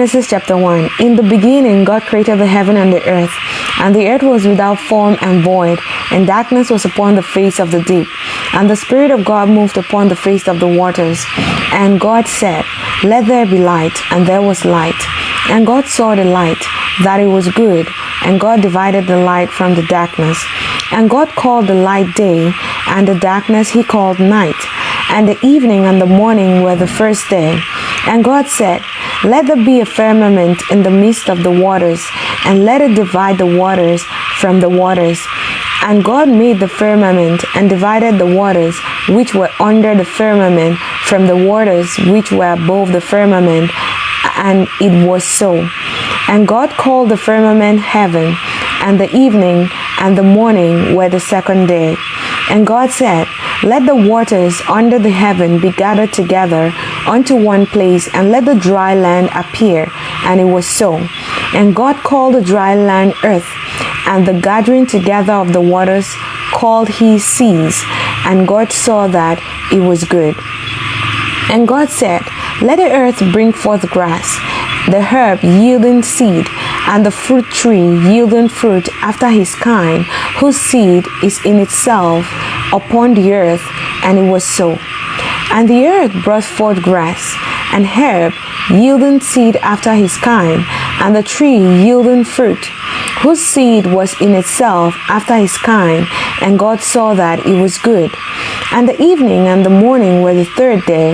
Genesis chapter 1. In the beginning, God created the heaven and the earth was without form and void, and darkness was upon the face of the deep. And the Spirit of God moved upon the face of the waters. And God said, "Let there be light," and there was light. And God saw the light, that it was good, and God divided the light from the darkness. And God called the light day, and the darkness he called night. And the evening and the morning were the first day. And God said, "Let there be a firmament in the midst of the waters, and let it divide the waters from the waters." And God made the firmament, and divided the waters which were under the firmament from the waters which were above the firmament. And it was so. And God called the firmament heaven, and the evening and the morning were the second day. And God said, "Let the waters under the heaven be gathered together unto one place, and let the dry land appear." And it was so. And God called the dry land earth, and the gathering together of the waters called he seas. And God saw that it was good. And God said, "Let the earth bring forth grass, the herb yielding seed, and the fruit tree yielding fruit after his kind, whose seed is in itself upon the earth." And it was so. And the earth brought forth grass, and herb yielding seed after his kind, and the tree yielding fruit, whose seed was in itself after his kind. And God saw that it was good. And the evening and the morning were the third day.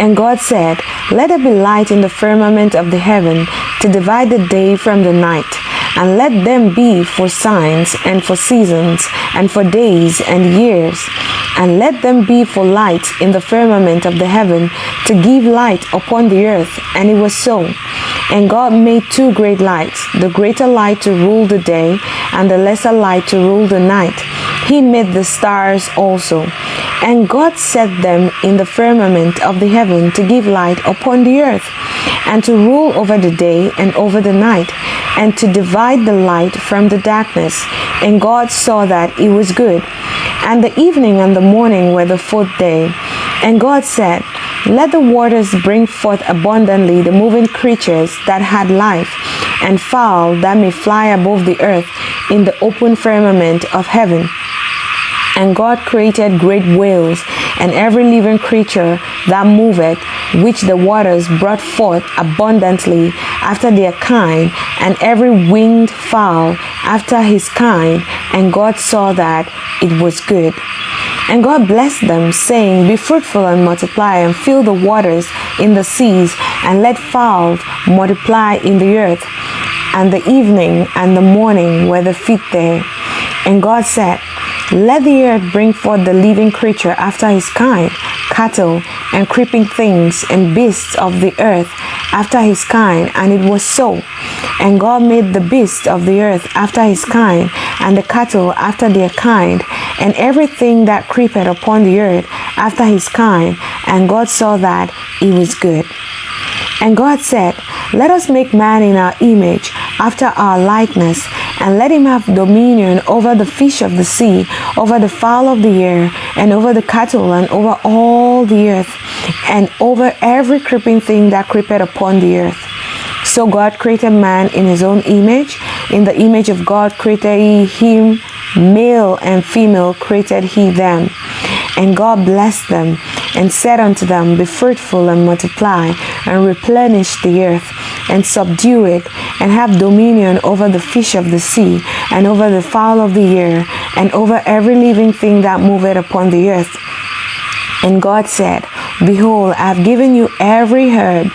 And God said, "Let there be light in the firmament of the heaven, to divide the day from the night, and let them be for signs, and for seasons, and for days and years. And let them be for light in the firmament of the heaven, to give light upon the earth." And it was so. And God made two great lights, the greater light to rule the day, and the lesser light to rule the night. He made the stars also. And God set them in the firmament of the heaven to give light upon the earth, and to rule over the day and over the night, and to divide the light from the darkness. And God saw that it was good. And the evening and the morning were the fourth day. And God said, "Let the waters bring forth abundantly the moving creatures that had life, and fowl that may fly above the earth in the open firmament of heaven." And God created great whales, and every living creature that moveth, which the waters brought forth abundantly after their kind, and every winged fowl after his kind. And God saw that it was good. And God blessed them, saying, "Be fruitful and multiply, and fill the waters in the seas, and let fowls multiply in the earth." And the evening and the morning were the fifth day. And God said, "Let the earth bring forth the living creature after his kind, cattle, and creeping things, and beasts of the earth after his kind." And it was so. And God made the beasts of the earth after his kind, and the cattle after their kind, and everything that creepeth upon the earth after his kind. And God saw that it was good. And God said, "Let us make man in our image, after our likeness, and let him have dominion over the fish of the sea, over the fowl of the air, and over the cattle, and over all the earth, and over every creeping thing that creepeth upon the earth." So God created man in his own image. In the image of God created he him, male and female created he them. And God blessed them, and said unto them, "Be fruitful and multiply, and replenish the earth, and subdue it, and have dominion over the fish of the sea, and over the fowl of the air, and over every living thing that moveth upon the earth." And God said, "Behold, I have given you every herb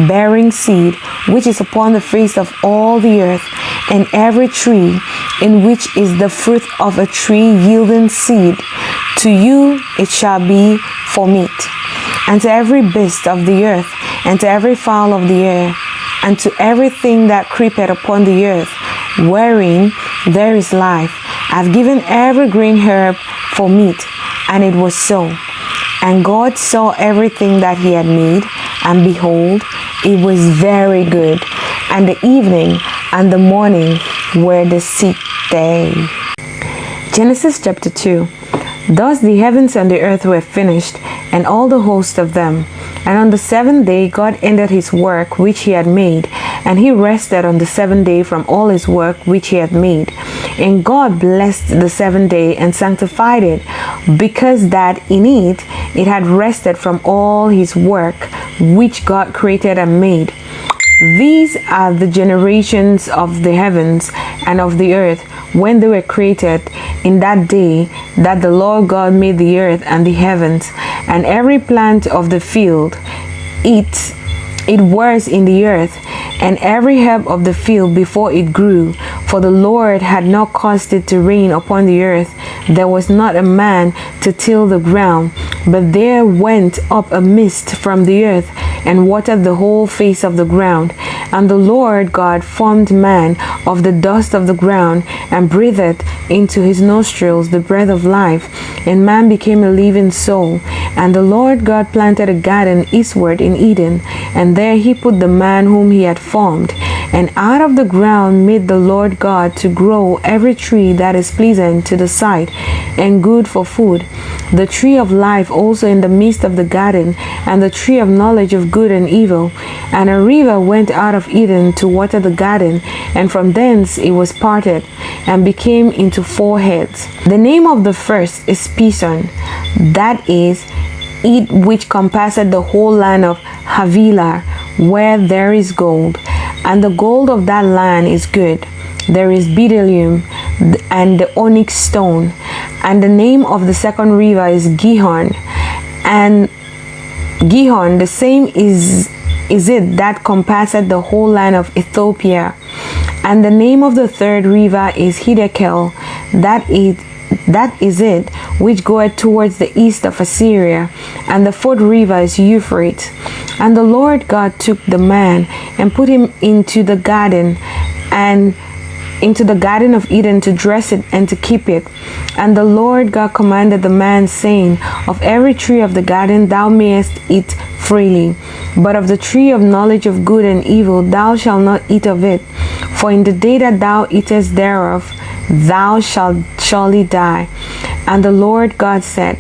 bearing seed, which is upon the face of all the earth, and every tree in which is the fruit of a tree yielding seed. To you it shall be for meat, and to every beast of the earth, and to every fowl of the air, and to everything that creepeth upon the earth, wherein there is life, I have given every green herb for meat." And it was so. And God saw everything that he had made, and behold, it was very good. And the evening and the morning were the sixth day. Genesis chapter 2. Thus the heavens and the earth were finished, and all the host of them. And on the seventh day God ended his work which he had made, and he rested on the seventh day from all his work which he had made. And God blessed the seventh day and sanctified it, because that in it had rested from all his work which God created and made. These are the generations of the heavens and of the earth when they were created, in that day that the Lord God made the earth and the heavens, and every plant of the field it was in the earth, and every herb of the field before it grew. For the Lord had not caused it to rain upon the earth, there was not a man to till the ground, but there went up a mist from the earth, and watered the whole face of the ground. And the Lord God formed man of the dust of the ground, and breathed into his nostrils the breath of life, and man became a living soul. And the Lord God planted a garden eastward in Eden, and there he put the man whom he had formed. And out of the ground made the Lord God to grow every tree that is pleasant to the sight, and good for food, the tree of life also in the midst of the garden, and the tree of knowledge of good and evil. And a river went out of Eden to water the garden, and from thence it was parted, and became into four heads. The name of the first is Pison, that is, it which compasseth the whole land of Havilah, where there is gold. And the gold of that land is good. There is bdellium and the onyx stone. And the name of the second river is Gihon. And Gihon, the same is it that compasseth the whole land of Ethiopia. And the name of the third river is Hiddekel, that is it which goeth towards the east of Assyria. And the fourth river is Euphrates. And the Lord God took the man and put him into the garden, and into the garden of Eden, to dress it and to keep it. And the Lord God commanded the man, saying, Of every tree of the garden thou mayest eat freely, but of the tree of knowledge of good and evil thou shalt not eat of it. For in the day that thou eatest thereof, thou shalt surely die. And the Lord God said,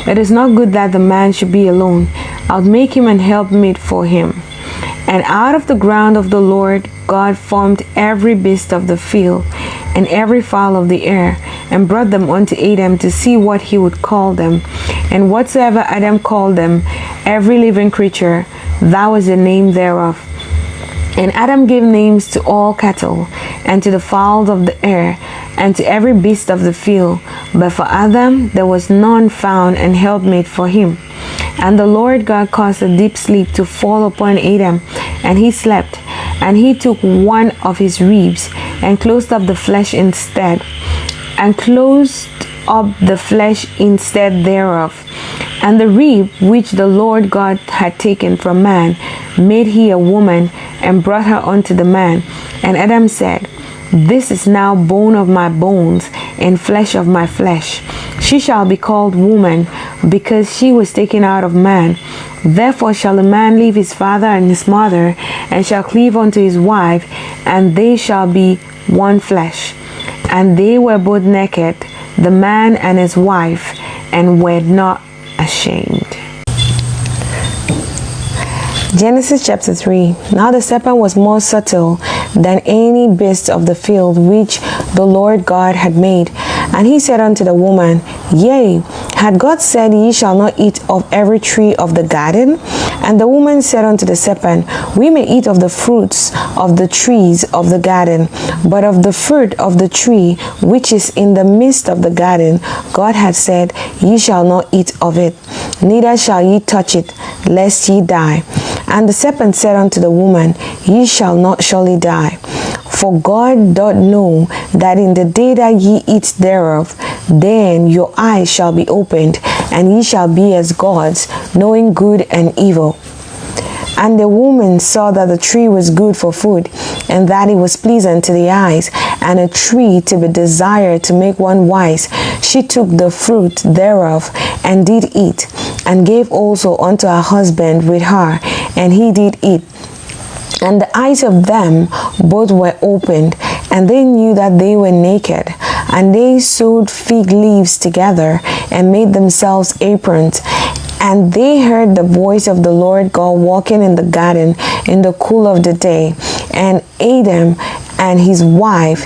It is not good that the man should be alone. I'll make him an helpmeet for him. And out of the ground of the Lord God formed every beast of the field, and every fowl of the air, and brought them unto Adam to see what he would call them. And whatsoever Adam called them, every living creature, that was the name thereof. And Adam gave names to all cattle, and to the fowls of the air, and to every beast of the field. But for Adam there was none found an helpmate for him. And the Lord God caused a deep sleep to fall upon Adam, and he slept. And he took one of his ribs, and closed up the flesh instead, thereof. And the rib which the Lord God had taken from man made he a woman, and brought her unto the man. And Adam said, This is now bone of my bones, and flesh of my flesh. She shall be called woman, because she was taken out of man. Therefore shall a man leave his father and his mother, and shall cleave unto his wife, and they shall be one flesh. And they were both naked, the man and his wife, and were not ashamed. Genesis chapter 3. Now the serpent was more subtle than any beast of the field which the Lord God had made. And he said unto the woman, Yea, had God said, Ye shall not eat of every tree of the garden? And the woman said unto the serpent, We may eat of the fruits of the trees of the garden, but of the fruit of the tree which is in the midst of the garden, God had said, Ye shall not eat of it, neither shall ye touch it, lest ye die. And the serpent said unto the woman, Ye shall not surely die. For God doth know that in the day that ye eat thereof, then your eyes shall be opened, and ye shall be as gods, knowing good and evil. And the woman saw that the tree was good for food, and that it was pleasant to the eyes, and a tree to be desired to make one wise. She took the fruit thereof, and did eat, and gave also unto her husband with her, and he did eat. And the eyes of them both were opened, and they knew that they were naked. And they sewed fig leaves together, and made themselves aprons. And they heard the voice of the Lord God walking in the garden in the cool of the day. And Adam and his wife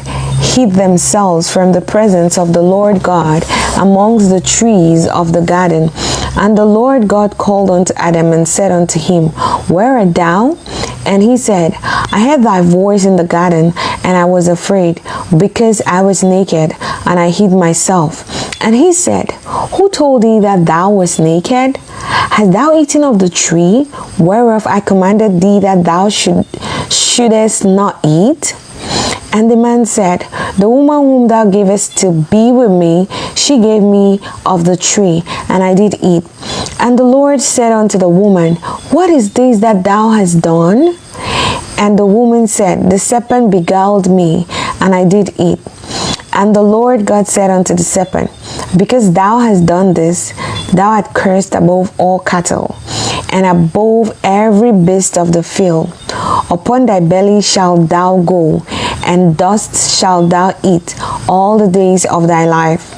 hid themselves from the presence of the Lord God amongst the trees of the garden. And the Lord God called unto Adam and said unto him, Where art thou? And he said, I heard thy voice in the garden, and I was afraid, because I was naked, and I hid myself. And he said, Who told thee that thou wast naked? Hast thou eaten of the tree, whereof I commanded thee that thou shouldest not eat? And the man said, The woman whom thou gavest to be with me, she gave me of the tree, and I did eat. And the Lord said unto the woman, What is this that thou hast done? And the woman said, The serpent beguiled me, and I did eat. And the Lord God said unto the serpent, Because thou hast done this, thou art cursed above all cattle, and above every beast of the field. Upon thy belly shalt thou go, and dust shalt thou eat all the days of thy life.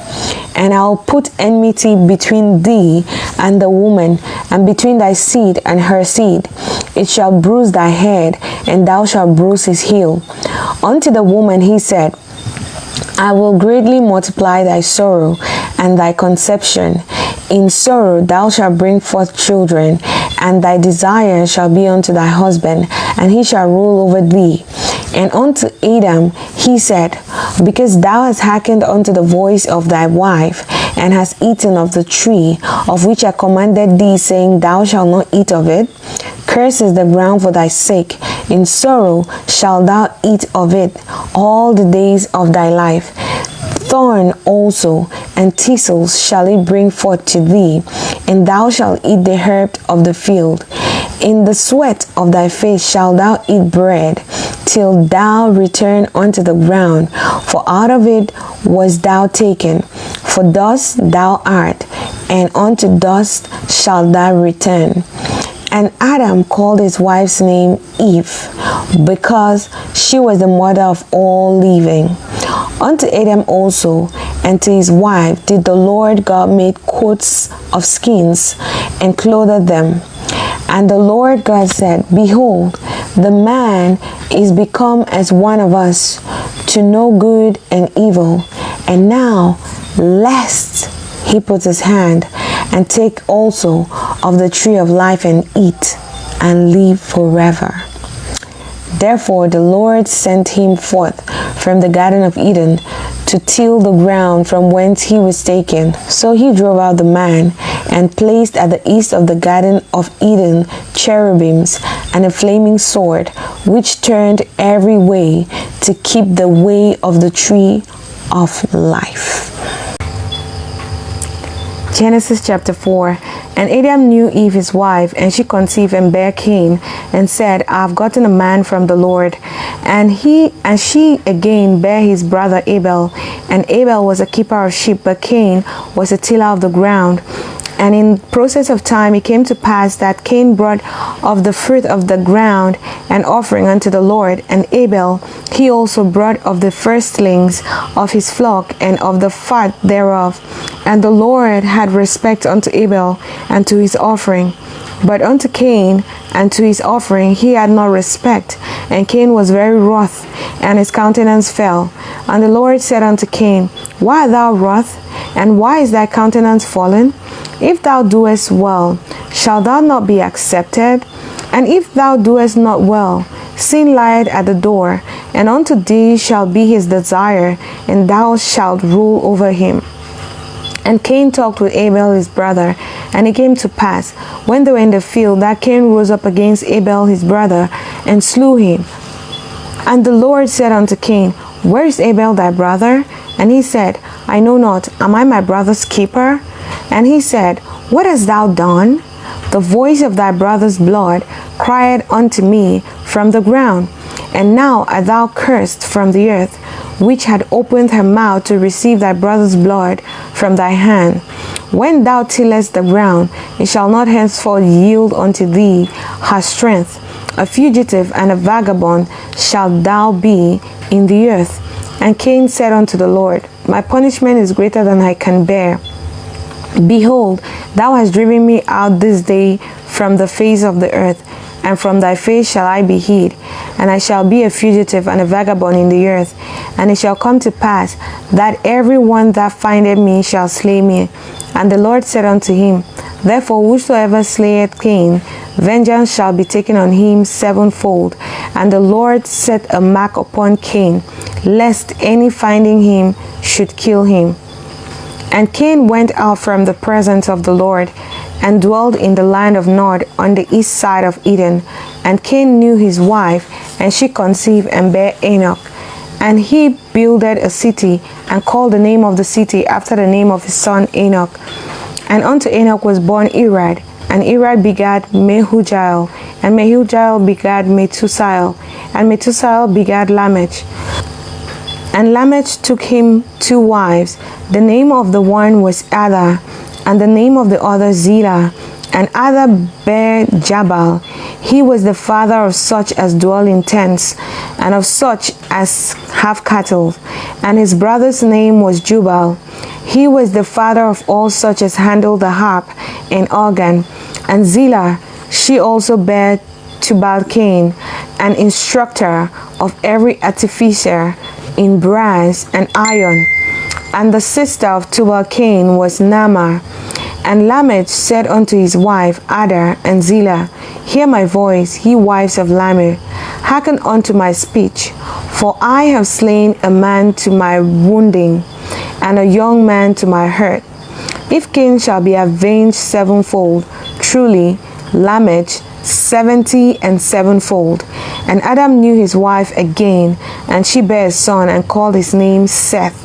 And I'll put enmity between thee and the woman, and between thy seed and her seed. It shall bruise thy head, and thou shalt bruise his heel. Unto the woman he said, I will greatly multiply thy sorrow and thy conception. In sorrow thou shalt bring forth children, and thy desire shall be unto thy husband, and he shall rule over thee. And unto Adam he said, Because thou hast hearkened unto the voice of thy wife, and hast eaten of the tree of which I commanded thee, saying, Thou shalt not eat of it, cursed is the ground for thy sake. In sorrow shalt thou eat of it all the days of thy life. Thorn also and thistles shall it bring forth to thee, and thou shalt eat the herb of the field. In the sweat of thy face shalt thou eat bread, till thou return unto the ground, for out of it wast thou taken. For dust thou art, and unto dust shalt thou return. And Adam called his wife's name Eve, because she was the mother of all living. Unto Adam also and to his wife did the Lord God make coats of skins, and clothed them. And the Lord God said, Behold, the man is become as one of us, to know good and evil. And now, lest he put his hand and take also of the tree of life and eat and live forever. Therefore the Lord sent him forth from the Garden of Eden to till the ground from whence he was taken. So he drove out the man, and placed at the east of the Garden of Eden cherubims and a flaming sword, which turned every way to keep the way of the tree of life. Genesis chapter 4. And Adam knew Eve his wife, and she conceived and bare Cain, and said, I have gotten a man from the Lord. And she again bare his brother Abel. And Abel was a keeper of sheep, but Cain was a tiller of the ground. And in process of time it came to pass that Cain brought of the fruit of the ground an offering unto the Lord, and Abel he also brought of the firstlings of his flock and of the fat thereof. And the Lord had respect unto Abel and to his offering, but unto Cain and to his offering he had not respect. And Cain was very wroth, and his countenance fell. And the Lord said unto Cain, Why art thou wroth, and why is thy countenance fallen? If thou doest well, shalt thou not be accepted? And if thou doest not well, sin lieth at the door, and unto thee shall be his desire, and thou shalt rule over him. And Cain talked with Abel his brother. And it came to pass, when they were in the field, that Cain rose up against Abel his brother, and slew him. And the Lord said unto Cain, Where is Abel thy brother? And he said, I know not. Am I my brother's keeper? And he said, What hast thou done? The voice of thy brother's blood cried unto me from the ground. And now art thou cursed from the earth, which had opened her mouth to receive thy brother's blood from thy hand. When thou tillest the ground, it shall not henceforth yield unto thee her strength. A fugitive and a vagabond shalt thou be in the earth. And Cain said unto the Lord, My punishment is greater than I can bear. Behold, thou hast driven me out this day from the face of the earth, and from thy face shall I be hid, and I shall be a fugitive and a vagabond in the earth. And it shall come to pass that every one that findeth me shall slay me. And the Lord said unto him, Therefore whosoever slayeth Cain, vengeance shall be taken on him sevenfold. And the Lord set a mark upon Cain, lest any finding him should kill him. And Cain went out from the presence of the Lord, and dwelt in the land of Nod on the east side of Eden. And Cain knew his wife, and she conceived and bare Enoch. And he builded a city, and called the name of the city after the name of his son Enoch. And unto Enoch was born Irad, and Irad begat Mehujael, and Mehujael begat Methusael, and Methusael begat Lamech. And Lamech took him 2 wives. The name of the one was Ada, and the name of the other Zillah. And Ada bare Jabal. He was the father of such as dwell in tents, and of such as have cattle. And his brother's name was Jubal. He was the father of all such as handle the harp and organ. And Zillah, she also bare Tubal-Cain, an instructor of every artificer in brass and iron. And the sister of Tubal-Cain was Naamah. And Lamech said unto his wife Ada and Zillah, Hear my voice, ye wives of Lamech, hearken unto my speech. For I have slain a man to my wounding, and a young man to my hurt. If Cain shall be avenged sevenfold, truly Lamech 70 and sevenfold. And Adam knew his wife again, and she bare a son, and called his name Seth.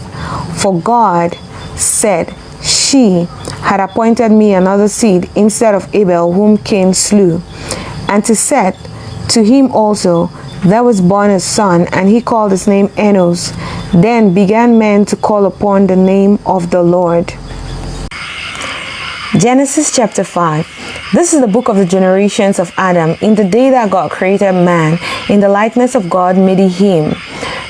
For God said, She had appointed me another seed instead of Abel, whom Cain slew. And to Seth, to him also there was born a son, and he called his name Enos. Then began men to call upon the name of the Lord. Genesis chapter 5. This is the book of the generations of Adam. In the day that God created man, in the likeness of God made he him.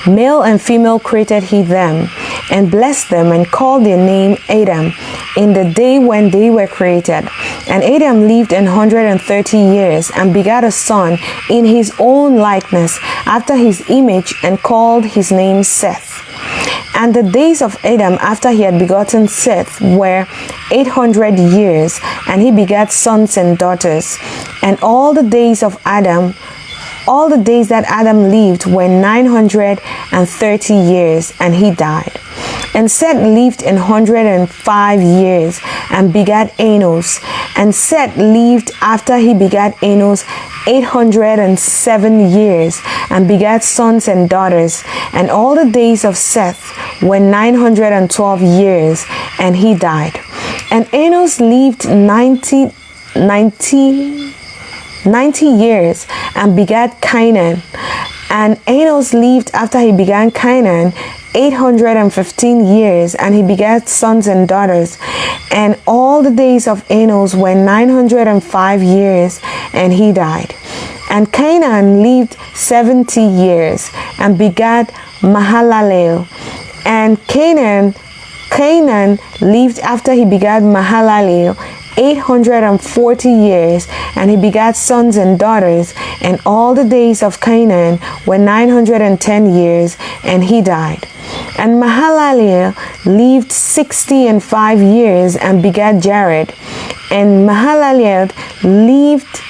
Male and female created he them, and blessed them, and called their name Adam, in the day when they were created. And Adam lived 130 years, and begat a son in his own likeness, after his image, and called his name Seth. And the days of Adam after he had begotten Seth were 800 years, and he begat sons and daughters. And all the days of Adam, all the days that Adam lived were 930 years, and he died. And Seth lived 105 years, and begat Enos. And Seth lived after he begat Enos 807 years, and begat sons and daughters. And all the days of Seth were 912 years, and he died. And Enos lived 90 years, and begat Cainan. And Enos lived after he begat Cainan 815 years, and he begat sons and daughters. And all the days of Enos were 905 years, and he died. And Cainan lived 70 years, and begat Mahalalel. And Cainan lived after he begat Mahalalel 840 years, and he begat sons and daughters. And all the days of Cainan were 910 years, and he died. And Mahalalel lived 65 years, and begat Jared. And Mahalalel lived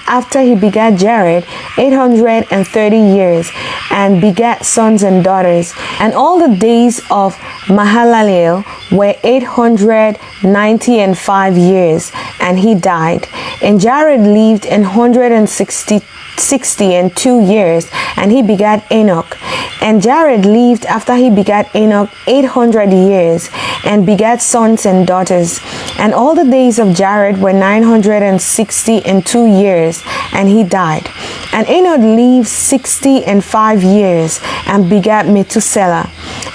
after he begat Jared 830 years, and begat sons and daughters. And all the days of Mahalalel were 895 years, and he died. And Jared lived 162 years, and he begat Enoch. And Jared lived after he begat Enoch 800 years, and begat sons and daughters. And all the days of Jared were 962 years, and he died. And Enoch lived 65 years, and begat Methuselah.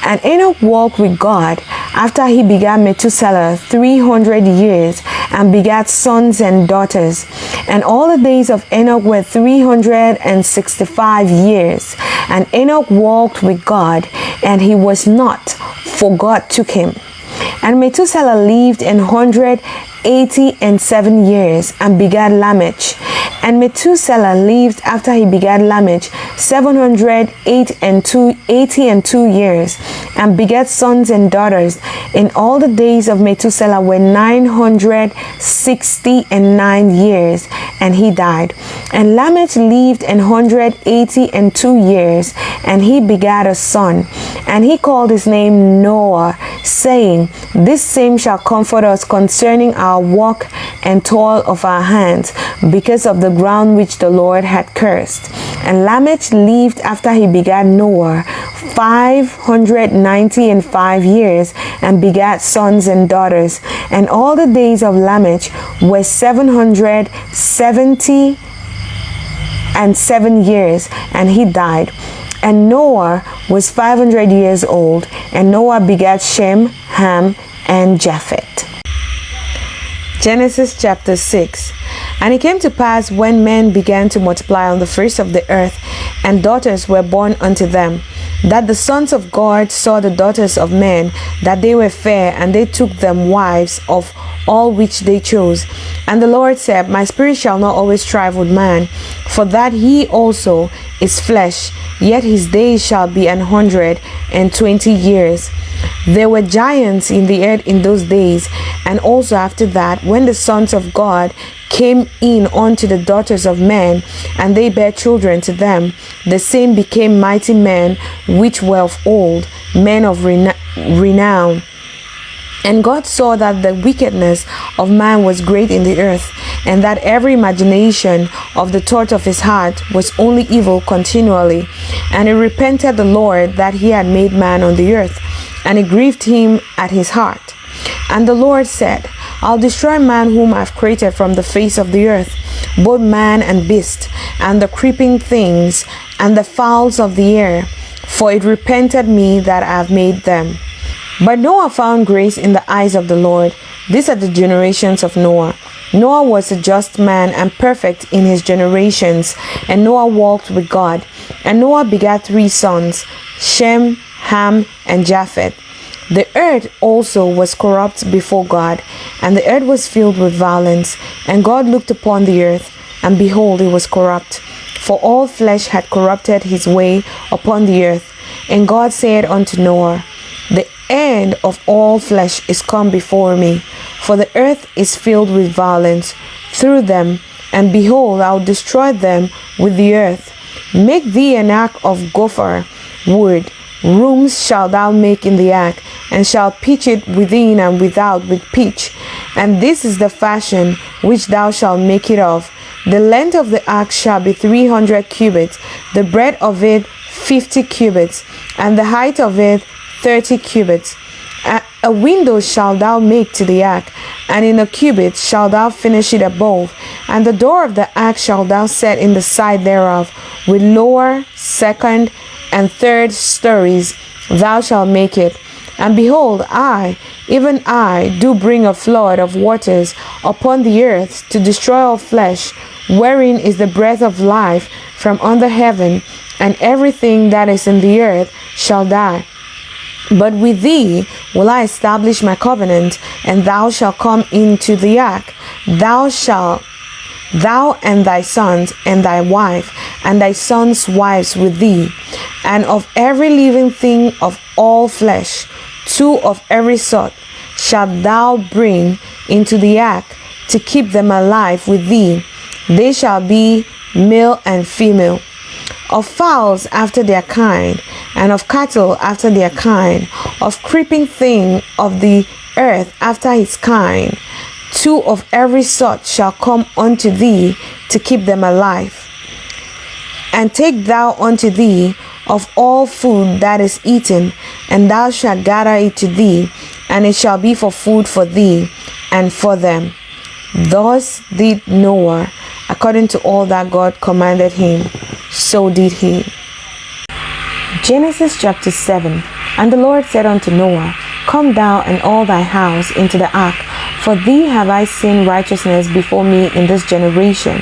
And Enoch walked with God after he begat Methuselah 300 years, and begat sons and daughters. And all the days of Enoch were 365 years. And Enoch walked with God, and he was not, for God took him. And Methuselah lived 187 years and begat Lamech. And Methuselah lived after he begat Lamech 782 years and begat sons and daughters. And all the days of Methuselah were 969 years, and he died. And Lamech lived 182 years, and he begat a son. And he called his name Noah, saying, This same shall comfort us concerning our work and toil of our hands, because of the ground which the Lord had cursed. And Lamech lived after he begat Noah 595 years, and begat sons and daughters. And all the days of Lamech were 777 years, and he died. And Noah was 500 years old, and Noah begat Shem, Ham, and Japheth. Genesis chapter 6. And it came to pass, when men began to multiply on the face of the earth, and daughters were born unto them, that the sons of God saw the daughters of men, that they were fair, and they took them wives of all which they chose. And the Lord said, My spirit shall not always strive with man, for that he also is flesh, yet his days shall be 120 years. There were giants in the earth in those days, and also after that, when the sons of God came in unto the daughters of men, and they bare children to them, the same became mighty men, which were of old, men of renown. And God saw that the wickedness of man was great in the earth, and that every imagination of the thought of his heart was only evil continually. And it repented the Lord that he had made man on the earth, and it grieved him at his heart. And the Lord said, I'll destroy man whom I've created from the face of the earth, both man and beast, and the creeping things, and the fowls of the air, for it repented me that I have made them. But Noah found grace in the eyes of the Lord. These are the generations of Noah. Noah was a just man and perfect in his generations, and Noah walked with God. And Noah begat 3 sons, Shem, Ham, and Japheth. The earth also was corrupt before God, and the earth was filled with violence. And God looked upon the earth, and behold, it was corrupt, for all flesh had corrupted his way upon the earth. And God said unto Noah, The end of all flesh is come before me, for the earth is filled with violence through them, and behold, I will destroy them with the earth. Make thee an ark of gopher wood. Rooms shalt thou make in the ark, and shalt pitch it within and without with pitch. And this is the fashion which thou shalt make it of. The length of the ark shall be 300 cubits, the breadth of it 50 cubits, and the height of it 30 cubits. A window shalt thou make to the ark, and in a cubit shalt thou finish it above. And the door of the ark shalt thou set in the side thereof, with lower, second, and third stories thou shalt make it. And behold, I, even I, do bring a flood of waters upon the earth to destroy all flesh, wherein is the breath of life from under heaven, and everything that is in the earth shall die. But with thee will I establish my covenant, and thou shalt come into the ark, thou and thy sons, and thy wife, and thy sons' wives with thee, and of every living thing of all flesh, 2 of every sort shalt thou bring into the ark, to keep them alive with thee. They shall be male and female. Of fowls after their kind, and of cattle after their kind, of creeping thing of the earth after his kind, 2 of every sort shall come unto thee, to keep them alive. And take thou unto thee of all food that is eaten, and thou shalt gather it to thee, and it shall be for food for thee and for them. Thus did Noah, according to all that God commanded him, so did he. Genesis chapter 7. And the Lord said unto Noah, Come thou and all thy house into the ark, for thee have I seen righteousness before me in this generation.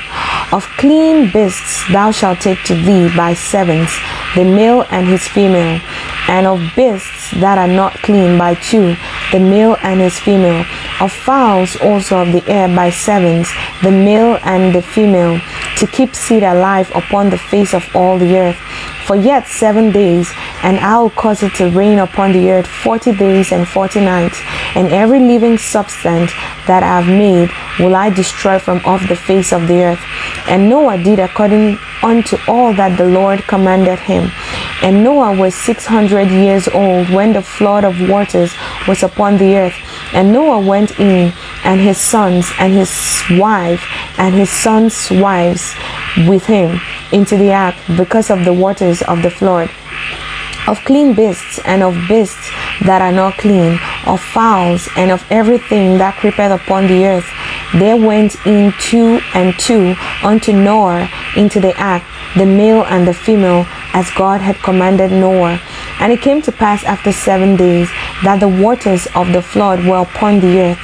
Of clean beasts thou shalt take to thee by sevens, the male and his female, and of beasts that are not clean by 2, the male and his female, of fowls also of the air by 7s, the male and the female, to keep seed alive upon the face of all the earth. For yet 7 days, and I will cause it to rain upon the earth 40 days and 40 nights, and every living substance that I have made will I destroy from off the face of the earth. And Noah did according unto all that the Lord commanded him. And Noah was 600 years old when the flood of waters was upon the earth. And Noah went in, and his sons, and his wife, and his sons' wives with him into the ark, because of the waters of the flood. Of clean beasts, and of beasts that are not clean, of fowls, and of everything that creepeth upon the earth, there went in 2 and 2 unto Noah into the ark, the male and the female, as God had commanded Noah. And it came to pass after 7 days that the waters of the flood were upon the earth.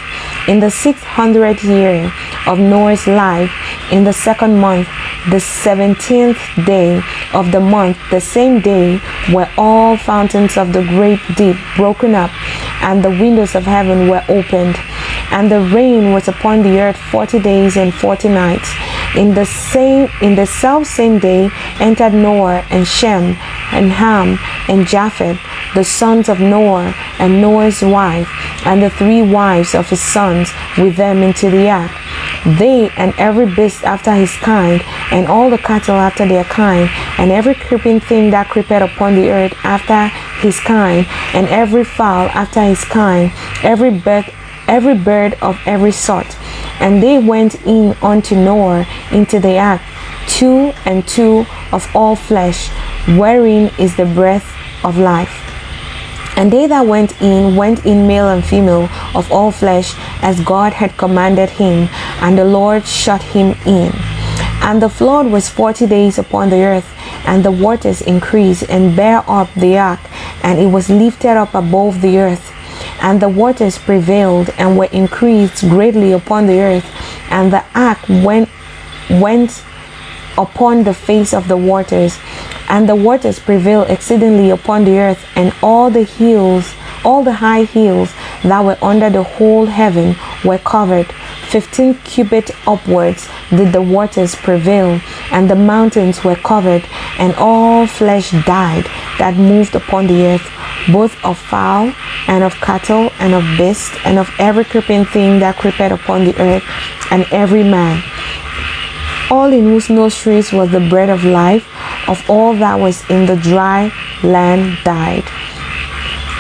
In the 600th year of Noah's life, in the 2nd month, the 17th day of the month, the same day were all fountains of the great deep broken up, and the windows of heaven were opened, and the rain was upon the earth 40 days and 40 nights. In the self same day entered Noah and Shem and Ham and Japheth, the sons of Noah, and Noah's wife, and the 3 wives of his sons with them into the ark. They and every beast after his kind, and all the cattle after their kind, and every creeping thing that creepeth upon the earth after his kind, and every fowl after his kind, every bird of every sort. And they went in unto Noah into the ark, 2 and 2 of all flesh, wherein is the breath of life. And they that went in male and female of all flesh, as God had commanded him, and the Lord shut him in. And the flood was 40 days upon the earth, and the waters increased and bare up the ark, and it was lifted up above the earth. And the waters prevailed and were increased greatly upon the earth, and the ark went upon the face of the waters, and the waters prevailed exceedingly upon the earth, and all the high hills that were under the whole heaven were covered. 15 cubits upwards did the waters prevail, and the mountains were covered, and all flesh died that moved upon the earth, both of fowl, and of cattle, and of beast, and of every creeping thing that creepeth upon the earth, and every man, all in whose nostrils was the breath of life, of all that was in the dry land died.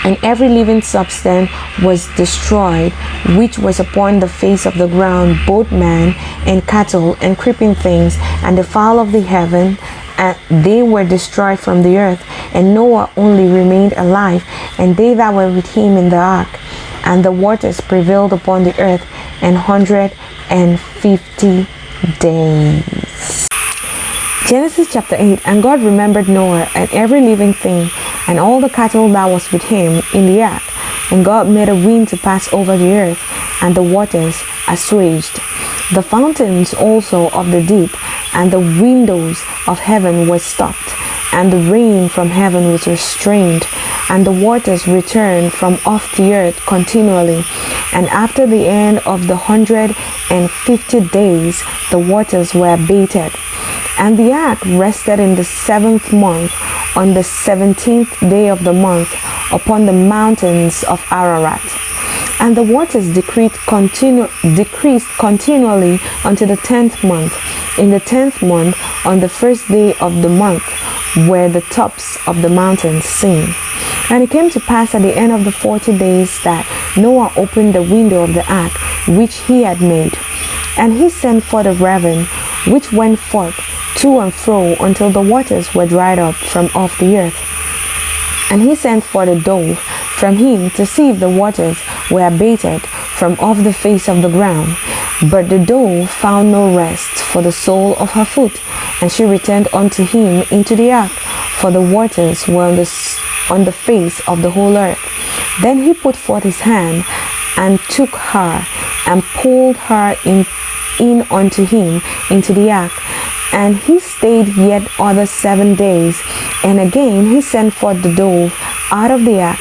And every living substance was destroyed, which was upon the face of the ground, both man and cattle and creeping things, and the fowl of the heaven, and they were destroyed from the earth. And Noah only remained alive, and they that were with him in the ark. And the waters prevailed upon the earth 150 days. Genesis chapter 8. And God remembered Noah and every living thing, and all the cattle that was with him in the ark. And God made a wind to pass over the earth, and the waters assuaged. The fountains also of the deep and the windows of heaven were stopped, and the rain from heaven was restrained, and the waters returned from off the earth continually. And after the end of the 150 days, the waters were abated. And the ark rested in the 7th month, on the 17th day of the month, upon the mountains of Ararat. And the waters decreased continually unto the 10th month. In the 10th month, on the 1st day of the month, were the tops of the mountains seen. And it came to pass at the end of the 40 days that Noah opened the window of the ark which he had made. And he sent forth a raven, which went forth to and fro until the waters were dried up from off the earth. And he sent forth a dove from him to see if the waters were abated from off the face of the ground. But the dove found no rest for the sole of her foot, and she returned unto him into the ark, for the waters were on the face of the whole earth. Then he put forth his hand and took her and pulled her in unto him into the ark. And he stayed yet other 7 days. And again he sent forth the dove out of the ark.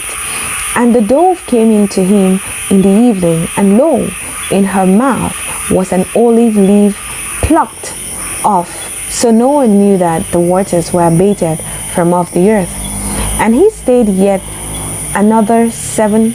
And the dove came into him in the evening, and lo, in her mouth was an olive leaf plucked off. So Noah knew that the waters were abated from off the earth. And he stayed yet other 7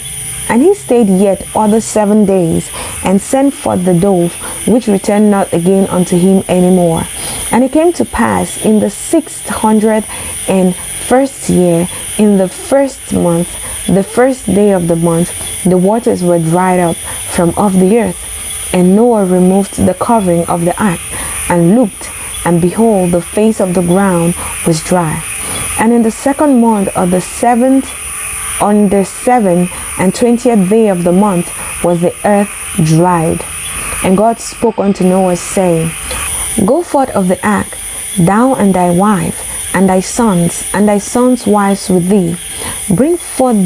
days, and sent forth the dove, which returned not again unto him any more. And it came to pass in the 601st year, in the first month, the first day of the month, the waters were dried up from off the earth. And Noah removed the covering of the ark, and looked, and behold, the face of the ground was dry. And in the second month of the 7th, on the 27th day of the month, was the earth dried. And God spoke unto Noah, saying, Go forth of the ark, thou and thy wife, and thy sons' wives with thee. Bring forth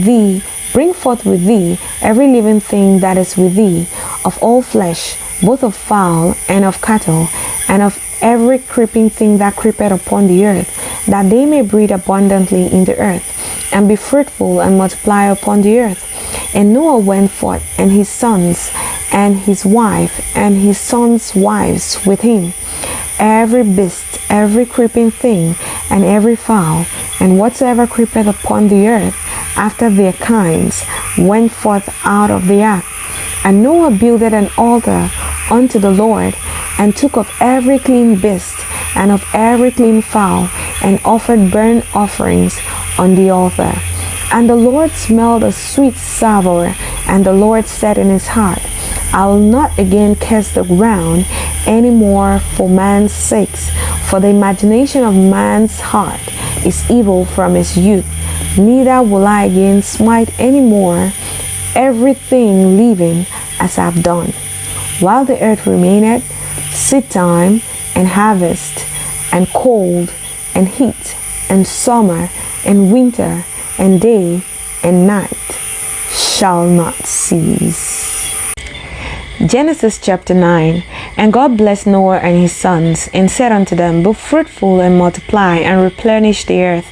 with thee every living thing that is with thee, of all flesh, both of fowl and of cattle, and of every creeping thing that creepeth upon the earth, that they may breed abundantly in the earth, and be fruitful and multiply upon the earth. And Noah went forth, and his sons, and his wife, and his sons' wives with him, every beast, every creeping thing, and every fowl, and whatsoever creepeth upon the earth, after their kinds, went forth out of the ark. And Noah builded an altar unto the Lord, and took of every clean beast, and of every clean fowl, and offered burnt offerings on the altar. And the Lord smelled a sweet savour, and the Lord said in his heart, I will not again curse the ground any more for man's sakes, for the imagination of man's heart is evil from his youth. Neither will I again smite any more everything living as I have done. While the earth remaineth, seed time and harvest, and cold and heat, and summer and winter, and day and night shall not cease. Genesis chapter 9. And God blessed Noah and his sons, and said unto them, Be fruitful and multiply, and replenish the earth.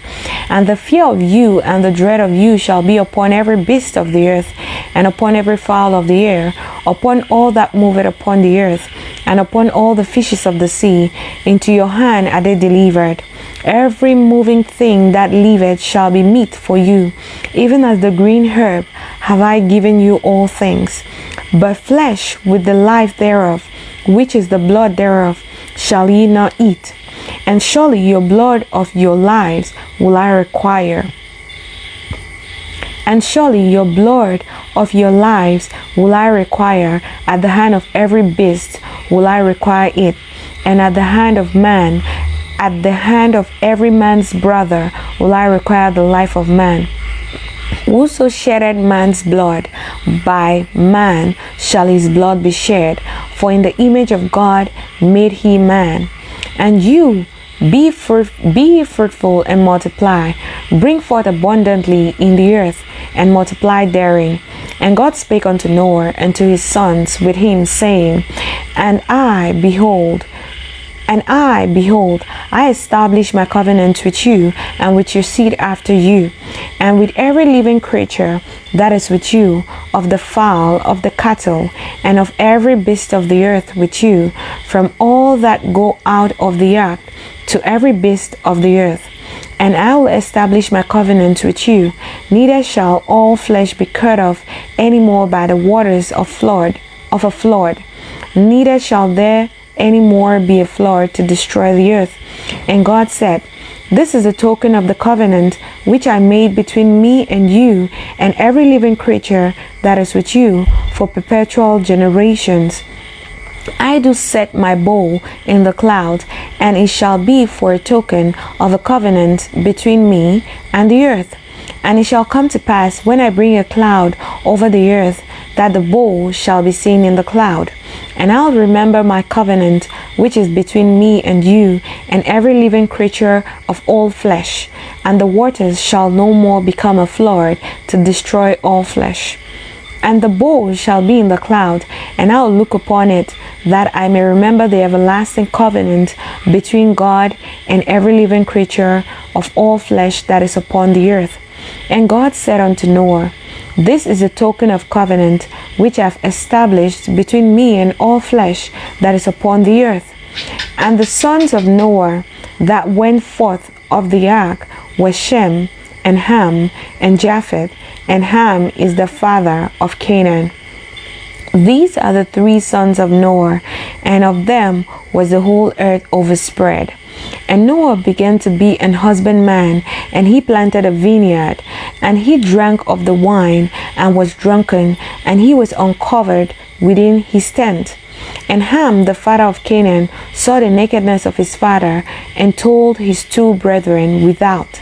And the fear of you and the dread of you shall be upon every beast of the earth, and upon every fowl of the air, upon all that moveth upon the earth, and upon all the fishes of the sea. Into your hand are they delivered. Every moving thing that liveth shall be meat for you. Even as the green herb have I given you all things. But flesh with the life thereof, which is the blood thereof, shall ye not eat. And surely your blood of your lives will I require. And surely your blood of your lives will I require. At the hand of every beast will I require it. And at the hand of man, at the hand of every man's brother will I require the life of man. Whoso sheddeth man's blood, by man shall his blood be shed. For in the image of God made he man. And you, be fruitful and multiply. Bring forth abundantly in the earth, and multiply therein. And God spake unto Noah and to his sons with him, saying, And I, behold, I establish my covenant with you, and with your seed after you, and with every living creature that is with you, of the fowl, of the cattle, and of every beast of the earth with you, from all that go out of the ark, to every beast of the earth. And I will establish my covenant with you, neither shall all flesh be cut off any more by the waters of a flood, neither shall there any more be a flood to destroy the earth. And God said, This is a token of the covenant which I made between me and you and every living creature that is with you for perpetual generations. I do set my bow in the cloud, and it shall be for a token of a covenant between me and the earth. And it shall come to pass, when I bring a cloud over the earth, that the bow shall be seen in the cloud. And I'll remember my covenant, which is between me and you and every living creature of all flesh. And the waters shall no more become a flood to destroy all flesh. And the bow shall be in the cloud, and I'll look upon it, that I may remember the everlasting covenant between God and every living creature of all flesh that is upon the earth. And God said unto Noah, This is a token of covenant which I have established between me and all flesh that is upon the earth. And the sons of Noah that went forth of the ark were Shem, and Ham, and Japheth, and Ham is the father of Canaan. These are the 3 sons of Noah, and of them was the whole earth overspread. And Noah began to be an husbandman, and he planted a vineyard, and he drank of the wine, and was drunken, and he was uncovered within his tent. And Ham, the father of Canaan, saw the nakedness of his father, and told his 2 brethren without.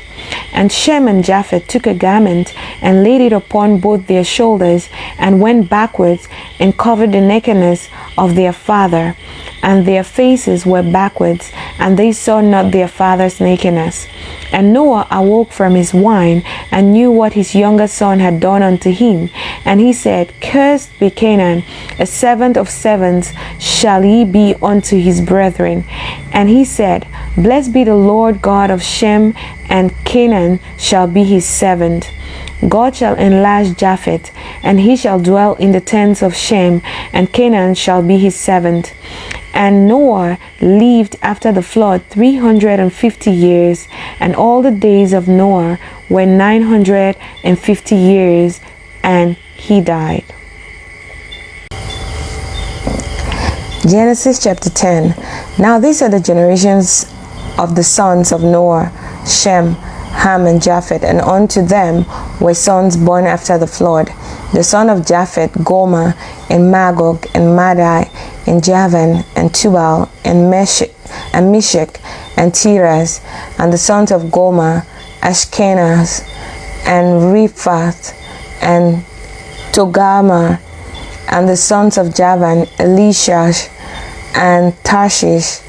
And Shem and Japheth took a garment, and laid it upon both their shoulders, and went backwards, and covered the nakedness of their father. And their faces were backwards, and they saw not their father's nakedness. And Noah awoke from his wine, and knew what his younger son had done unto him. And he said, Cursed be Canaan, a servant of servants shall he be unto his brethren. And he said, Blessed be the Lord God of Shem, and Canaan shall be his servant. God shall enlarge Japheth, and he shall dwell in the tents of Shem, and Canaan shall be his servant. And Noah lived after the flood 350 years, and all the days of Noah were 950 years, and he died. Genesis chapter 10. Now these are the generations of the sons of Noah, Shem, Ham, and Japheth, and unto them were sons born after the flood. The son of Japheth, Gomer, and Magog, and Madai, and Javan, and Tubal, and Meshach, and Tiras. And the sons of Gomer, Ashkenaz, and Riphath, and Togarmah. And the sons of Javan, Elishah, and Tarshish,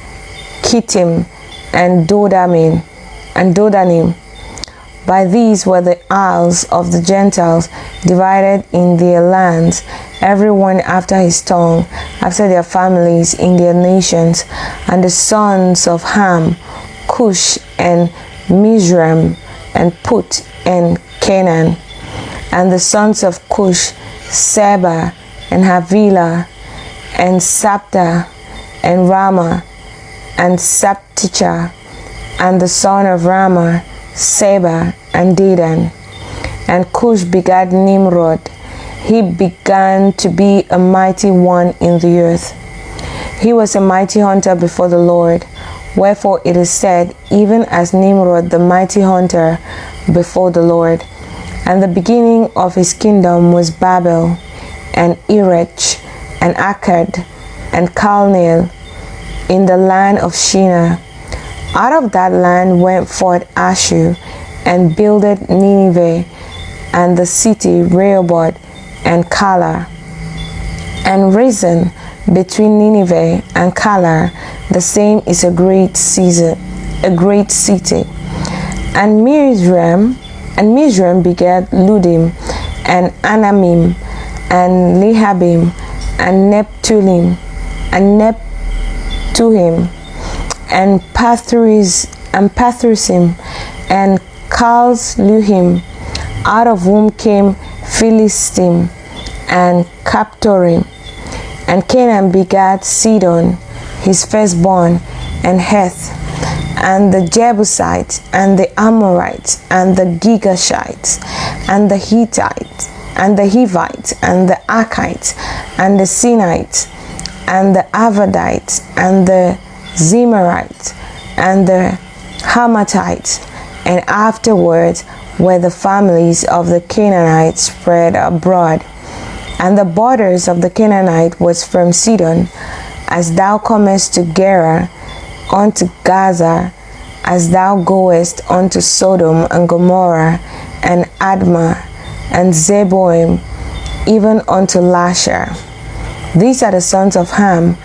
Kittim, and Dodanim. By these were the isles of the Gentiles divided in their lands, every one after his tongue, after their families in their nations. And the sons of Ham, Cush, and Mizraim, and Put, and Canaan. And the sons of Cush, Seba, and Havilah, and Sapta, and Ramah, and Sapticha. And the son of Ramah, Seba, and Dedan. And Cush begat Nimrod. He began to be a mighty one in the earth. He was a mighty hunter before the Lord. Wherefore it is said, even as Nimrod the mighty hunter before the Lord. And the beginning of his kingdom was Babel, and Erech, and Akkad, and Calneh, in the land of Shinar. Out of that land went forth Ashur, and builded Nineveh, and the city Rehoboth, and Calah. And Rezin between Nineveh and Calah, the same is a great city. And Mizraim begat Ludim, and Anamim, and Lehabim, and Neptulim, and Pathrusim, and Calsluhim, out of whom came Philistim, and Captorim. And Canaan begat Sidon, his firstborn, and Heth, and the Jebusites, and the Amorites, and the Gigashites, and the Hittites, and the Hivites, and the Archites, and the Sinites, and the Avadites, and the Zemarites, and the Hamathites. And afterwards were the families of the Canaanites spread abroad. And the borders of the Canaanite was from Sidon, as thou comest to Gerar, unto Gaza, as thou goest unto Sodom and Gomorrah, and Admah, and Zeboim, even unto Lasha. These are the sons of Ham,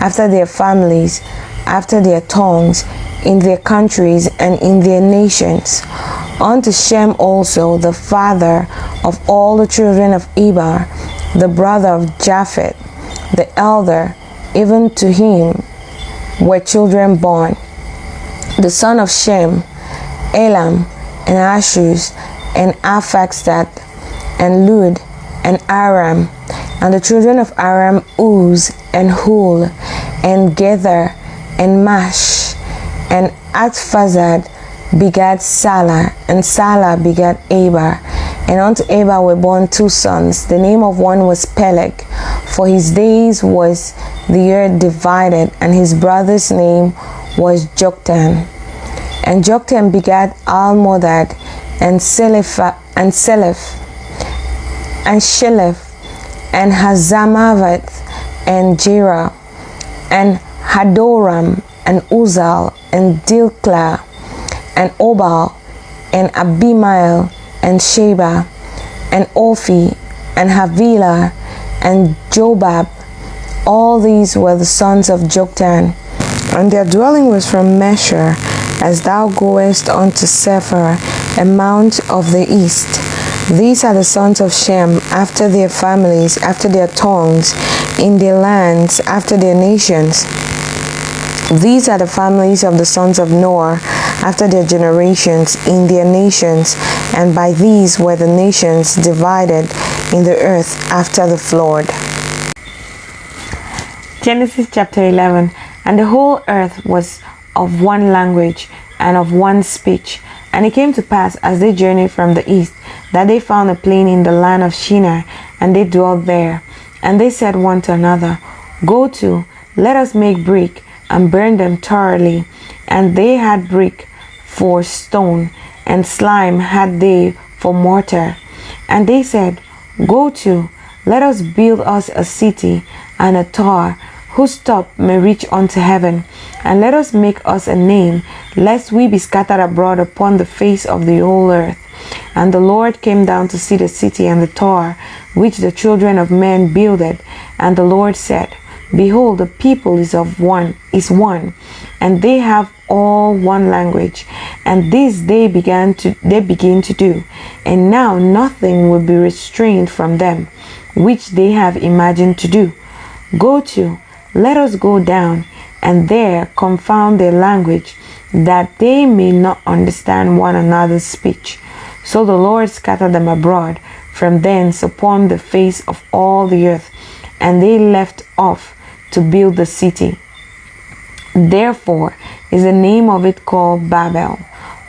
after their families, after their tongues, in their countries, and in their nations. Unto Shem also, the father of all the children of Eber, the brother of Japheth, the elder, even to him were children born. The son of Shem, Elam, and Ashuz, and Arphaxad, and Lud, and Aram. And the children of Aram, Uz, and Hul, and Gether, and Mash. And Arphaxad begat Salah, and Salah begat Eber. And unto Eber were born 2 sons. The name of one was Peleg, for his days was the earth divided, and his brother's name was Joktan. And Joktan begat Almodad, and Seleph, and Shelef, and Hazamavet, and Jerah, and Hadoram, and Uzal, and Dilkla, and Obal, and Abimael, and Sheba, and Ophi, and Havilah, and Jobab. All these were the sons of Joktan, and their dwelling was from Mesher, as thou goest unto Sephar, a mount of the east. These are the sons of Shem, after their families, after their tongues, in their lands, after their nations. These are the families of the sons of Noah, after their generations, in their nations, and by these were the nations divided in the earth after the flood. Genesis chapter 11. And the whole earth was of one language and of one speech. And it came to pass, as they journeyed from the east, that they found a plain in the land of Shinar, and they dwelt there. And they said one to another, Go to, let us make brick, and burn them thoroughly. And they had brick for stone, and slime had they for mortar. And they said, Go to, let us build us a city and a tower, whose top may reach unto heaven, and let us make us a name, lest we be scattered abroad upon the face of the whole earth. And the Lord came down to see the city and the tower, which the children of men builded. And the Lord said, Behold, the people is one, and they have all one language, and this they begin to do. And now nothing will be restrained from them, which they have imagined to do. Go to, let us go down, and there confound their language, that they may not understand one another's speech. So the Lord scattered them abroad from thence upon the face of all the earth, and they left off to build the city. Therefore is the name of it called Babel,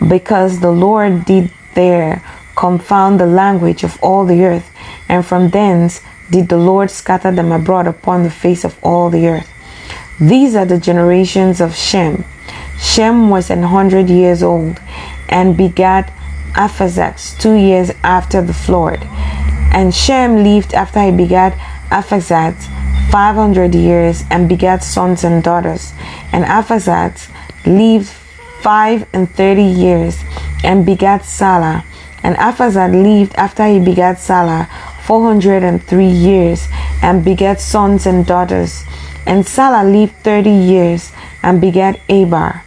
because the Lord did there confound the language of all the earth, and from thence did the Lord scatter them abroad upon the face of all the earth. These are the generations of Shem. Shem was 100 years old, and begat Arphaxad 2 years after the flood. And Shem lived after he begat Arphaxad 500 years, and begat sons and daughters. And Arphaxad lived 35 years, and begat Salah. And Arphaxad lived after he begat Salah 403 years, and begat sons and daughters. And Salah lived 30 years, and begat Eber.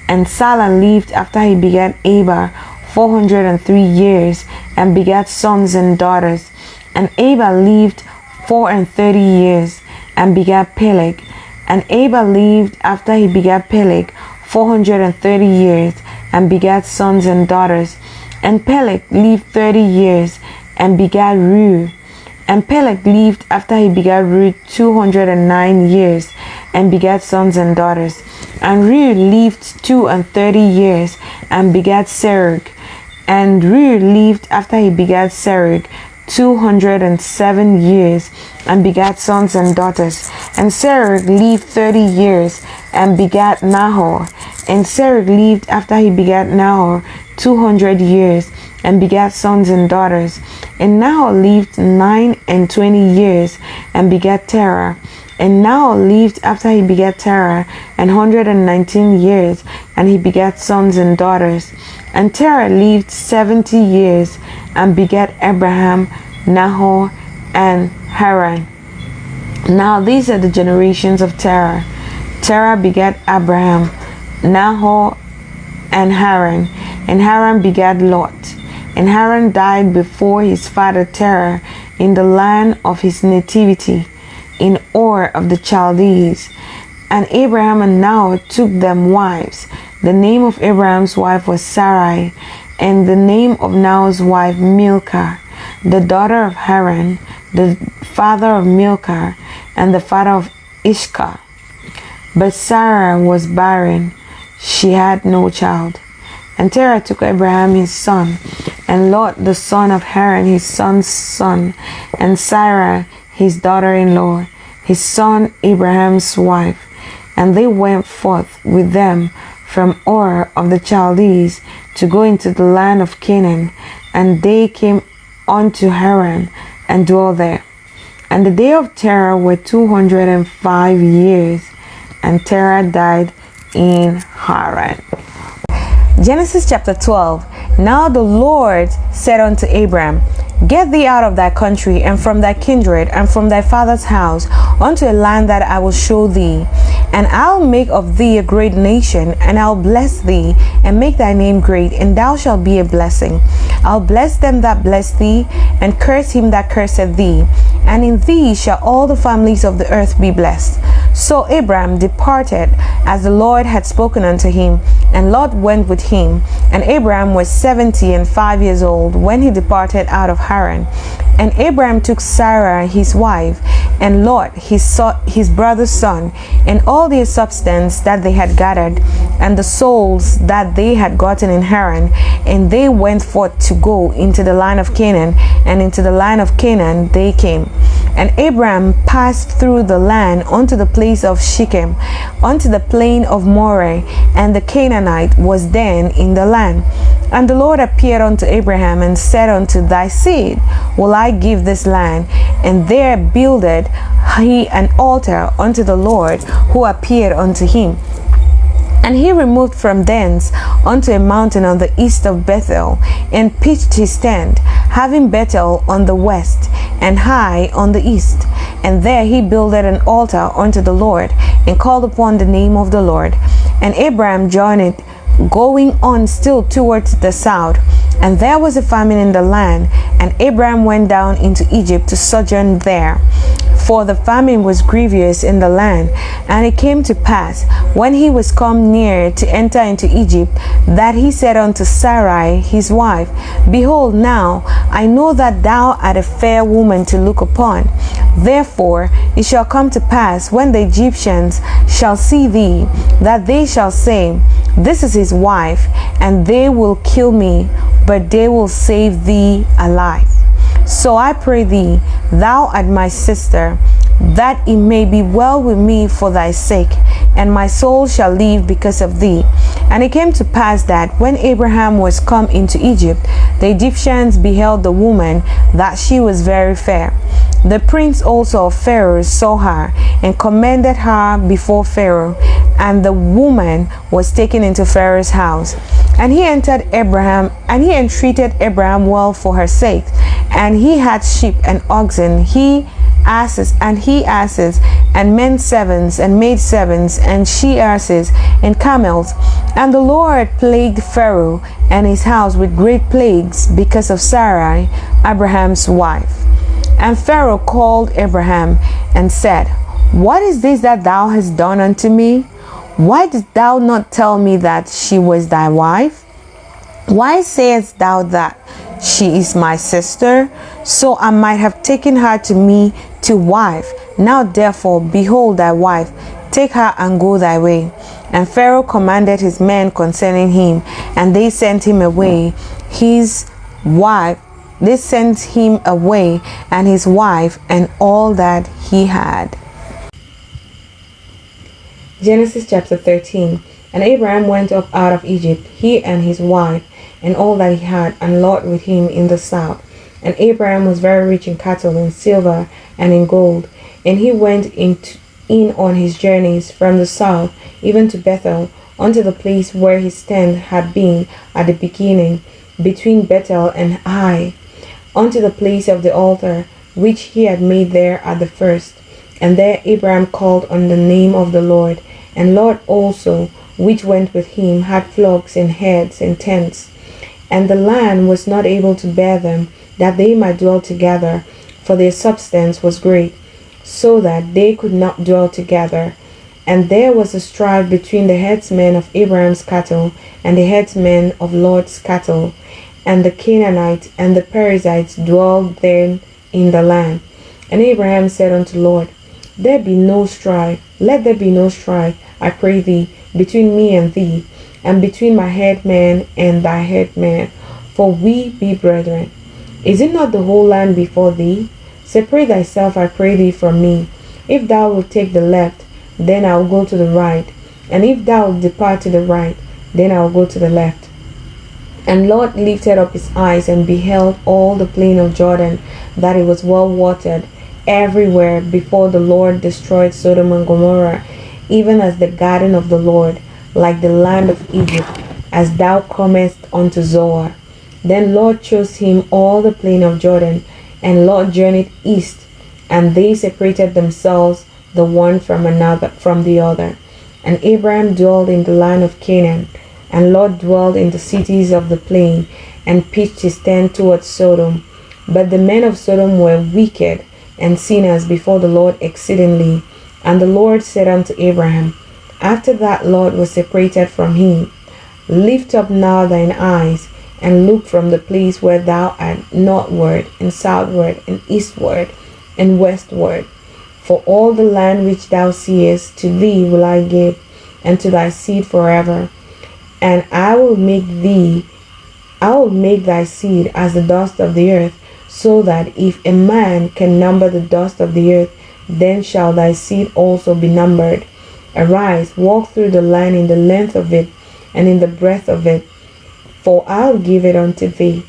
And Salah lived after he begat Eber 403 years, and begat sons and daughters. And Eber lived 34 years, and begat Peleg. And Eber lived after he begat Peleg 430 years, and begat sons and daughters. And Peleg lived 30 years, and begat Reu. And Peleg lived after he begat Reu 209 years, and begat sons and daughters. And Reu lived 32 years, and begat Serug. And Reu lived after he begat Serug 207 years, and begat sons and daughters. And Serug lived 30 years, and begat Nahor. And Serug lived after he begat Nahor 200 years, and begat sons and daughters. And Nahor lived 29 years, and begat Terah. And Nahor lived after he begat Terah 119 years, and he begat sons and daughters. And Terah lived 70 years, and begat Abraham, Nahor, and Haran. Now these are the generations of Terah. Terah begat Abraham, Nahor, and Haran. And Haran begat Lot. And Haran died before his father Terah in the land of his nativity. in Ur of the Chaldees. And Abraham and Noah took them wives. The name of Abraham's wife was Sarai, and the name of Noah's wife Milcah, the daughter of Haran, the father of Milcah, and the father of Ishkar. But Sarah was barren, she had no child. And Terah took Abraham his son, and Lot the son of Haran his son's son, and Sarah his daughter-in-law, his son Abraham's wife. And they went forth with them from Ur of the Chaldees to go into the land of Canaan, and they came unto Haran and dwelt there. And the day of Terah were 205 years, and Terah died in Haran. Genesis chapter 12. Now the Lord said unto Abram, Get thee out of thy country, and from thy kindred, and from thy father's house, unto a land that I will show thee. And I'll make of thee a great nation, and I'll bless thee, and make thy name great, and thou shalt be a blessing. I'll bless them that bless thee, and curse him that curseth thee. And in thee shall all the families of the earth be blessed. So Abram departed, as the Lord had spoken unto him, and Lot went with him. And Abram was 75 years old when he departed out of Haran. And Abram took Sarah his wife, and Lot his brother's son, and all their substance that they had gathered, and the souls that they had gotten in Haran, and they went forth to go into the land of Canaan, and into the land of Canaan they came. And Abram passed through the land unto the place of Shechem, unto the plain of Moreh, and the Canaanite was then in the land. And the Lord appeared unto Abraham and said unto thy seed will I give this land. And there builded he an altar unto the Lord who appeared unto him. And he removed from thence unto a mountain on the east of Bethel, and pitched his tent, having Bethel on the west, and Hai on the east. And there he builded an altar unto the Lord, and called upon the name of the Lord. And Abraham journeyed, going on still towards the south. And there was a famine in the land, and Abraham went down into Egypt to sojourn there. For the famine was grievous in the land. And it came to pass, when he was come near to enter into Egypt, that he said unto Sarai his wife, Behold, now I know that thou art a fair woman to look upon. Therefore it shall come to pass, when the Egyptians shall see thee, that they shall say, This is his wife, and they will kill me, but they will save thee alive. So I pray thee, thou art my sister, that it may be well with me for thy sake, and my soul shall live because of thee. And it came to pass that, when Abraham was come into Egypt, the Egyptians beheld the woman, that she was very fair. The prince also of Pharaoh saw her, and commended her before Pharaoh. And the woman was taken into Pharaoh's house. And he entreated Abraham well for her sake. And he had sheep and oxen, he asses, and men servants, and maid servants, and she asses, and camels. And the Lord plagued Pharaoh and his house with great plagues because of Sarai, Abraham's wife. And Pharaoh called Abraham and said, What is this that thou hast done unto me? Why didst thou not tell me that she was thy wife? Why sayest thou that she is my sister? So I might have taken her to me to wife. Now therefore, behold thy wife, take her and go thy way. And Pharaoh commanded his men concerning him, and they sent him away. They sent him away, and his wife, and all that he had. Genesis chapter 13. And Abraham went up out of Egypt, he and his wife, and all that he had, and Lot with him in the south. And Abraham was very rich in cattle, in silver, and in gold. And he went in on his journeys from the south, even to Bethel, unto the place where his tent had been at the beginning, between Bethel and Ai, unto the place of the altar, which he had made there at the first. And there Abraham called on the name of the Lord. And Lot also, which went with him, had flocks and herds and tents. And the land was not able to bear them, that they might dwell together, for their substance was great. so that they could not dwell together. And there was a strife between the headsmen of Abraham's cattle and the headsmen of Lot's cattle. And the Canaanites and the Perizzites dwelled then in the land. And Abraham said unto Lord, let there be no strife, I pray thee, between me and thee, and between my headman and thy headman, for we be brethren. Is it not the whole land before thee? Separate thyself, I pray thee, from me. If thou wilt take the left, then I will go to the right, and if thou wilt depart to the right, then I will go to the left. And Lot lifted up his eyes and beheld all the plain of Jordan, that it was well watered everywhere before the Lord destroyed Sodom and Gomorrah, even as the garden of the Lord, like the land of Egypt, as thou comest unto Zoar. Then Lot chose him all the plain of Jordan, and Lot journeyed east, and they separated themselves the one from the other. And Abraham dwelled in the land of Canaan, and Lot dwelled in the cities of the plain, and pitched his tent towards Sodom. But the men of Sodom were wicked and sinners before the Lord exceedingly. And the Lord said unto Abraham, after that Lot was separated from him, lift up now thine eyes, and look from the place where thou art northward, and southward, and eastward, and westward. For all the land which thou seest, to thee will I give, and to thy seed forever. And I will make thy seed as the dust of the earth, so that if a man can number the dust of the earth, then shall thy seed also be numbered. Arise, walk through the land in the length of it, and in the breadth of it, for I'll give it unto thee.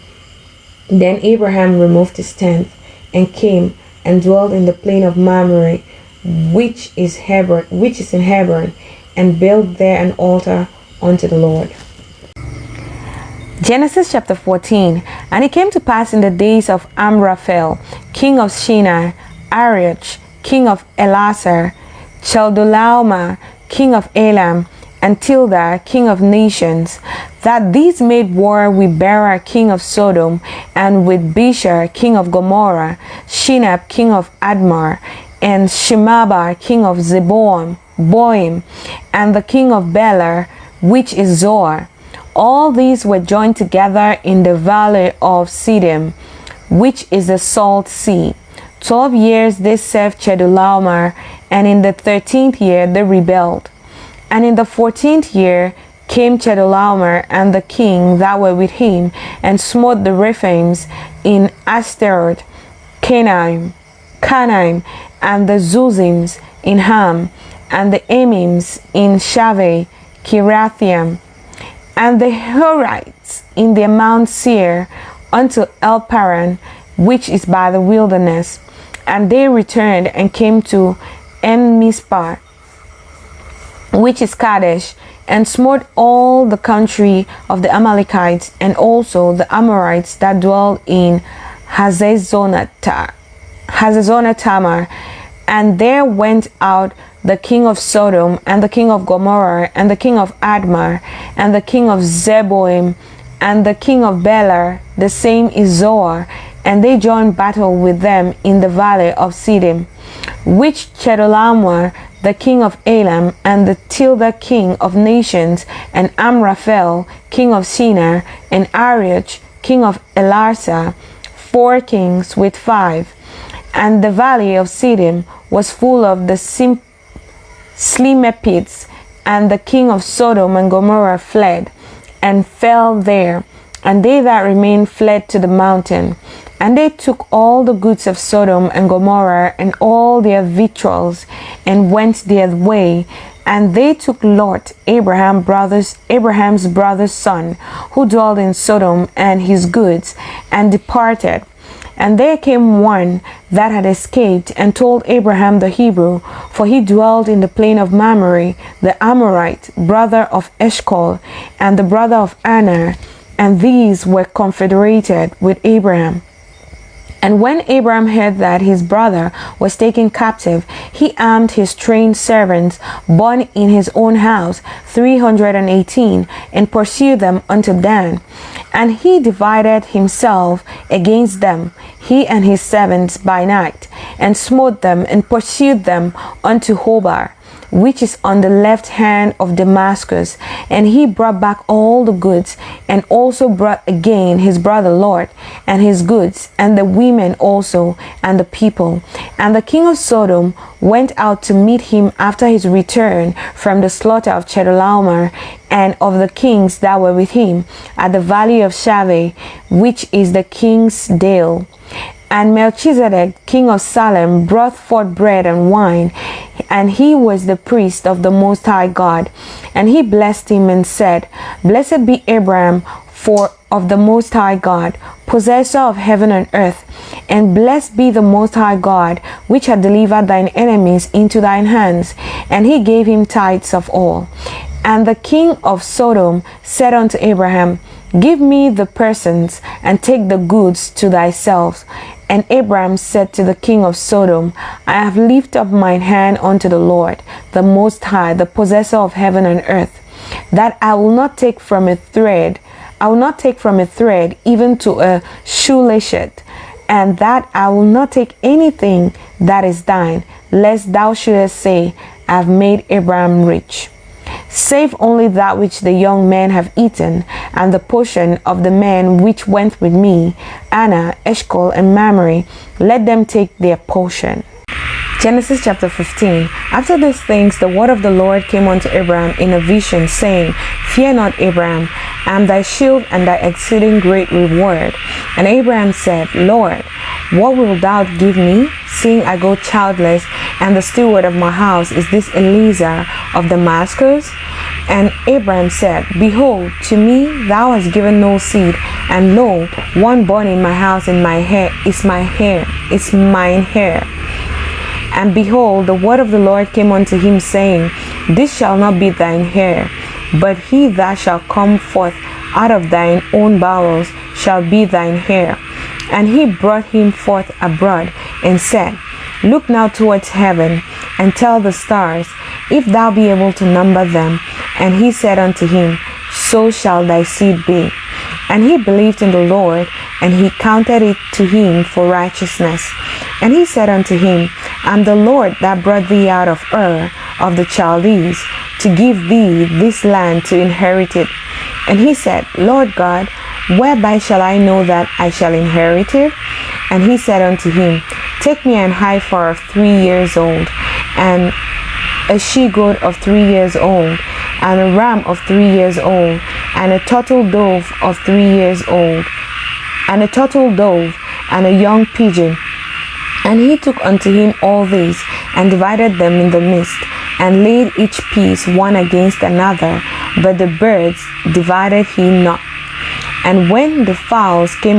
Then Abraham removed his tent, and came and dwelled in the plain of Mamre, which is in Hebron, and built there an altar unto the Lord. Genesis chapter 14. And it came to pass in the days of Amraphel, king of Shinar, Arioch, king of Elasar, Chedorlaomer, king of Elam, and Tilda, king of nations, that these made war with Bera, king of Sodom, and with Bishar, king of Gomorrah, Shinab, king of Admar, and Shemaba, king of Boim, and the king of Belar, which is Zoar. All these were joined together in the valley of Siddim, which is the salt sea. 12 years they served Chedorlaomer, and in the 13th year they rebelled. And in the 14th year came Chedorlaomer and the king that were with him, and smote the Rephaims in Ashtaroth, Canaim, and the Zuzims in Ham, and the Amims in Shaveh, Kirathaim, and the Horites in the Mount Seir, unto El Paran, which is by the wilderness. And they returned and came to En-Mizpah, which is Kadesh, and smote all the country of the Amalekites, and also the Amorites that dwell in Hazezonatamar. And there went out the king of Sodom, and the king of Gomorrah, and the king of Admar, and the king of Zeboim, and the king of Belar, the same is Zoar, and they joined battle with them in the valley of Siddim, which Chedorlaomer, the king of Elam, and the Tilda, king of nations, and Amraphel, king of Shinar, and Arioch, king of Elasar, 4 kings with 5. And the valley of Siddim was full of the Slimepites, and the king of Sodom and Gomorrah fled, and fell there, and they that remained fled to the mountain. And they took all the goods of Sodom and Gomorrah, and all their victuals, and went their way. And they took Lot, Abraham's brother's son, who dwelled in Sodom, and his goods, and departed. And there came one that had escaped, and told Abraham the Hebrew, for he dwelled in the plain of Mamre, the Amorite, brother of Eshcol, and the brother of Aner, and these were confederated with Abraham. And when Abraham heard that his brother was taken captive, he armed his trained servants, born in his own house, 318, and pursued them unto Dan. And he divided himself against them, he and his servants by night, and smote them, and pursued them unto Hobah, which is on the left hand of Damascus. And he brought back all the goods, and also brought again his brother Lot, and his goods, and the women also, and the people. And the king of Sodom went out to meet him after his return from the slaughter of Chedorlaomer, and of the kings that were with him, at the valley of Shaveh, which is the king's dale. And Melchizedek, king of Salem, brought forth bread and wine, and he was the priest of the Most High God. And he blessed him and said, Blessed be Abraham of the Most High God, possessor of heaven and earth, and blessed be the Most High God, which had delivered thine enemies into thine hands. And he gave him tithes of all. And the king of Sodom said unto Abraham, Give me the persons, and take the goods to thyself. And Abraham said to the king of Sodom, I have lifted up mine hand unto the Lord, the Most High, the possessor of heaven and earth, that I will not take from a thread, even to a shoelashet, and that I will not take anything that is thine, lest thou shouldest say, I have made Abraham rich. Save only that which the young men have eaten, and the portion of the men which went with me, Anna, Eshcol, and Mamre, let them take their portion. Genesis chapter 15. After these things, the word of the Lord came unto Abraham in a vision, saying, Fear not, Abraham, I am thy shield and thy exceeding great reward. And Abraham said, Lord, what wilt thou give me, seeing I go childless, and the steward of my house is this Eliezer of Damascus? And Abraham said, Behold, to me thou hast given no seed, and lo, one born in my house in my hair is mine hair. And behold, the word of the Lord came unto him, saying, This shall not be thine hair, but he that shall come forth out of thine own bowels shall be thine hair. And he brought him forth abroad, and said, Look now towards heaven, and tell the stars, if thou be able to number them. And he said unto him, So shall thy seed be. And he believed in the Lord, and he counted it to him for righteousness. And he said unto him, I am the Lord that brought thee out of Ur of the Chaldees, to give thee this land to inherit it. And he said, Lord God, whereby shall I know that I shall inherit it? And he said unto him, Take me an heifer of 3 years old, and a she-goat of 3 years old, and a ram of 3 years old, and a turtle dove of 3 years old, and a turtle dove, and a young pigeon. And he took unto him all these, and divided them in the midst, and laid each piece one against another, but the birds divided he not. And when the fowls came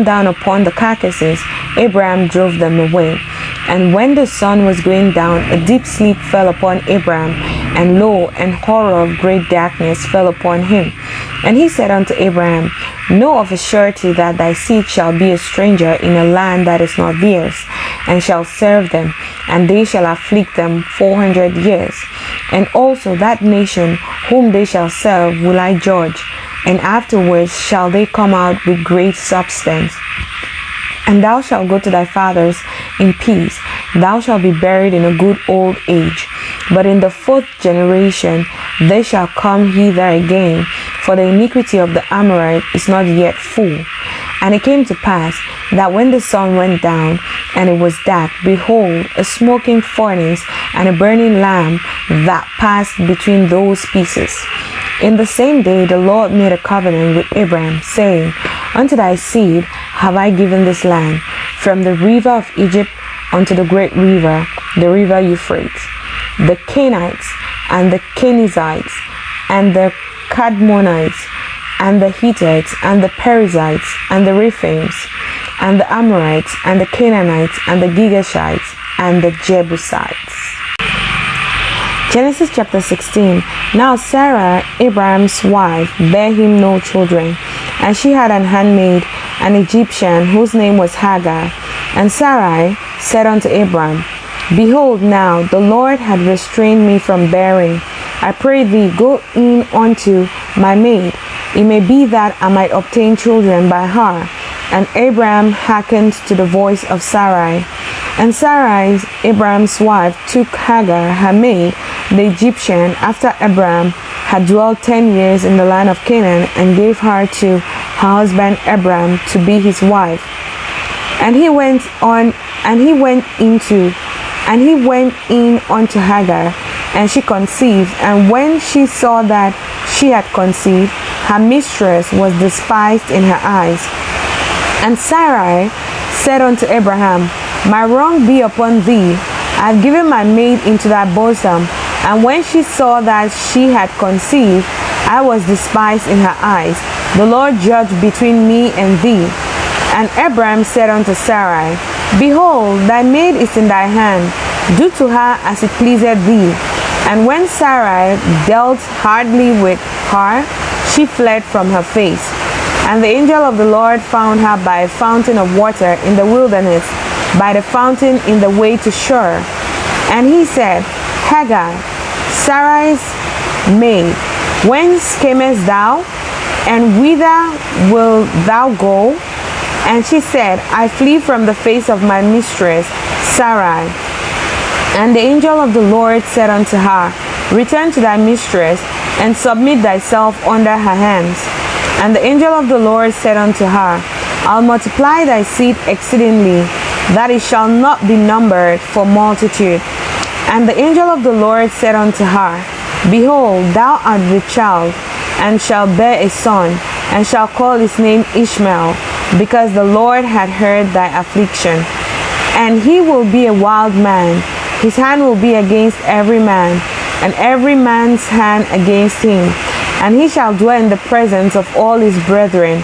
down upon the carcasses, Abraham drove them away. And when the sun was going down, a deep sleep fell upon Abraham, and lo, an horror of great darkness fell upon him. And he said unto Abraham, Know of a surety that thy seed shall be a stranger in a land that is not theirs, and shall serve them, and they shall afflict them 400 years. And also that nation whom they shall serve will I judge, and afterwards shall they come out with great substance. And thou shalt go to thy fathers in peace. Thou shalt be buried in a good old age. But in the 4th generation they shall come hither again, for the iniquity of the Amorite is not yet full. And it came to pass that when the sun went down, and it was dark, behold, a smoking furnace and a burning lamp that passed between those pieces. In the same day the Lord made a covenant with Abraham, saying, Unto thy seed have I given this land, from the river of Egypt unto the great river, the river Euphrates, the Canaanites, and the Kenizzites, and the Kadmonites, and the Hittites, and the Perizzites, and the Rephaims, and the Amorites, and the Canaanites, and the Girgashites, and the Jebusites. Genesis chapter 16. Now Sarah, Abraham's wife, bare him no children, and she had an handmaid, an Egyptian, whose name was Hagar. And Sarai said unto Abraham, Behold, now the Lord had restrained me from bearing. I pray thee, go in unto my maid. It may be that I might obtain children by her. And Abraham hearkened to the voice of Sarai. And Sarai, Abraham's wife, took Hagar, her maid, the Egyptian, after Abraham had dwelt 10 years in the land of Canaan, and gave her to her husband Abraham to be his wife. And he went in unto Hagar, and she conceived. And when she saw that she had conceived, her mistress was despised in her eyes. And Sarai said unto Abraham, My wrong be upon thee. I have given my maid into thy bosom. And when she saw that she had conceived, I was despised in her eyes. The Lord judged between me and thee. And Abraham said unto Sarai, Behold, thy maid is in thy hand. Do to her as it pleaseth thee. And when Sarai dealt hardly with her, she fled from her face. And the angel of the Lord found her by a fountain of water in the wilderness, by the fountain in the way to Shur. And he said, Hagar, Sarai's maid, whence camest thou, and whither wilt thou go? And she said, I flee from the face of my mistress, Sarai. And the angel of the Lord said unto her, Return to thy mistress, and submit thyself under her hands. And the angel of the Lord said unto her, I'll multiply thy seed exceedingly, that it shall not be numbered for multitude. And the angel of the Lord said unto her, Behold, thou art with child, and shalt bear a son, and shall call his name Ishmael, because the Lord had heard thy affliction. And he will be a wild man, his hand will be against every man, and every man's hand against him. And he shall dwell in the presence of all his brethren.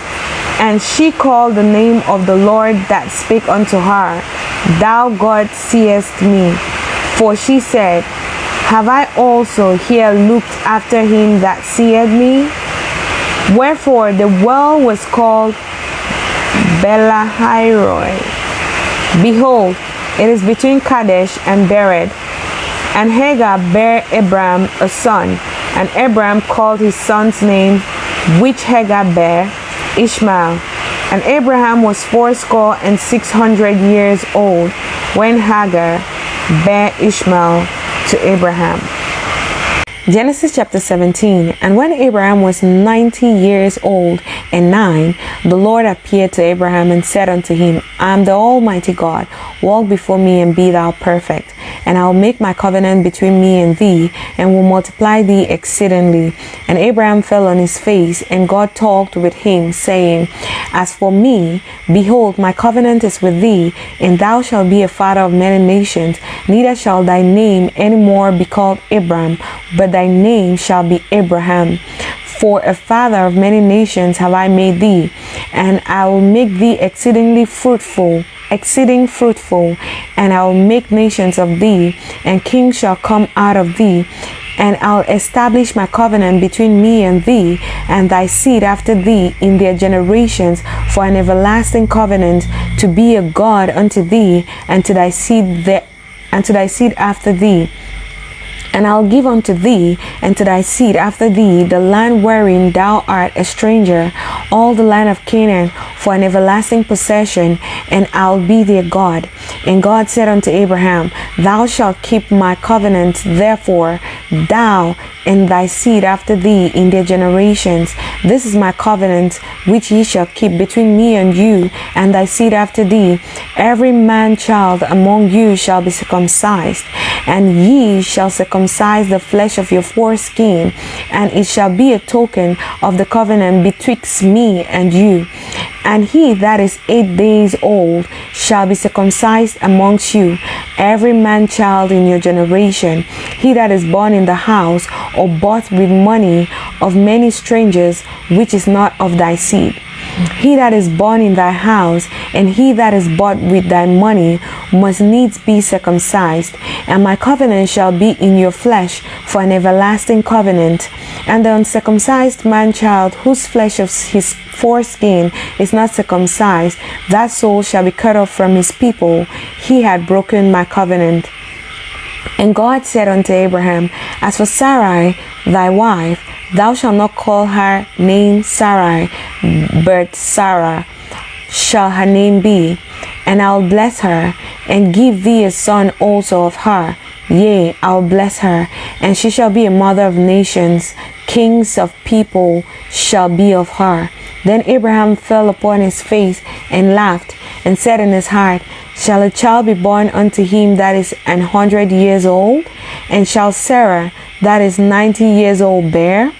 And she called the name of the Lord that spake unto her, Thou God seest me. For she said, Have I also here looked after him that seeth me? Wherefore the well was called Belahairoi. Behold, it is between Kadesh and Bered. And Hagar bare Abraham a son, and Abraham called his son's name, which Hagar bare, Ishmael. And Abraham was 600 years old when Hagar bare Ishmael to Abraham. Genesis chapter 17. And when Abraham was 90 years old and 9, the Lord appeared to Abraham and said unto him, I am the Almighty God. Walk before me and be thou perfect. And I will make my covenant between me and thee, and will multiply thee exceedingly. And Abraham fell on his face, and God talked with him, saying, As for me, behold, my covenant is with thee, and thou shalt be a father of many nations. Neither shall thy name any more be called Abram, but thy name shall be Abraham. For a father of many nations have I made thee, and I will make thee exceeding fruitful, and I will make nations of thee, and kings shall come out of thee. And I'll establish my covenant between me and thee, and thy seed after thee in their generations, for an everlasting covenant, to be a God unto thee, and to thy seed after thee. And I'll give unto thee and to thy seed after thee the land wherein thou art a stranger, all the land of Canaan, for an everlasting possession, and I'll be their God. And God said unto Abraham, Thou shalt keep my covenant, therefore, thou and thy seed after thee in their generations. This is my covenant which ye shall keep between me and you, and thy seed after thee. Every man child among you shall be circumcised, and ye shall circumcise the flesh of your foreskin, and it shall be a token of the covenant betwixt me and you. And he that is 8 days old shall be circumcised amongst you, every man child in your generation. He that is born in the house or bought with money of many strangers, which is not of thy seed. He that is born in thy house, and he that is bought with thy money, must needs be circumcised. And my covenant shall be in your flesh for an everlasting covenant. And the uncircumcised man child, whose flesh of his foreskin is not circumcised, that soul shall be cut off from his people. He had broken my covenant. And God said unto Abraham, As for Sarai, thy wife, thou shalt not call her name Sarai, but Sarah shall her name be. and I'll bless her, and give thee a son also of her. Yea, I'll bless her, and she shall be a mother of nations. Kings of people shall be of her. Then Abraham fell upon his face and laughed, and said in his heart, Shall a child be born unto him that is 100 years old? And shall Sarah that is 90 years old bear?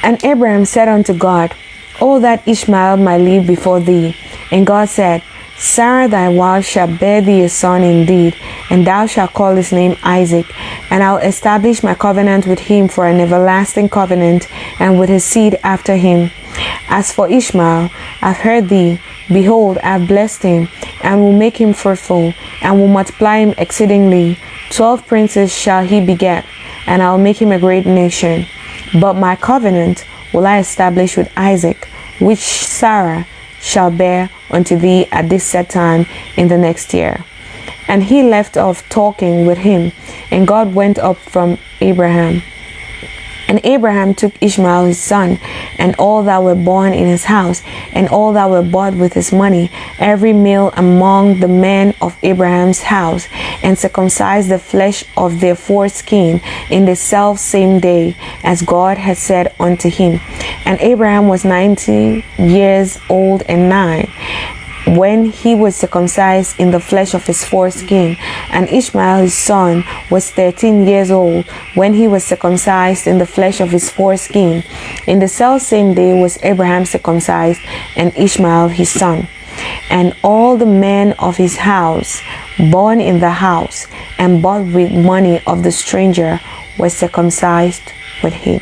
And Abraham said unto God, O that Ishmael might live before thee. And God said, Sarah thy wife shall bear thee a son indeed, and thou shalt call his name Isaac. And I'll establish my covenant with him for an everlasting covenant, and with his seed after him. As for Ishmael, I've heard thee. Behold, I have blessed him, and will make him fruitful, and will multiply him exceedingly. 12 princes shall he beget, and I'll make him a great nation. But my covenant will I establish with Isaac, which Sarah shall bear unto thee at this set time in the next year. And he left off talking with him, and God went up from Abraham. And Abraham took Ishmael his son, and all that were born in his house, and all that were bought with his money, every male among the men of Abraham's house, and circumcised the flesh of their foreskin in the self same day, as God had said unto him. And Abraham was 90 years old and 9, when he was circumcised in the flesh of his foreskin. And Ishmael his son was 13 years old, when he was circumcised in the flesh of his foreskin. In the self same day was Abraham circumcised, and Ishmael his son. And all the men of his house, born in the house, and bought with money of the stranger, were circumcised with him.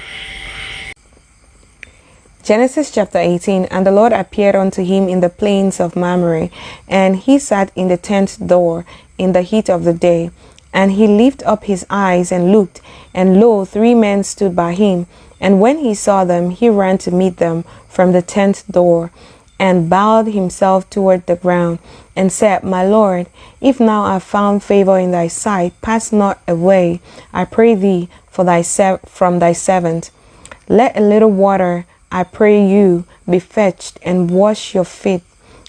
Genesis chapter 18. And the Lord appeared unto him in the plains of Mamre, and he sat in the tent door in the heat of the day. And he lifted up his eyes and looked, and lo, 3 men stood by him. And when he saw them, he ran to meet them from the tent door, and bowed himself toward the ground, and said, My Lord, if now I have found favor in thy sight, pass not away, I pray thee, from thy servant. Let a little water, I pray you, be fetched, and wash your feet,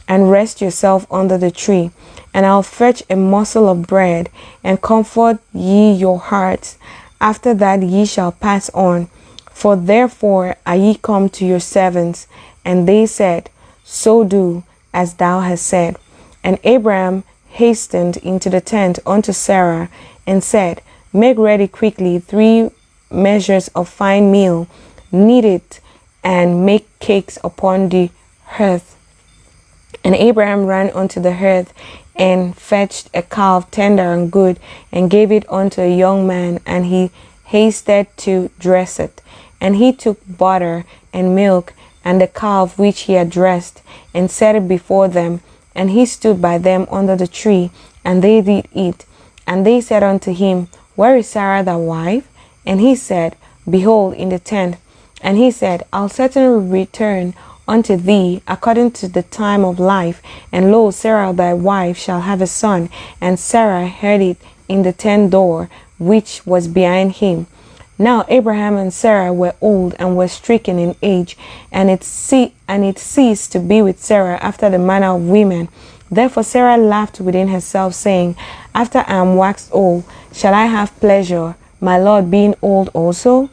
and rest yourself under the tree. And I'll fetch a morsel of bread, and comfort ye your hearts. After that ye shall pass on. For therefore are ye come to your servants. And they said, So do as thou hast said. And Abraham hastened into the tent unto Sarah, and said, Make ready quickly 3 measures of fine meal, knead it, and make cakes upon the hearth. And Abraham ran unto the hearth, and fetched a calf tender and good, and gave it unto a young man, and he hasted to dress it. And he took butter and milk, and the calf which he had dressed, and set it before them. And he stood by them under the tree, and they did eat. And they said unto him, Where is Sarah thy wife? And he said, Behold, in the tent. And he said, I'll certainly return unto thee according to the time of life. And lo, Sarah thy wife shall have a son. And Sarah heard it in the tent door, which was behind him. Now Abraham and Sarah were old, and were stricken in age, and it ceased to be with Sarah after the manner of women. Therefore Sarah laughed within herself, saying, After I am waxed old, shall I have pleasure, my Lord being old also?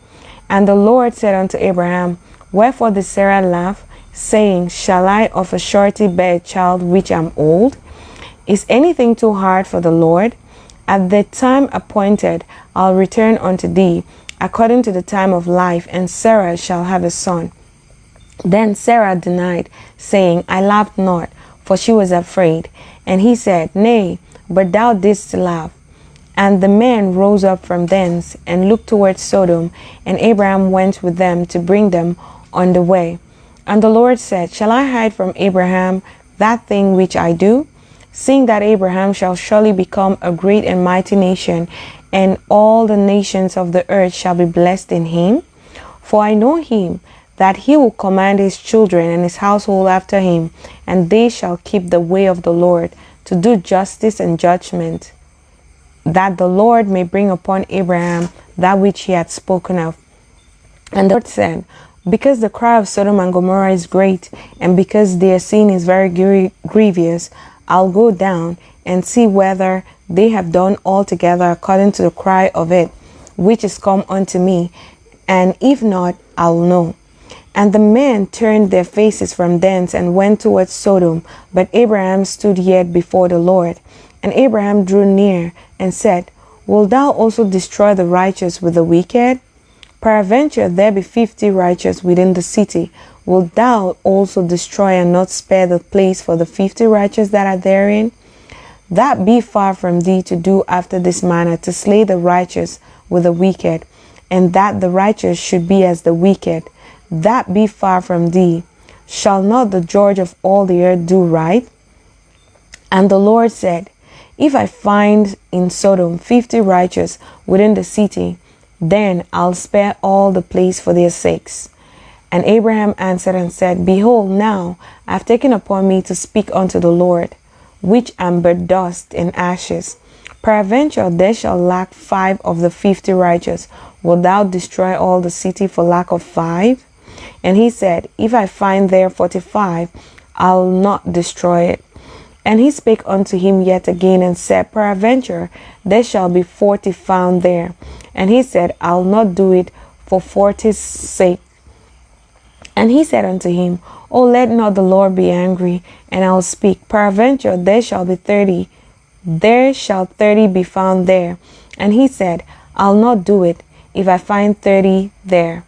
And the Lord said unto Abraham, Wherefore did Sarah laugh, saying, Shall I of a surety bear a child which am old? Is anything too hard for the Lord? At the time appointed I'll return unto thee, according to the time of life, and Sarah shall have a son. Then Sarah denied, saying, I laughed not, for she was afraid. And he said, Nay, but thou didst laugh. And the men rose up from thence, and looked towards Sodom, and Abraham went with them to bring them on the way. And the Lord said, Shall I hide from Abraham that thing which I do? Seeing that Abraham shall surely become a great and mighty nation, and all the nations of the earth shall be blessed in him. For I know him, that he will command his children and his household after him, and they shall keep the way of the Lord, to do justice and judgment, that the Lord may bring upon Abraham that which he had spoken of. And the Lord said, Because the cry of Sodom and Gomorrah is great, and because their sin is very grievous, I'll go down and see whether they have done altogether according to the cry of it, which is come unto me, and if not, I'll know. And the men turned their faces from thence and went towards Sodom, but Abraham stood yet before the Lord. And Abraham drew near and said, Wilt thou also destroy the righteous with the wicked? Peradventure there be 50 righteous within the city. Wilt thou also destroy and not spare the place for the 50 righteous that are therein? That be far from thee to do after this manner, to slay the righteous with the wicked, and that the righteous should be as the wicked. That be far from thee. Shall not the judge of all the earth do right? And the Lord said, If I find in Sodom 50 righteous within the city, then I'll spare all the place for their sakes. And Abraham answered and said, Behold, now I have taken upon me to speak unto the Lord, which am but dust and ashes. Peradventure there shall lack 5 of the 50 righteous. Wilt thou destroy all the city for lack of 5? And he said, If I find there 45, I'll not destroy it. And he spake unto him yet again and said, Peradventure there shall be 40 found there. And he said, I'll not do it for 40's sake. And he said unto him, O let not the Lord be angry, and I'll speak. Peradventure there shall be 30. There shall 30 be found there. And he said, I'll not do it, if I find 30 there.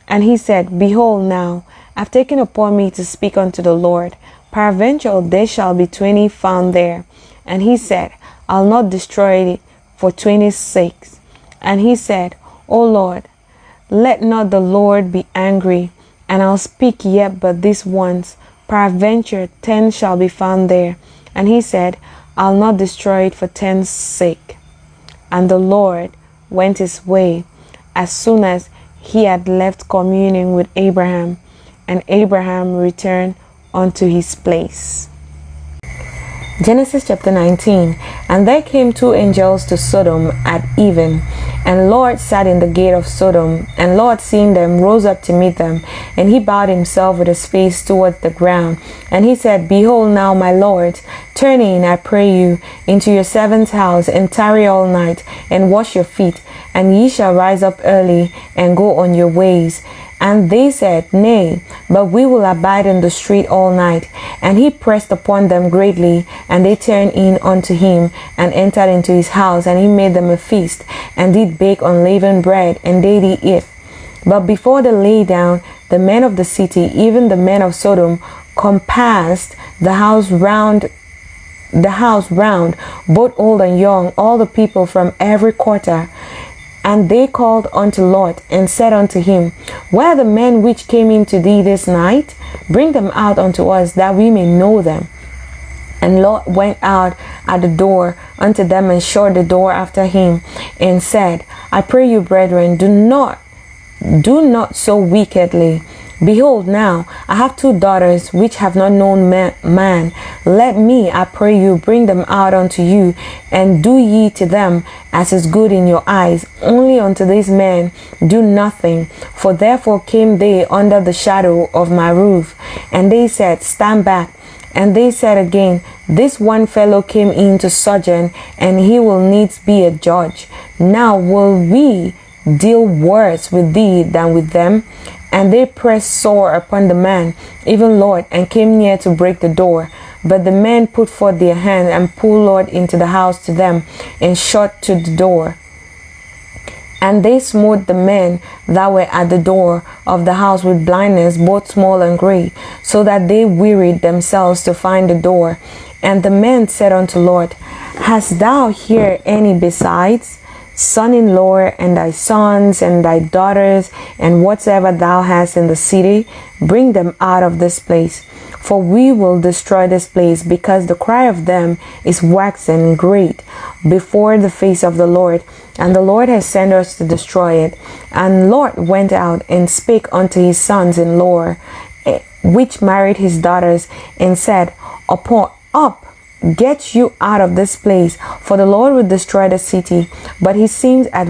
And he said, Behold, now I've taken upon me to speak unto the Lord. Peradventure there shall be 20 found there. And he said, I'll not destroy it for 20's sake. And he said, O Lord, let not the Lord be angry, and I'll speak yet but this once. Peradventure 10 shall be found there. And he said, I'll not destroy it for 10's sake. And the Lord went his way as soon as he had left communion with Abraham, and Abraham returned unto his place. Genesis chapter 19. And there came 2 angels to Sodom at even, and Lot sat in the gate of Sodom. And Lot, seeing them, rose up to meet them, and he bowed himself with his face toward the ground. And he said, Behold now, my lords, turn in, I pray you, into your servant's house, and tarry all night, and wash your feet, and ye shall rise up early, and go on your ways. And they said, Nay, but we will abide in the street all night. And he pressed upon them greatly, and they turned in unto him, and entered into his house, and he made them a feast, and did bake unleavened bread, and they did eat. But before they lay down, the men of the city, even the men of Sodom, compassed the house round, both old and young, all the people from every quarter. And they called unto Lot, and said unto him, Where are the men which came in to thee this night? Bring them out unto us, that we may know them. And Lot went out at the door unto them, and shut the door after him, and said, I pray you, brethren, do not so wickedly. Behold, now I have 2 daughters which have not known man. Let me, I pray you, bring them out unto you, and do ye to them as is good in your eyes. Only unto these men do nothing, for therefore came they under the shadow of my roof. And they said, Stand back. And they said again, This one fellow came in to sojourn, and he will needs be a judge. Now will we deal worse with thee than with them? And they pressed sore upon the man, even Lot, and came near to break the door. But the men put forth their hand, and pulled Lot into the house to them, and shut to the door. And they smote the men that were at the door of the house with blindness, both small and great, so that they wearied themselves to find the door. And the men said unto Lot, Hast thou here any besides? Son-in-law, and thy sons, and thy daughters, and whatsoever thou hast in the city, bring them out of this place. For we will destroy this place, because the cry of them is waxen great before the face of the Lord, and the Lord has sent us to destroy it. And Lot went out and spake unto his sons-in-law, which married his daughters, and said, Up, get you out of this place, for the Lord will destroy the city. But he seemed as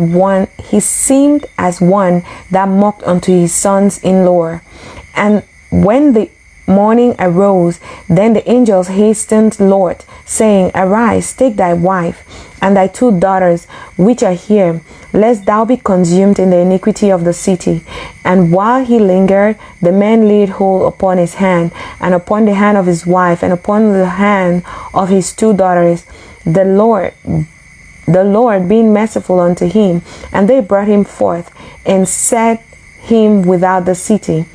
one that mocked unto his sons-in-law. And when morning arose, then the angels hastened Lot, saying, Arise, take thy wife, and thy 2 daughters, which are here, lest thou be consumed in the iniquity of the city. And while he lingered, the man laid hold upon his hand, and upon the hand of his wife, and upon the hand of his 2 daughters, the Lord being merciful unto him, and they brought him forth, and set him without the city.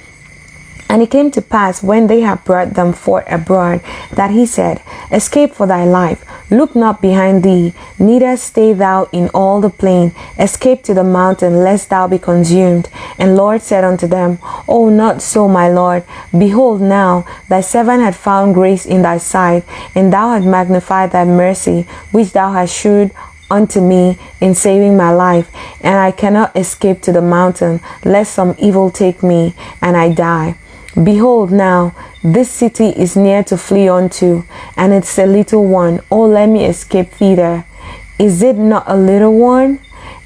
And it came to pass, when they had brought them forth abroad, that he said, Escape for thy life, look not behind thee, neither stay thou in all the plain, escape to the mountain, lest thou be consumed. And Lord said unto them, Oh, not so, my Lord. Behold, now thy servant had found grace in thy sight, and thou hast magnified thy mercy, which thou hast shewed unto me in saving my life. And I cannot escape to the mountain, lest some evil take me, and I die. Behold, now this city is near to flee unto, and it's a little one. Oh, let me escape thither. Is it not a little one?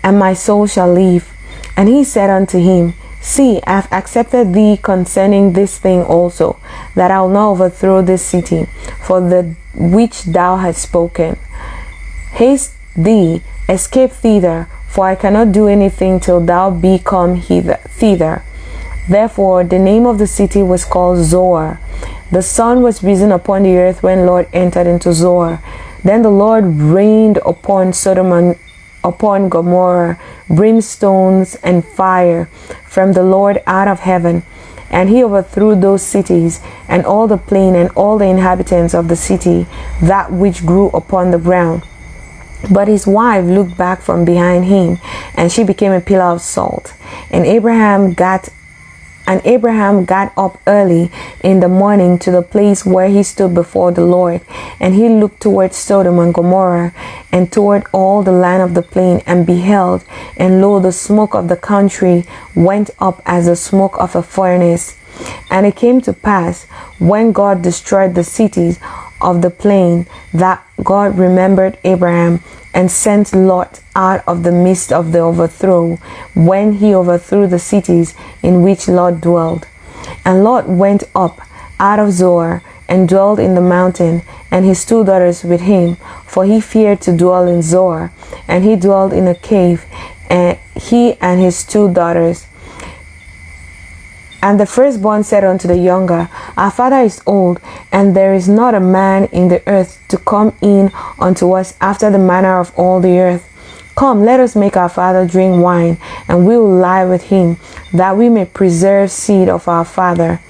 And my soul shall live. And he said unto him, See, I have accepted thee concerning this thing also, that I will not overthrow this city, for the which thou hast spoken. Haste thee, escape thither, for I cannot do anything till thou be come thither. Therefore the name of the city was called Zoar. The sun was risen upon the earth when Lot entered into Zoar. Then the Lord rained upon Sodom and upon Gomorrah brimstones and fire from the Lord out of heaven. And he overthrew those cities, and all the plain, and all the inhabitants of the city, that which grew upon the ground. But his wife looked back from behind him, and she became a pillar of salt. And Abraham got up early in the morning to the place where he stood before the Lord, and he looked toward Sodom and Gomorrah, and toward all the land of the plain, and beheld, and lo, the smoke of the country went up as the smoke of a furnace. And it came to pass, when God destroyed the cities of the plain, that God remembered Abraham, and sent Lot out of the midst of the overthrow, when he overthrew the cities in which Lot dwelled. And Lot went up out of Zoar, and dwelled in the mountain, and his 2 daughters with him, for he feared to dwell in Zoar. And he dwelled in a cave, and he and his 2 daughters. And the firstborn said unto the younger, Our father is old, and there is not a man in the earth to come in unto us after the manner of all the earth. Come, let us make our father drink wine, and we will lie with him, that we may preserve seed of our father.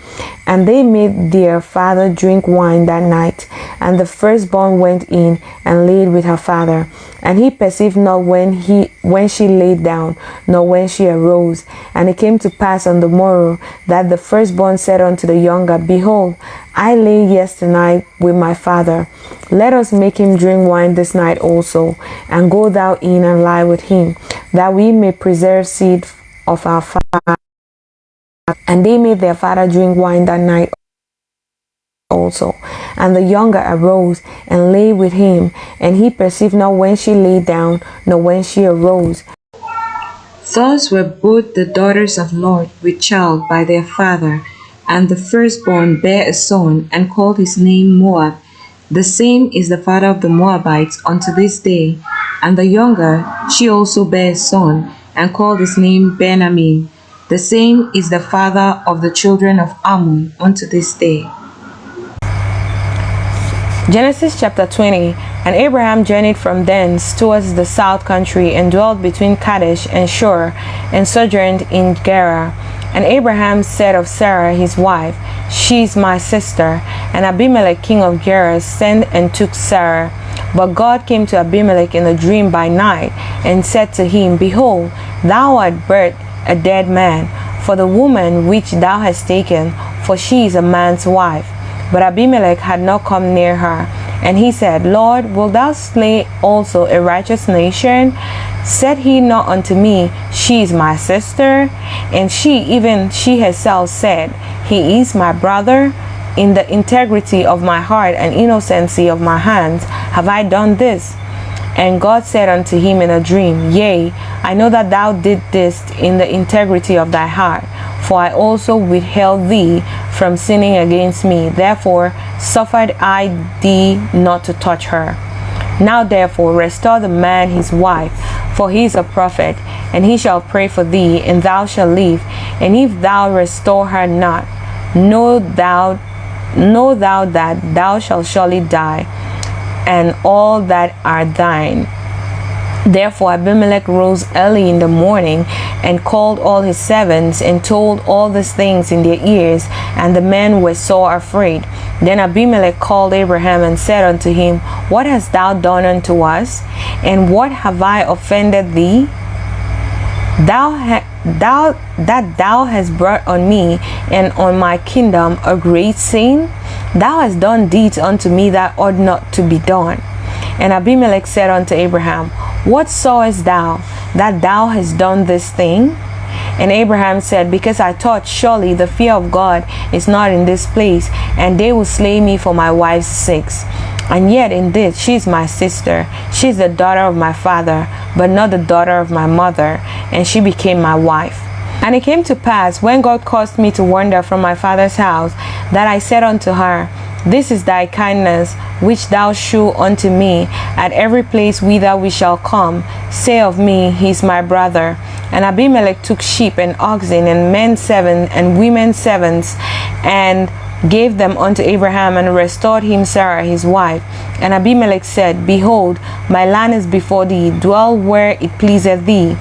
And they made their father drink wine that night. And the firstborn went in and laid with her father. And he perceived not when she laid down, nor when she arose. And it came to pass on the morrow, that the firstborn said unto the younger, Behold, I lay yesternight with my father. Let us make him drink wine this night also, and go thou in and lie with him, that we may preserve seed of our father. And they made their father drink wine that night also. And the younger arose and lay with him, and he perceived not when she lay down, nor when she arose. Thus were both the daughters of Lot with child by their father. And the firstborn bare a son, and called his name Moab. The same is the father of the Moabites unto this day. And the younger, she also bare a son, and called his name Ben-Ammi. The same is the father of the children of Ammon unto this day. Genesis chapter 20. And Abraham journeyed from thence towards the south country, and dwelt between Kadesh and Shur, and sojourned in Gerar. And Abraham said of Sarah his wife, She is my sister. And Abimelech king of Gerar sent and took Sarah. But God came to Abimelech in a dream by night, and said to him, Behold, thou art birthed a dead man, for the woman which thou hast taken, for she is a man's wife. But Abimelech had not come near her. And he said, Lord, wilt thou slay also a righteous nation? Said he not unto me, She is my sister? And she, even she herself, said, He is my brother. In the integrity of my heart and innocency of my hands have I done this. And God said unto him in a dream, Yea, I know that thou did this in the integrity of thy heart. for I also withheld thee from sinning against me. Therefore suffered I thee not to touch her. Now therefore restore the man his wife, for he is a prophet, and he shall pray for thee, and thou shalt live. And if thou restore her not, know thou that thou shalt surely die, and all that are thine. Therefore Abimelech rose early in the morning, and called all his servants, and told all these things in their ears, and the men were sore afraid. Then Abimelech called Abraham, and said unto him, What hast thou done unto us? And what have I offended thee? That thou hast brought on me and on my kingdom a great sin? Thou hast done deeds unto me that ought not to be done. And Abimelech said unto Abraham, What sawest thou, that thou hast done this thing? And Abraham said, Because I thought, surely the fear of God is not in this place, and they will slay me for my wife's sakes. And yet in this she is my sister, she is the daughter of my father, but not the daughter of my mother, and she became my wife. And it came to pass, when God caused me to wander from my father's house, that I said unto her, This is thy kindness, which thou shew unto me at every place whither we shall come. Say of me, He is my brother. And Abimelech took sheep and oxen and men servants and women servants, and gave them unto Abraham, and restored him Sarah his wife. And Abimelech said, Behold, my land is before thee, dwell where it pleaseth thee.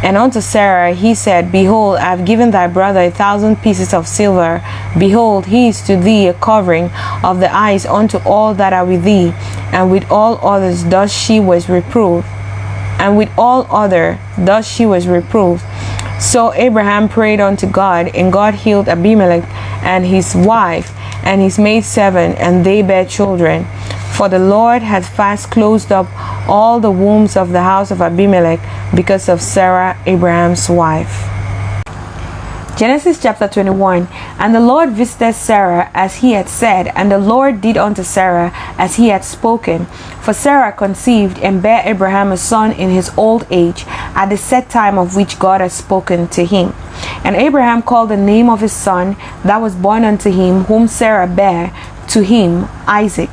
And unto Sarah he said, Behold, I have given thy brother 1,000 pieces of silver. Behold, he is to thee a covering of the eyes unto all that are with thee. And with all others thus she was reproved. So Abraham prayed unto God, and God healed Abimelech and his wife and his maidservant, and they bare children. For the Lord had fast closed up all the wombs of the house of Abimelech because of Sarah, Abraham's wife. Genesis chapter 21. And the Lord visited Sarah as he had said, and the Lord did unto Sarah as he had spoken. For Sarah conceived and bare Abraham a son in his old age, at the set time of which God had spoken to him. And Abraham called the name of his son that was born unto him, whom Sarah bare to him, Isaac.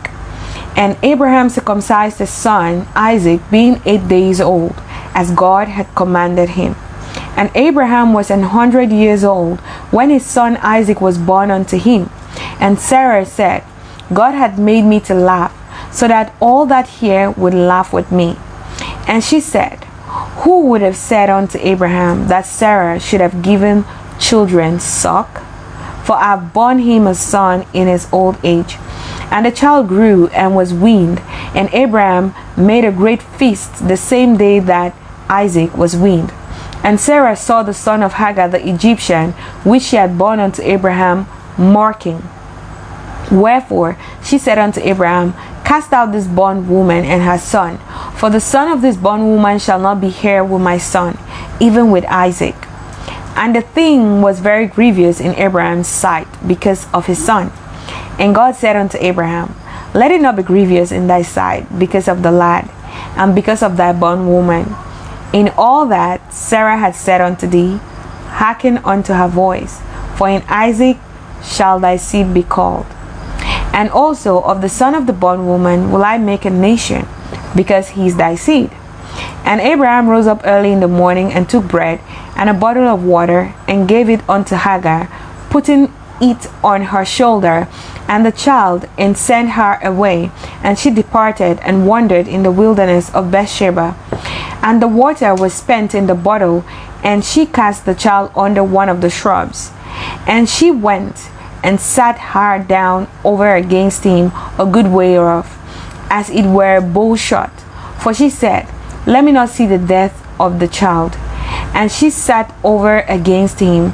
And Abraham circumcised his son Isaac, being 8 days old, as God had commanded him. And Abraham was 100 years old when his son Isaac was born unto him. And Sarah said, God had made me to laugh, so that all that hear would laugh with me. And she said, Who would have said unto Abraham that Sarah should have given children suck? For I have borne him a son in his old age. And the child grew and was weaned, and Abraham made a great feast the same day that Isaac was weaned. And Sarah saw the son of Hagar the Egyptian, which she had borne unto Abraham, mocking. Wherefore she said unto Abraham, Cast out this bondwoman and her son, for the son of this bondwoman shall not be heir with my son, even with Isaac. And the thing was very grievous in Abraham's sight because of his son. And God said unto Abraham, Let it not be grievous in thy sight because of the lad, and because of thy bondwoman. In all that Sarah had said unto thee, hearken unto her voice, for in Isaac shall thy seed be called. And also of the son of the bondwoman will I make a nation, because he is thy seed. And Abraham rose up early in the morning, and took bread and a bottle of water, and gave it unto Hagar, putting it on her shoulder, and the child, and sent her away. And she departed and wandered in the wilderness of Beersheba. And the water was spent in the bottle, and she cast the child under one of the shrubs. And she went and sat her down over against him a good way off, as it were a bow shot. For she said, Let me not see the death of the child. And she sat over against him,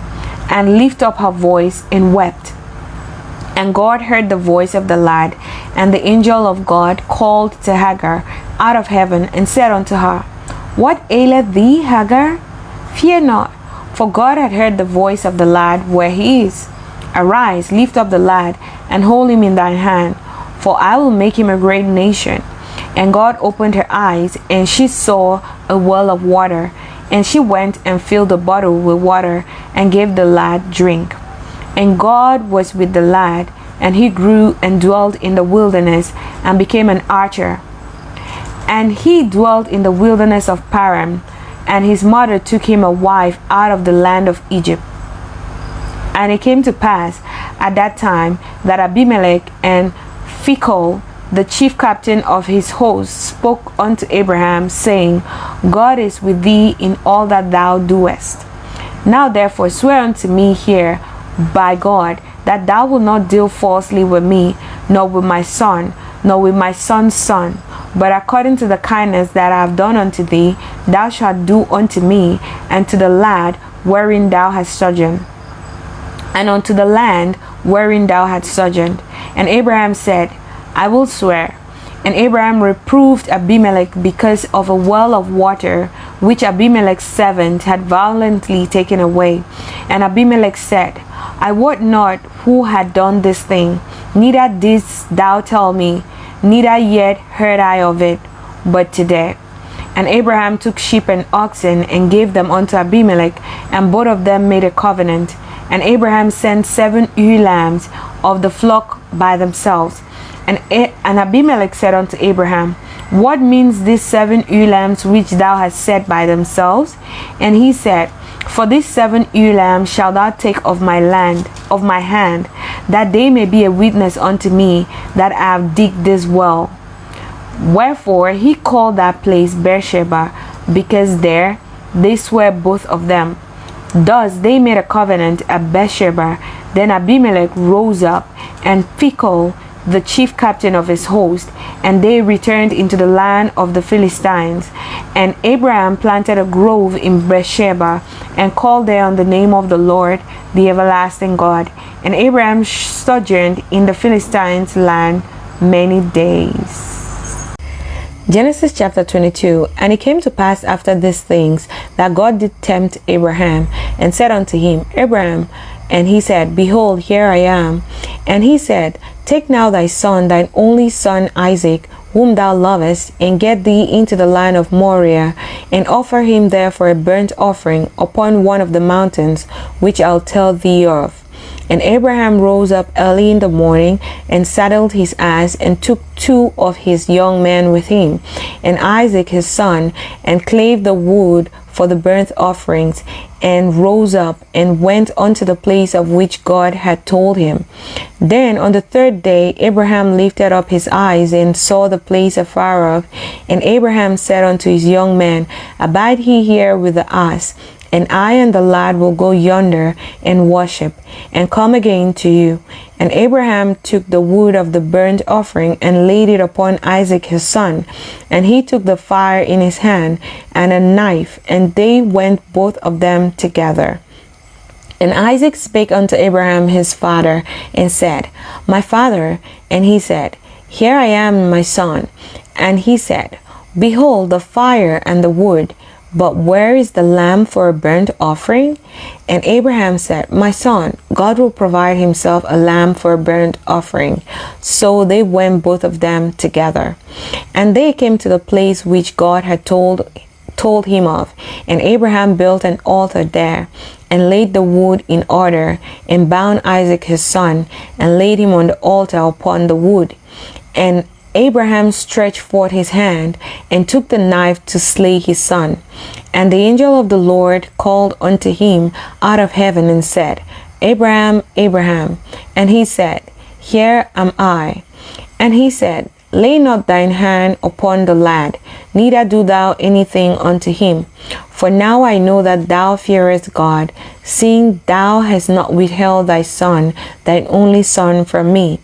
and lifted up her voice, and wept. And God heard the voice of the lad, and the angel of God called to Hagar out of heaven, and said unto her, What aileth thee, Hagar? Fear not, for God had heard the voice of the lad where he is. Arise, lift up the lad, and hold him in thine hand, for I will make him a great nation. And God opened her eyes, and she saw a well of water, And she went and filled the bottle with water and gave the lad drink. And God was with the lad, and he grew and dwelt in the wilderness and became an archer. And he dwelt in the wilderness of Paran, and his mother took him a wife out of the land of Egypt. And it came to pass at that time that Abimelech and Phicol, the chief captain of his host, spoke unto Abraham, saying, God is with thee in all that thou doest. Now therefore swear unto me here by God, that thou wilt not deal falsely with me, nor with my son, nor with my son's son, but according to the kindness that I have done unto thee, thou shalt do unto me, and to the lad wherein thou hast sojourned, and unto the land wherein thou hast sojourned. And Abraham said, I will swear. And Abraham reproved Abimelech because of a well of water which Abimelech's servant had violently taken away. And Abimelech said, I wot not who had done this thing, neither didst thou tell me, neither yet heard I of it, but today. And Abraham took sheep and oxen and gave them unto Abimelech, and both of them made a covenant. And Abraham sent 7 ewe lambs of the flock by themselves. And Abimelech said unto Abraham, What means these 7 ewe lambs which thou hast set by themselves? And he said, For these 7 ewe lambs shalt thou take of my land, of my hand, that they may be a witness unto me that I have digged this well. Wherefore he called that place Beersheba, because there they sware both of them. Thus they made a covenant at Beersheba. Then Abimelech rose up, and Phicol, the chief captain of his host, and they returned into the land of the Philistines. And Abraham planted a grove in Beersheba, and called there on the name of the Lord, the everlasting God. And Abraham sojourned in the Philistines' land many days. Genesis chapter 22. And it came to pass after these things that God did tempt Abraham, and said unto him, Abraham. And he said, Behold, here I am. And he said, Take now thy son, thine only son Isaac, whom thou lovest, and get thee into the land of Moriah, and offer him there for a burnt offering upon one of the mountains which I'll tell thee of. And Abraham rose up early in the morning, and saddled his ass, and took 2 of his young men with him, and Isaac his son, and clave the wood for the burnt offerings, and rose up, and went unto the place of which God had told him. Then on the 3rd day Abraham lifted up his eyes, and saw the place afar off. And Abraham said unto his young men, Abide ye here with the ass, and I and the lad will go yonder and worship, and come again to you. And Abraham took the wood of the burnt offering, and laid it upon Isaac his son. And he took the fire in his hand, and a knife, and they went both of them together. And Isaac spake unto Abraham his father, and said, My father. And he said, Here I am, my son. And he said, Behold the fire and the wood, but where is the lamb for a burnt offering? And Abraham said, My son, God will provide himself a lamb for a burnt offering. So they went both of them together. And they came to the place which God had told him of. And Abraham built an altar there, and laid the wood in order, and bound Isaac his son, and laid him on the altar upon the wood. And Abraham stretched forth his hand, and took the knife to slay his son. And the angel of the Lord called unto him out of heaven, and said, Abraham, Abraham. And he said, Here am I. And he said, Lay not thine hand upon the lad, neither do thou anything unto him. For now I know that thou fearest God, seeing thou hast not withheld thy son, thine only son, from me.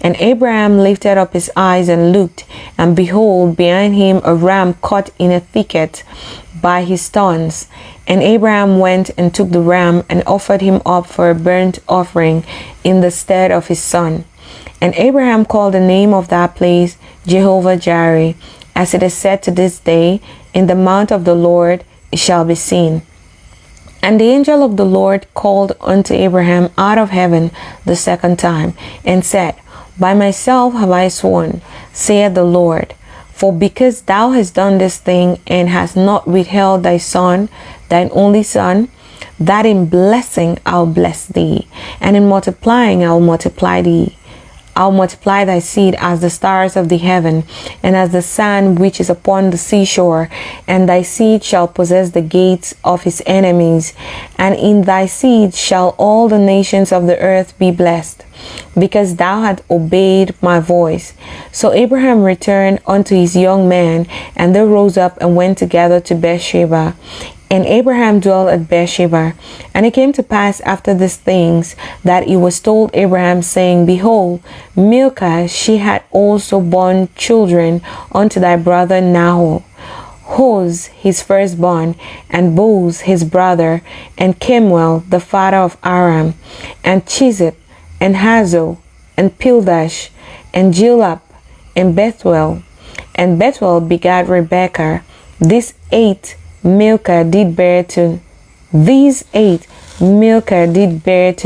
And Abraham lifted up his eyes and looked, and behold, behind him a ram caught in a thicket by his thorns. And Abraham went and took the ram, and offered him up for a burnt offering in the stead of his son. And Abraham called the name of that place Jehovah-Jireh, as it is said to this day, In the mount of the Lord it shall be seen. And the angel of the Lord called unto Abraham out of heaven the 2nd time, and said, By myself have I sworn, saith the Lord, For because thou hast done this thing, and hast not withheld thy son, thine only son, that in blessing I'll bless thee, and in multiplying I'll multiply thee. I'll multiply thy seed as the stars of the heaven, and as the sand which is upon the seashore. And thy seed shall possess the gates of his enemies, and in thy seed shall all the nations of the earth be blessed, because thou hast obeyed my voice. So Abraham returned unto his young men, and they rose up and went together to Beersheba. And Abraham dwelt at Beersheba. And it came to pass after these things, that it was told Abraham, saying, Behold, Milcah, she had also borne children unto thy brother Nahor, Huz his firstborn, and Boaz his brother, and Kemuel the father of Aram, and Chizip, and Hazo, and Pildash, and Jilab, and Bethuel. And Bethuel begat Rebekah. These eight Milcah did bear to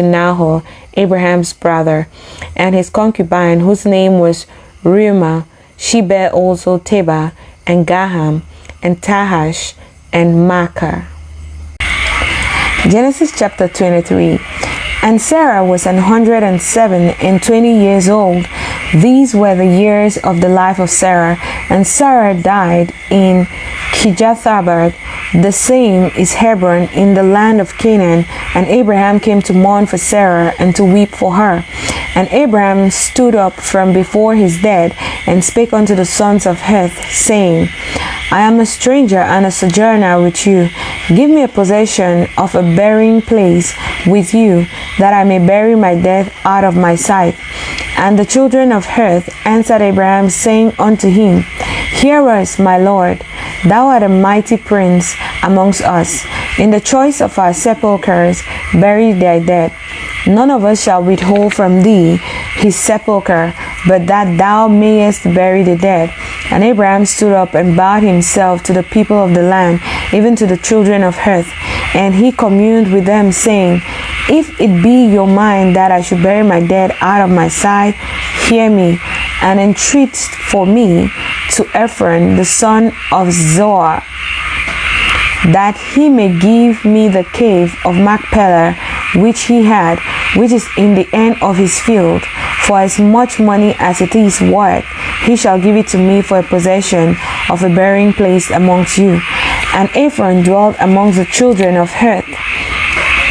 Nahor, Abraham's brother, and his concubine, whose name was Reumah. She bare also Tebah, and Gaham, and Tahash, and Maachah. Genesis chapter 23. And Sarah was 107 years old. These were the years of the life of Sarah. And Sarah died in Kirjatharba. The same is Hebron in the land of Canaan. And Abraham came to mourn for Sarah and to weep for her. And Abraham stood up from before his dead and spake unto the sons of Heth, saying, I am a stranger and a sojourner with you. Give me a possession of a burying place with you, that I may bury my dead out of my sight. And the children of Heth answered Abraham, saying unto him, Hear us, my lord. Thou art a mighty prince amongst us. In the choice of our sepulchres bury thy dead. None of us shall withhold from thee his sepulchre, but that thou mayest bury the dead. And Abraham stood up and bowed himself to the people of the land, even to the children of Heth. And he communed with them, saying, If it be your mind that I should bury my dead out of my sight, hear me, and entreat for me to Ephron the son of Zohar, that he may give me the cave of Machpelah, which he had, which is in the end of his field. For as much money as it is worth, he shall give it to me for a possession of a burying place amongst you. And Ephron dwelt amongst the children of Heth.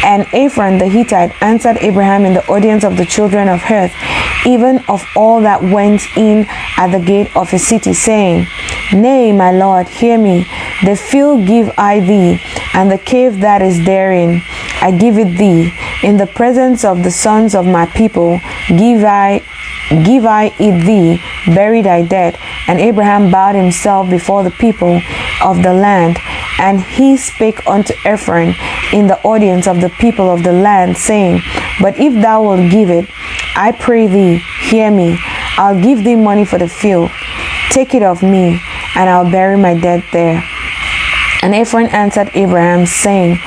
And Ephron the Hittite answered Abraham in the audience of the children of Heth, even of all that went in at the gate of a city, saying, Nay, my lord, hear me. The field give I thee, and the cave that is therein I give it thee. In the presence of the sons of my people give I it thee, bury thy dead. And Abraham bowed himself before the people of the land. And he spake unto Ephron in the audience of the people of the land, saying, But if thou wilt give it, I pray thee, hear me. I'll give thee money for the field. Take it of me, and I'll bury my dead there. And Ephron answered Abraham, saying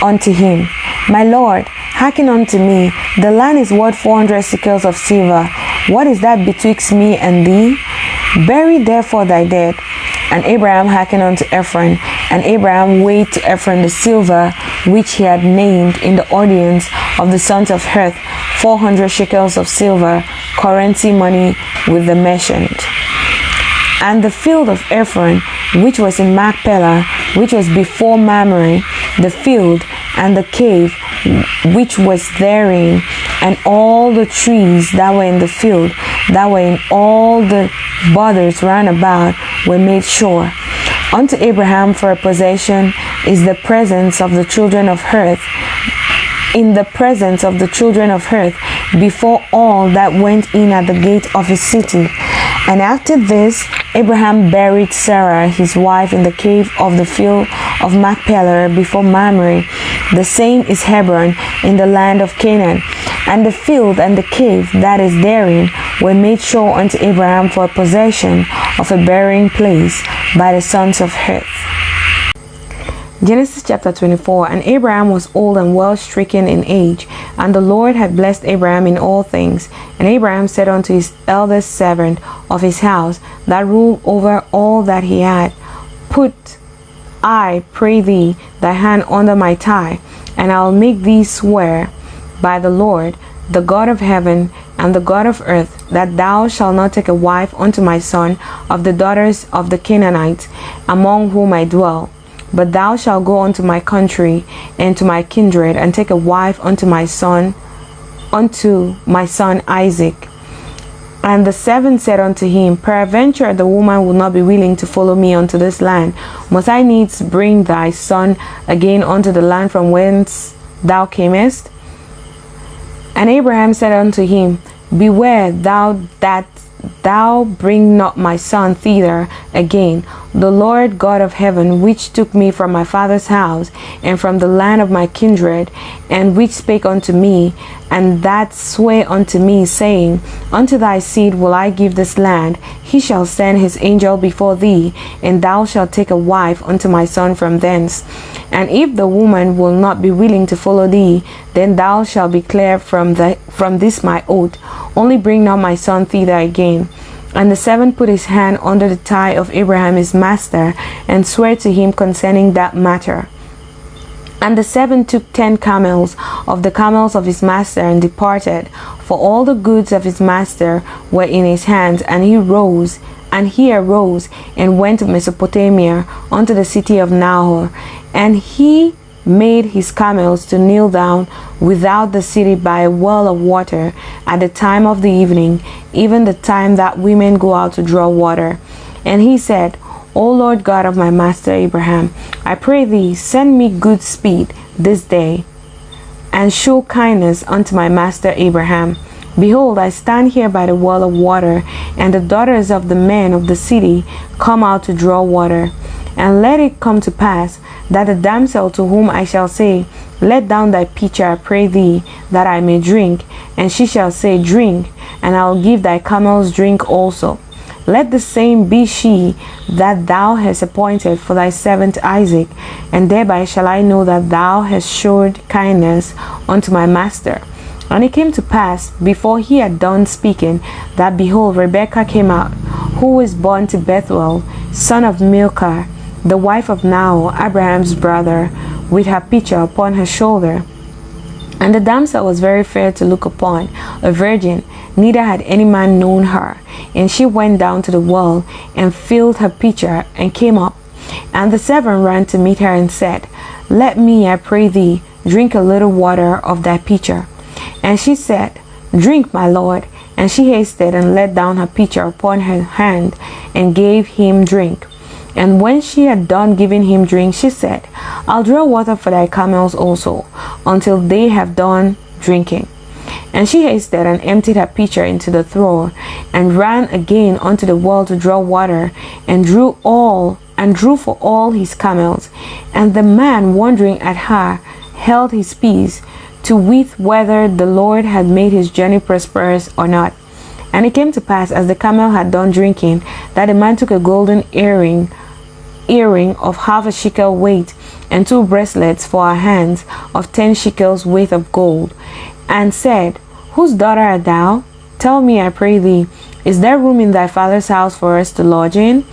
unto him, My lord, hearken unto me. The land is worth 400 shekels of silver. What is that betwixt me and thee? Bury therefore thy dead. And Abraham hearkened unto Ephron. And Abraham weighed to Ephron the silver which he had named in the audience of the sons of Heth, 400 shekels of silver, currency money with the merchant. And the field of Ephron, which was in Machpelah, which was before Mamre, the field, and the cave which was therein, and all the trees that were in the field, that were in all the borders round about, were made sure. Unto Abraham for a possession is the presence of the children of Heth, in the presence of the children of Heth, before all that went in at the gate of his city. And after this, Abraham buried Sarah his wife in the cave of the field of Machpelah before Mamre. The same is Hebron in the land of Canaan. And the field and the cave that is therein were made sure unto Abraham for a possession of a burying place by the sons of Heth. Genesis chapter 24. And Abraham was old and well stricken in age, and the Lord had blessed Abraham in all things. And Abraham said unto his eldest servant of his house, that ruled over all that he had, Put, I pray thee, thy hand under my thigh, and I will make thee swear by the Lord, the God of heaven and the God of earth, that thou shalt not take a wife unto my son of the daughters of the Canaanites, among whom I dwell. But thou shalt go unto my country and to my kindred, and take a wife unto my son Isaac. And the servant said unto him, Peradventure the woman will not be willing to follow me unto this land. Must I needs bring thy son again unto the land from whence thou camest? And Abraham said unto him, Beware thou that thou bring not my son thither again. The Lord God of heaven, which took me from my father's house and from the land of my kindred, and which spake unto me, and that sware unto me, saying, Unto thy seed will I give this land, he shall send his angel before thee, and thou shalt take a wife unto my son from thence. And if the woman will not be willing to follow thee, then thou shalt be clear from this my oath. Only bring not my son thither again. And the servant put his hand under the thigh of Abraham his master, and sware to him concerning that matter. And the servant took 10 camels of the camels of his master, and departed, for all the goods of his master were in his hands. And he arose and went to Mesopotamia, unto the city of Nahor. And he made his camels to kneel down without the city by a well of water at the time of the evening, even the time that women go out to draw water. And he said, O Lord God of my master Abraham, I pray thee, send me good speed this day, and show kindness unto my master Abraham. Behold, I stand here by the well of water, and the daughters of the men of the city come out to draw water. And let it come to pass, that the damsel to whom I shall say, Let down thy pitcher, I pray thee, that I may drink, and she shall say, Drink, and I will give thy camels drink also. Let the same be she that thou hast appointed for thy servant Isaac, and thereby shall I know that thou hast showed kindness unto my master. And it came to pass, before he had done speaking, that behold, Rebekah came out, who was born to Bethuel, son of Milcah, the wife of Nahor, Abraham's brother, with her pitcher upon her shoulder. And the damsel was very fair to look upon, a virgin, neither had any man known her. And she went down to the well, and filled her pitcher, and came up. And the servant ran to meet her, and said, Let me, I pray thee, drink a little water of thy pitcher. And she said, Drink, my lord. And she hasted, and let down her pitcher upon her hand, and gave him drink. And when she had done giving him drink, she said, I'll draw water for thy camels also, until they have done drinking. And she hasted, and emptied her pitcher into the trough, and ran again unto the well to draw water, and drew for all his camels. And the man, wondering at her, held his peace, to wit whether the Lord had made his journey prosperous or not. And it came to pass, as the camel had done drinking, that the man took a golden earring of half a shekel weight, and 2 bracelets for her hands of 10 shekels weight of gold, and said, Whose daughter art thou? Tell me, I pray thee, is there room in thy father's house for us to lodge in?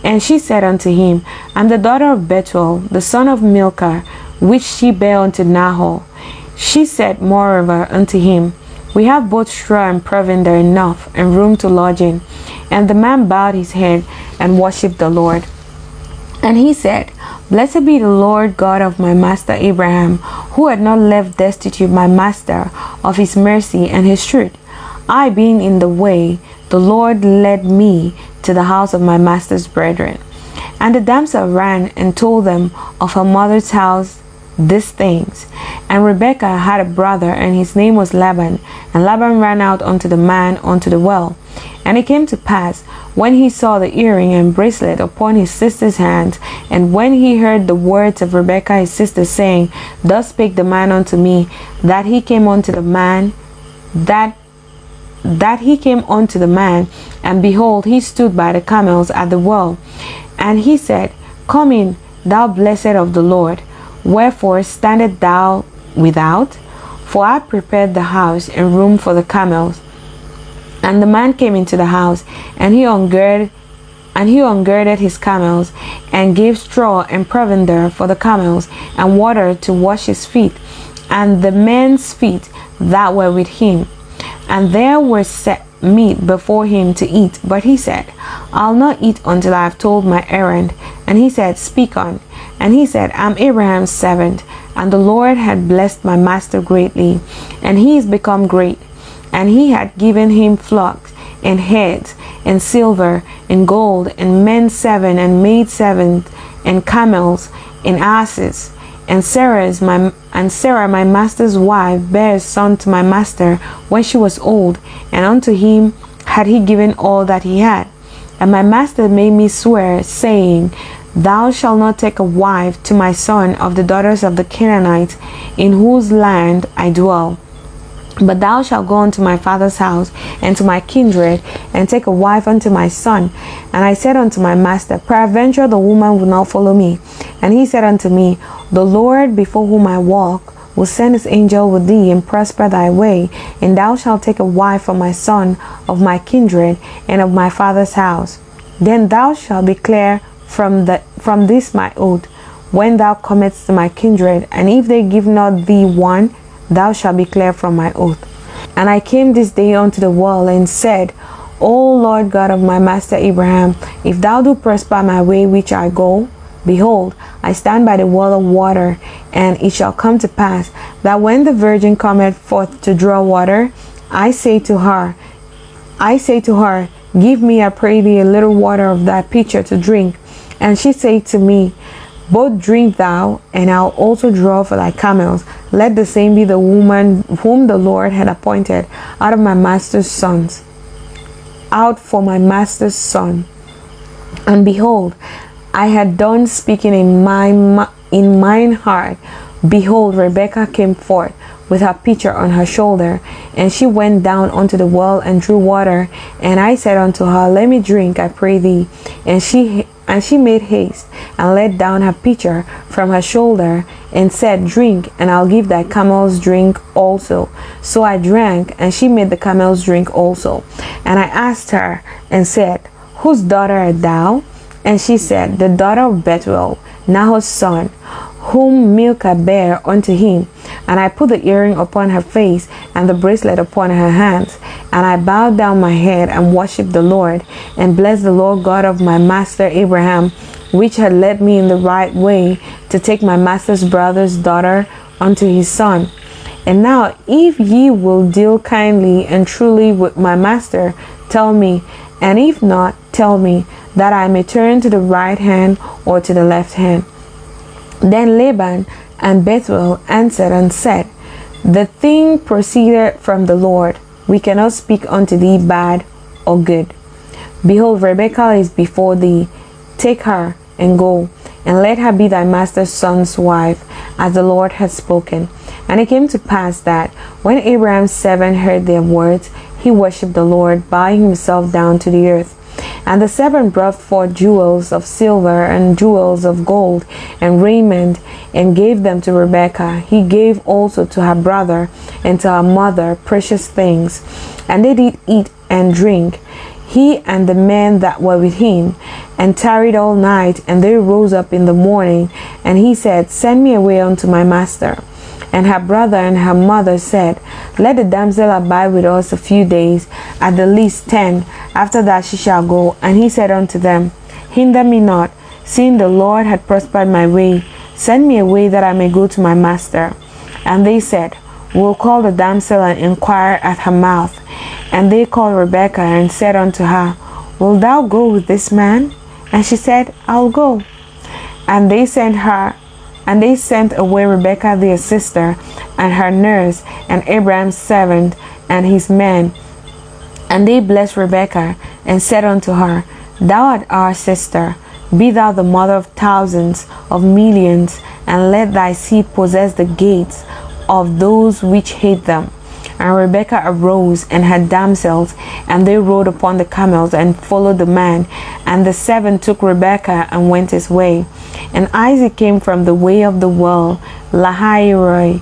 And she said unto him, I am the daughter of Bethuel, the son of Milcah, which she bare unto Nahor. She said moreover unto him, We have both straw and provender enough, and room to lodge in. And the man bowed his head and worshipped the Lord. And he said, Blessed be the Lord God of my master Abraham, who had not left destitute my master of his mercy and his truth. I being in the way, the Lord led me to the house of my master's brethren. And the damsel ran and told them of her mother's house these things. And Rebekah had a brother, and his name was Laban. And Laban ran out unto the man unto the well. And it came to pass, when he saw the earring and bracelet upon his sister's hands, and when he heard the words of Rebekah his sister, saying, Thus spake the man unto me, that he came unto the man, and behold, he stood by the camels at the well. And he said, Come in, thou blessed of the Lord. Wherefore standest thou without? For I prepared the house and room for the camels. And the man came into the house, and he ungirded his camels, and gave straw and provender for the camels, and water to wash his feet, and the men's feet that were with him. And there was set meat before him to eat. But he said, I'll not eat until I have told my errand. And he said, Speak on. And he said, I'm Abraham's servant, and the Lord had blessed my master greatly, and he is become great. And he had given him flocks and herds, and silver, and gold, and men servants, and maid servants, and camels, and asses. And Sarah, my master's wife, bare a son to my master when she was old, and unto him had he given all that he had. And my master made me swear, saying, Thou shalt not take a wife to my son of the daughters of the Canaanites, in whose land I dwell. But thou shalt go unto my father's house, and to my kindred, and take a wife unto my son. And I said unto my master, Peradventure the woman will not follow me. And he said unto me, The Lord before whom I walk will send his angel with thee, and prosper thy way, and thou shalt take a wife for my son of my kindred, and of my father's house. Then thou shalt be clear from this my oath, when thou comest to my kindred, and if they give not thee one, thou shalt be clear from my oath. And I came this day unto the well, and said, O Lord God of my master Abraham, if thou do prosper my way which I go, behold, I stand by the well of water, and it shall come to pass that when the virgin cometh forth to draw water, I say to her, Give me, I pray thee, a little water of thy pitcher to drink. And she said to me, Both drink thou, and I'll also draw for thy camels. Let the same be the woman whom the Lord had appointed out for my master's son. And behold, I had done speaking in mine heart. Behold, Rebekah came forth with her pitcher on her shoulder, and she went down unto the well and drew water. And I said unto her, Let me drink, I pray thee. And she made haste, and let down her pitcher from her shoulder, and said, Drink, and I'll give thy camels drink also. So I drank, and she made the camels drink also. And I asked her, and said, Whose daughter art thou? And she said, The daughter of Bethuel, Nahor's son, whom Milcah bare unto him. And I put the earring upon her face, and the bracelet upon her hands. And I bowed down my head, and worshipped the Lord, and blessed the Lord God of my master Abraham, which had led me in the right way, to take my master's brother's daughter unto his son. And now, if ye will deal kindly and truly with my master, tell me, and if not, tell me, that I may turn to the right hand or to the left hand. Then Laban and Bethuel answered and said, The thing proceeded from the Lord. We cannot speak unto thee bad or good. Behold, Rebekah is before thee. Take her and go, and let her be thy master's son's wife, as the Lord had spoken. And it came to pass that, when Abraham's servant heard their words, he worshipped the Lord, bowing himself down to the earth. And the servant brought forth jewels of silver and jewels of gold and raiment, and gave them to Rebekah. He gave also to her brother and to her mother precious things. And they did eat and drink, he and the men that were with him, and tarried all night. And they rose up in the morning, and he said, Send me away unto my master. And her brother and her mother said, Let the damsel abide with us a few days, at the least 10. After that she shall go. And he said unto them, Hinder me not, seeing the Lord had prospered my way. Send me away, that I may go to my master. And they said, We'll call the damsel and inquire at her mouth. And they called Rebekah and said unto her, Wilt thou go with this man? And she said, I'll go. And they sent away Rebekah their sister, and her nurse, and Abraham's servant, and his men. And they blessed Rebekah, and said unto her, Thou art our sister. Be thou the mother of thousands, of millions, and let thy seed possess the gates of those which hate them. And Rebekah arose and her damsels, and they rode upon the camels and followed the man. And the 7 took Rebekah and went his way. And Isaac came from the way of the well, Lahairoi,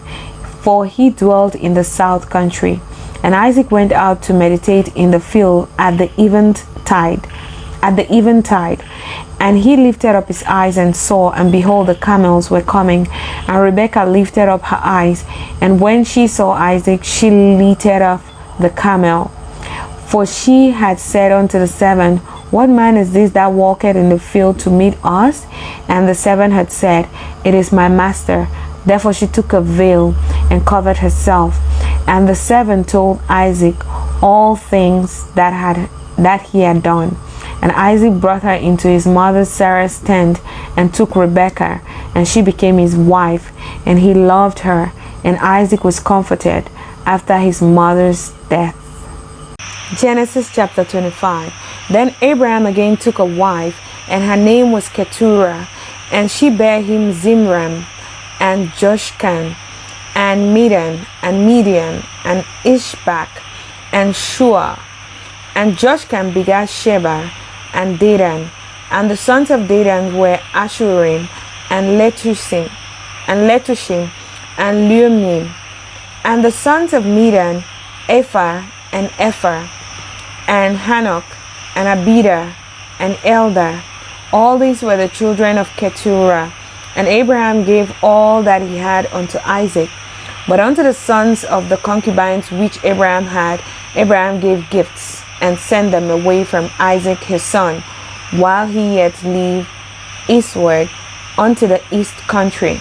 for he dwelt in the south country. And Isaac went out to meditate in the field at the eventide. And he lifted up his eyes and saw, and behold, the camels were coming. And Rebekah lifted up her eyes, and when she saw Isaac, she leaped off the camel. For she had said unto the 7, What man is this that walketh in the field to meet us? And the 7 had said, It is my master. Therefore she took a veil and covered herself. And the 7 told Isaac all things that he had done. And Isaac brought her into his mother Sarah's tent, and took Rebekah, and she became his wife, and he loved her. And Isaac was comforted after his mother's death. Genesis chapter 25. Then Abraham again took a wife, and her name was Keturah, and she bare him Zimram, and Joshkan, and Midian, and Ishbak, and Shua. And Joshkan begat Sheba, and Dedan. And the sons of Dedan were Ashurim, and Letushim, and Leumim. And the sons of Midian, Ephah, and Ephah, and Hanok, and Abida, and Eldah. All these were the children of Keturah. And Abraham gave all that he had unto Isaac. But unto the sons of the concubines which Abraham had, Abraham gave gifts, and sent them away from Isaac his son, while he yet lived eastward unto the east country.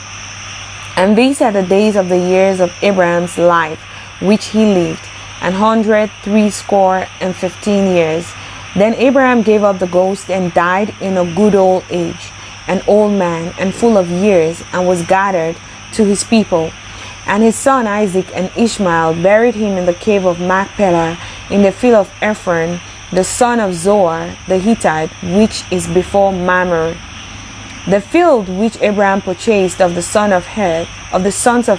And these are the days of the years of Abraham's life, which he lived, 160 years. Then Abraham gave up the ghost, and died in a good old age, an old man, and full of years, and was gathered to his people. And his son Isaac and Ishmael buried him in the cave of Machpelah, in the field of Ephron, the son of Zohar the Hittite, which is before Mamre. The field which Abraham purchased of the sons of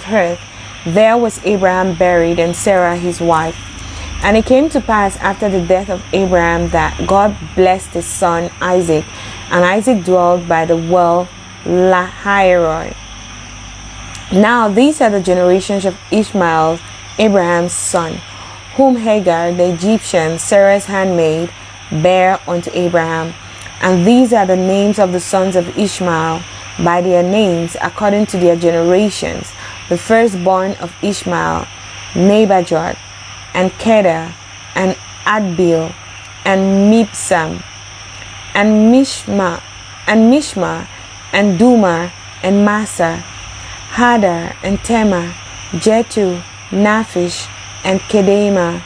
Heth, there was Abraham buried, and Sarah his wife. And it came to pass after the death of Abraham that God blessed his son Isaac, and Isaac dwelt by the well Lahairoi. Now these are the generations of Ishmael, Abraham's son, whom Hagar the Egyptian, Sarah's handmaid, bare unto Abraham. And these are the names of the sons of Ishmael, by their names according to their generations. The firstborn of Ishmael, Nebajot, and Kedar, and Adbeel, and Mibsam, and Mishma, and Dumah, and Massa, Hadar, and Tema, Jetu, Naphish, and Kedema.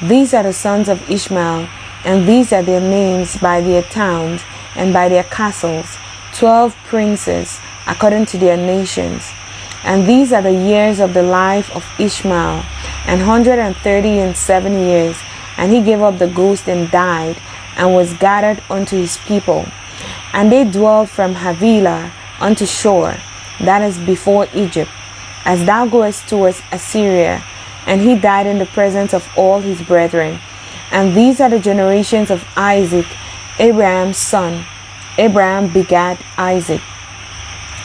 These are the sons of Ishmael, and these are their names by their towns and by their castles, 12 princes, according to their nations. And these are the years of the life of Ishmael, 137 years. And he gave up the ghost and died, and was gathered unto his people. And they dwelt from Havilah unto Shur, that is before Egypt, as thou goest towards Assyria. And he died in the presence of all his brethren. And these are the generations of Isaac, Abraham's son. Abraham begat Isaac.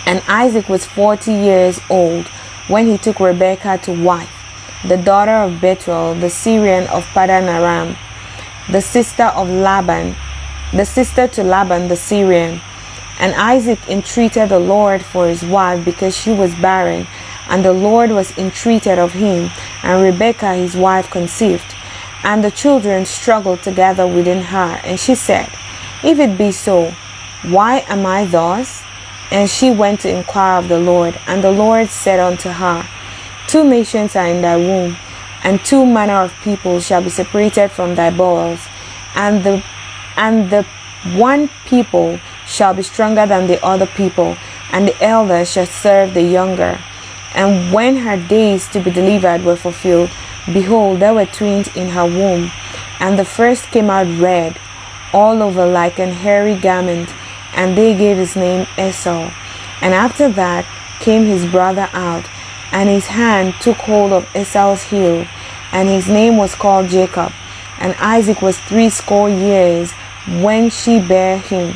And Isaac was 40 years old when he took Rebekah to wife, the daughter of Bethuel the Syrian of Padan Aram, the sister to Laban the Syrian. And Isaac entreated the Lord for his wife, because she was barren, and the Lord was entreated of him. And Rebekah his wife conceived, and the children struggled together within her. And she said, If it be so, why am I thus? And she went to inquire of the Lord. And the Lord said unto her, 2 nations are in thy womb, and 2 manner of people shall be separated from thy bowels, and the one people shall be stronger than the other people, and the elder shall serve the younger. And when her days to be delivered were fulfilled, behold, there were twins in her womb, and the first came out red, all over like an hairy garment, and they gave his name Esau. And after that came his brother out, and his hand took hold of Esau's heel, and his name was called Jacob. And Isaac was 80 years when she bare him.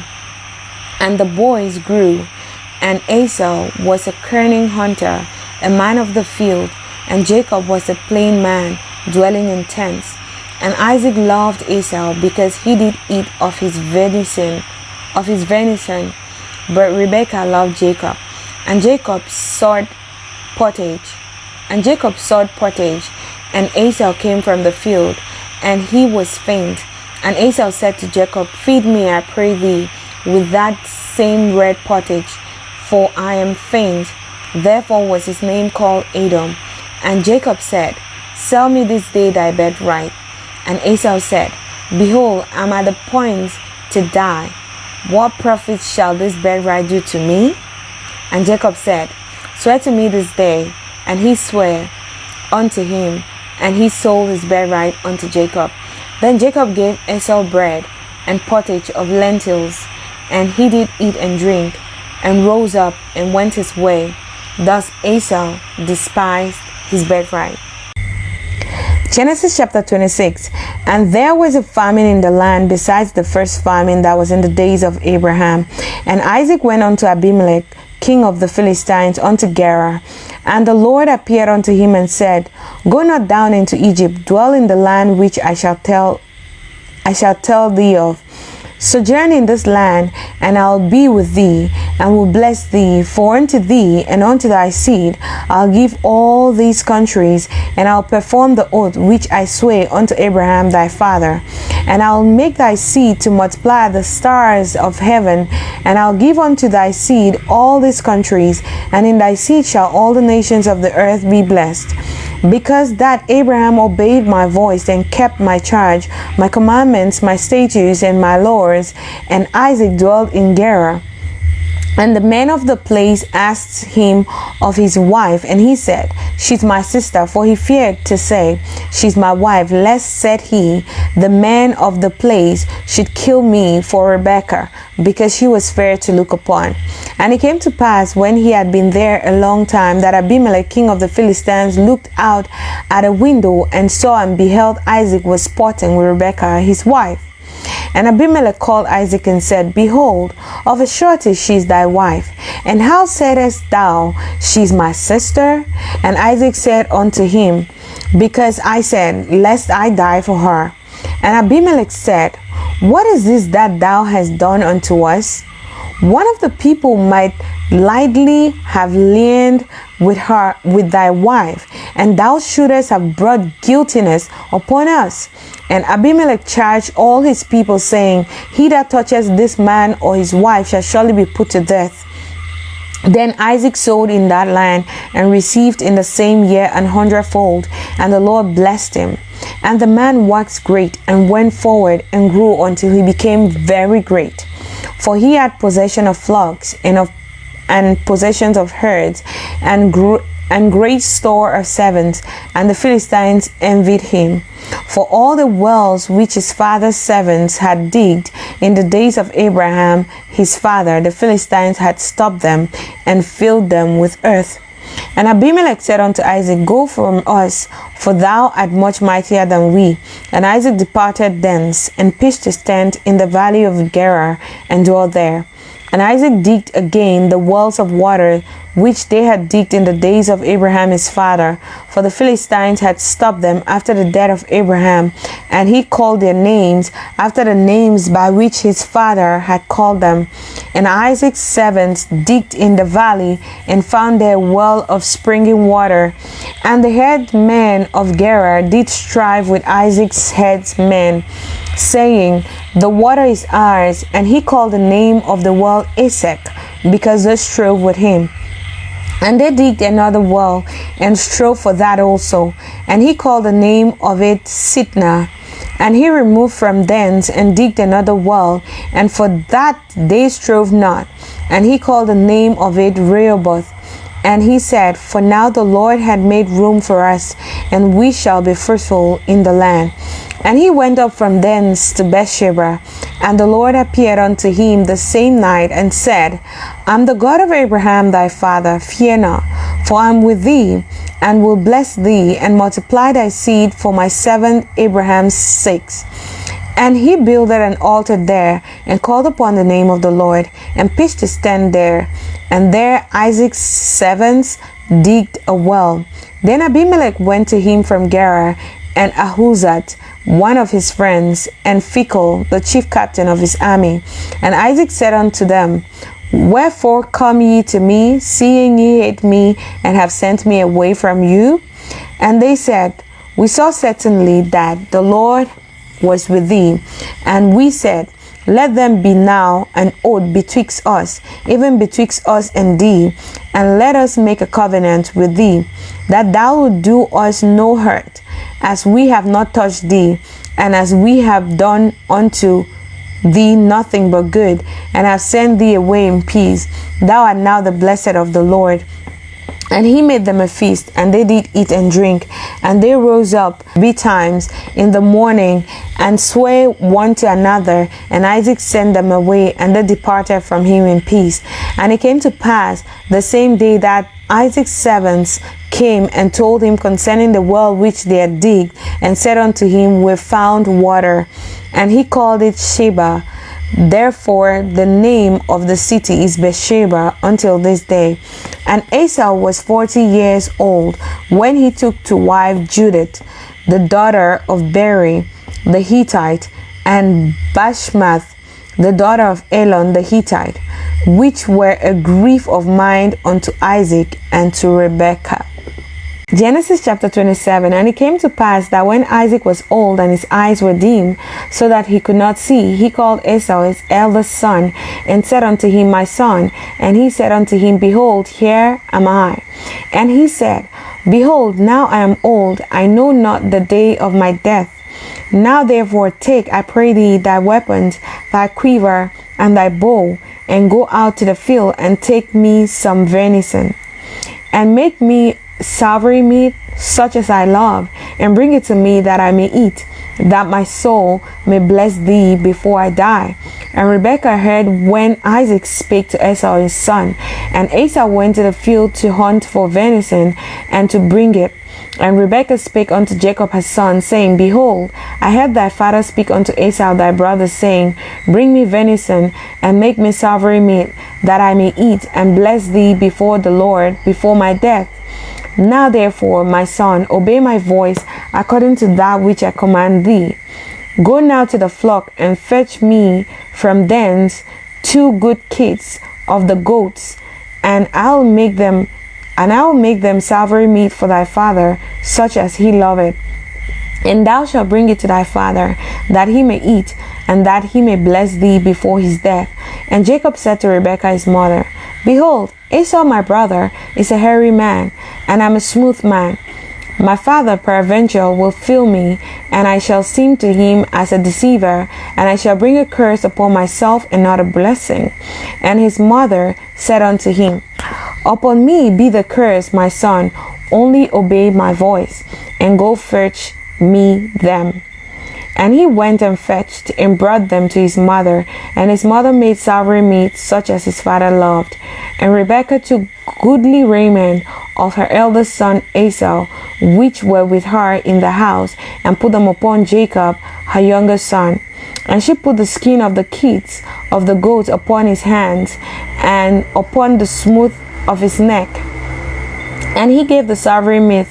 And the boys grew, and Esau was a cunning hunter, a man of the field, and Jacob was a plain man, dwelling in tents. And Isaac loved Esau because he did eat of his venison, but Rebekah loved Jacob. And Jacob sought pottage, and Esau came from the field, and he was faint. And Esau said to Jacob, Feed me, I pray thee, with that same red pottage, for I am faint. Therefore was his name called Edom. And Jacob said, Sell me this day thy birthright. And Esau said, Behold, I am at the point to die. What profit shall this birthright do to me? And Jacob said, Swear to me this day. And he sware unto him, and he sold his birthright unto Jacob. Then Jacob gave Esau bread and pottage of lentils, and he did eat and drink, and rose up and went his way. Thus Esau despised his birthright. Genesis chapter 26. And there was a famine in the land besides the first famine that was in the days of Abraham. And Isaac went unto Abimelech, king of the Philistines, unto Gerar. And the Lord appeared unto him and said, Go not down into Egypt, dwell in the land which I shall tell thee of. Sojourn in this land, and I'll be with thee, and will bless thee. For unto thee and unto thy seed I'll give all these countries, and I'll perform the oath which I sware unto Abraham thy father. And I'll make thy seed to multiply the stars of heaven, and I'll give unto thy seed all these countries, and in thy seed shall all the nations of the earth be blessed. Because that Abraham obeyed my voice and kept my charge, my commandments, my statutes, and my laws, and Isaac dwelt in Gerar. And the men of the place asked him of his wife, and he said, She's my sister. For he feared to say, She's my wife, lest, said he, the men of the place should kill me for Rebekah, because she was fair to look upon. And it came to pass, when he had been there a long time, that Abimelech, king of the Philistines, looked out at a window and saw and beheld Isaac was sporting with Rebekah, his wife. And Abimelech called Isaac and said, Behold, of a surety she is thy wife. And how saidest thou, She is my sister? And Isaac said unto him, Because I said, Lest I die for her. And Abimelech said, What is this that thou hast done unto us? One of the people might lightly have lain with thy wife, and thou shouldest have brought guiltiness upon us. And Abimelech charged all his people, saying, He that touches this man or his wife shall surely be put to death. Then Isaac sowed in that land, and received in the same year 100-fold, and the Lord blessed him. And the man waxed great, and went forward, and grew until he became very great. For he had possession of flocks, and possessions of herds, and great store of servants, and the Philistines envied him. For all the wells which his father's servants had digged in the days of Abraham his father, the Philistines had stopped them, and filled them with earth. And Abimelech said unto Isaac, Go from us, for thou art much mightier than we. And Isaac departed thence, and pitched his tent in the valley of Gerar, and dwelt there. And Isaac digged again the wells of water which they had digged in the days of Abraham his father, for the Philistines had stopped them after the death of Abraham, and he called their names after the names by which his father had called them. And Isaac's servants digged in the valley, and found there a well of springing water. And the headmen of Gerar did strive with Isaac's headsmen, saying, The water is ours. And he called the name of the well Esek, because they strove with him. And they digged another well, and strove for that also. And he called the name of it Sitnah. And he removed from thence, and digged another well, and for that they strove not. And he called the name of it Rehoboth. And he said, For now the Lord had made room for us, and we shall be fruitful in the land. And he went up from thence to Beersheba, and the Lord appeared unto him the same night, and said, I am the God of Abraham thy father, fear not, for I am with thee, and will bless thee, and multiply thy seed for my servant Abraham's sakes. And he builded an altar there, and called upon the name of the Lord, and pitched his tent there. And there Isaac's servants digged a well. Then Abimelech went to him from Gerar, and Ahuzat, one of his friends, and Phicol, the chief captain of his army. And Isaac said unto them, Wherefore come ye to me, seeing ye hate me, and have sent me away from you? And they said, We saw certainly that the Lord was with thee. And we said, Let them be now an oath betwixt us, even betwixt us and thee, and let us make a covenant with thee, that thou wilt do us no hurt, as we have not touched thee, and as we have done unto thee nothing but good, and have sent thee away in peace. Thou art now the blessed of the Lord. And he made them a feast, and they did eat and drink. And they rose up betimes in the morning, and sware one to another. And Isaac sent them away, and they departed from him in peace. And it came to pass the same day that Isaac's servants came and told him concerning the well which they had digged, and said unto him, We found water. And he called it Sheba. Therefore the name of the city is Beersheba until this day. And Esau was 40 years old when he took to wife Judith, the daughter of Beri the Hittite, and Bashmath, the daughter of Elon the Hittite, which were a grief of mind unto Isaac and to Rebekah. Genesis chapter 27. And it came to pass that when Isaac was old and his eyes were dim, so that he could not see, he called Esau his eldest son, and said unto him, My son. And he said unto him, Behold, here am I. And he said, Behold, now I am old, I know not the day of my death. Now therefore take, I pray thee, thy weapons, thy quiver, and thy bow, and go out to the field, and take me some venison, and make me savory meat, such as I love, and bring it to me, that I may eat, that my soul may bless thee before I die. And Rebekah heard when Isaac spake to Esau his son. And Esau went to the field to hunt for venison, and to bring it. And Rebekah spake unto Jacob her son, saying, Behold, I heard thy father speak unto Esau thy brother, saying, Bring me venison, and make me savory meat, that I may eat, and bless thee before the Lord, before my death. Now therefore, my son, obey my voice, according to that which I command thee. Go now to the flock, and fetch me from thence 2 good kits of the goats, and I will make them savory meat for thy father, such as he loveth. And thou shalt bring it to thy father, that he may eat, and that he may bless thee before his death. And Jacob said to Rebekah his mother, Behold, Esau my brother is a hairy man, and I am a smooth man. My father peradventure will fill me, and I shall seem to him as a deceiver, and I shall bring a curse upon myself and not a blessing. And his mother said unto him, Upon me be the curse, my son, only obey my voice, and go fetch me them. And he went and fetched, and brought them to his mother, and his mother made savory meat, such as his father loved. And Rebekah took goodly raiment of her eldest son Esau, which were with her in the house, and put them upon Jacob her younger son. And she put the skin of the kits of the goats upon his hands, and upon the smooth of his neck. And he gave the savory meat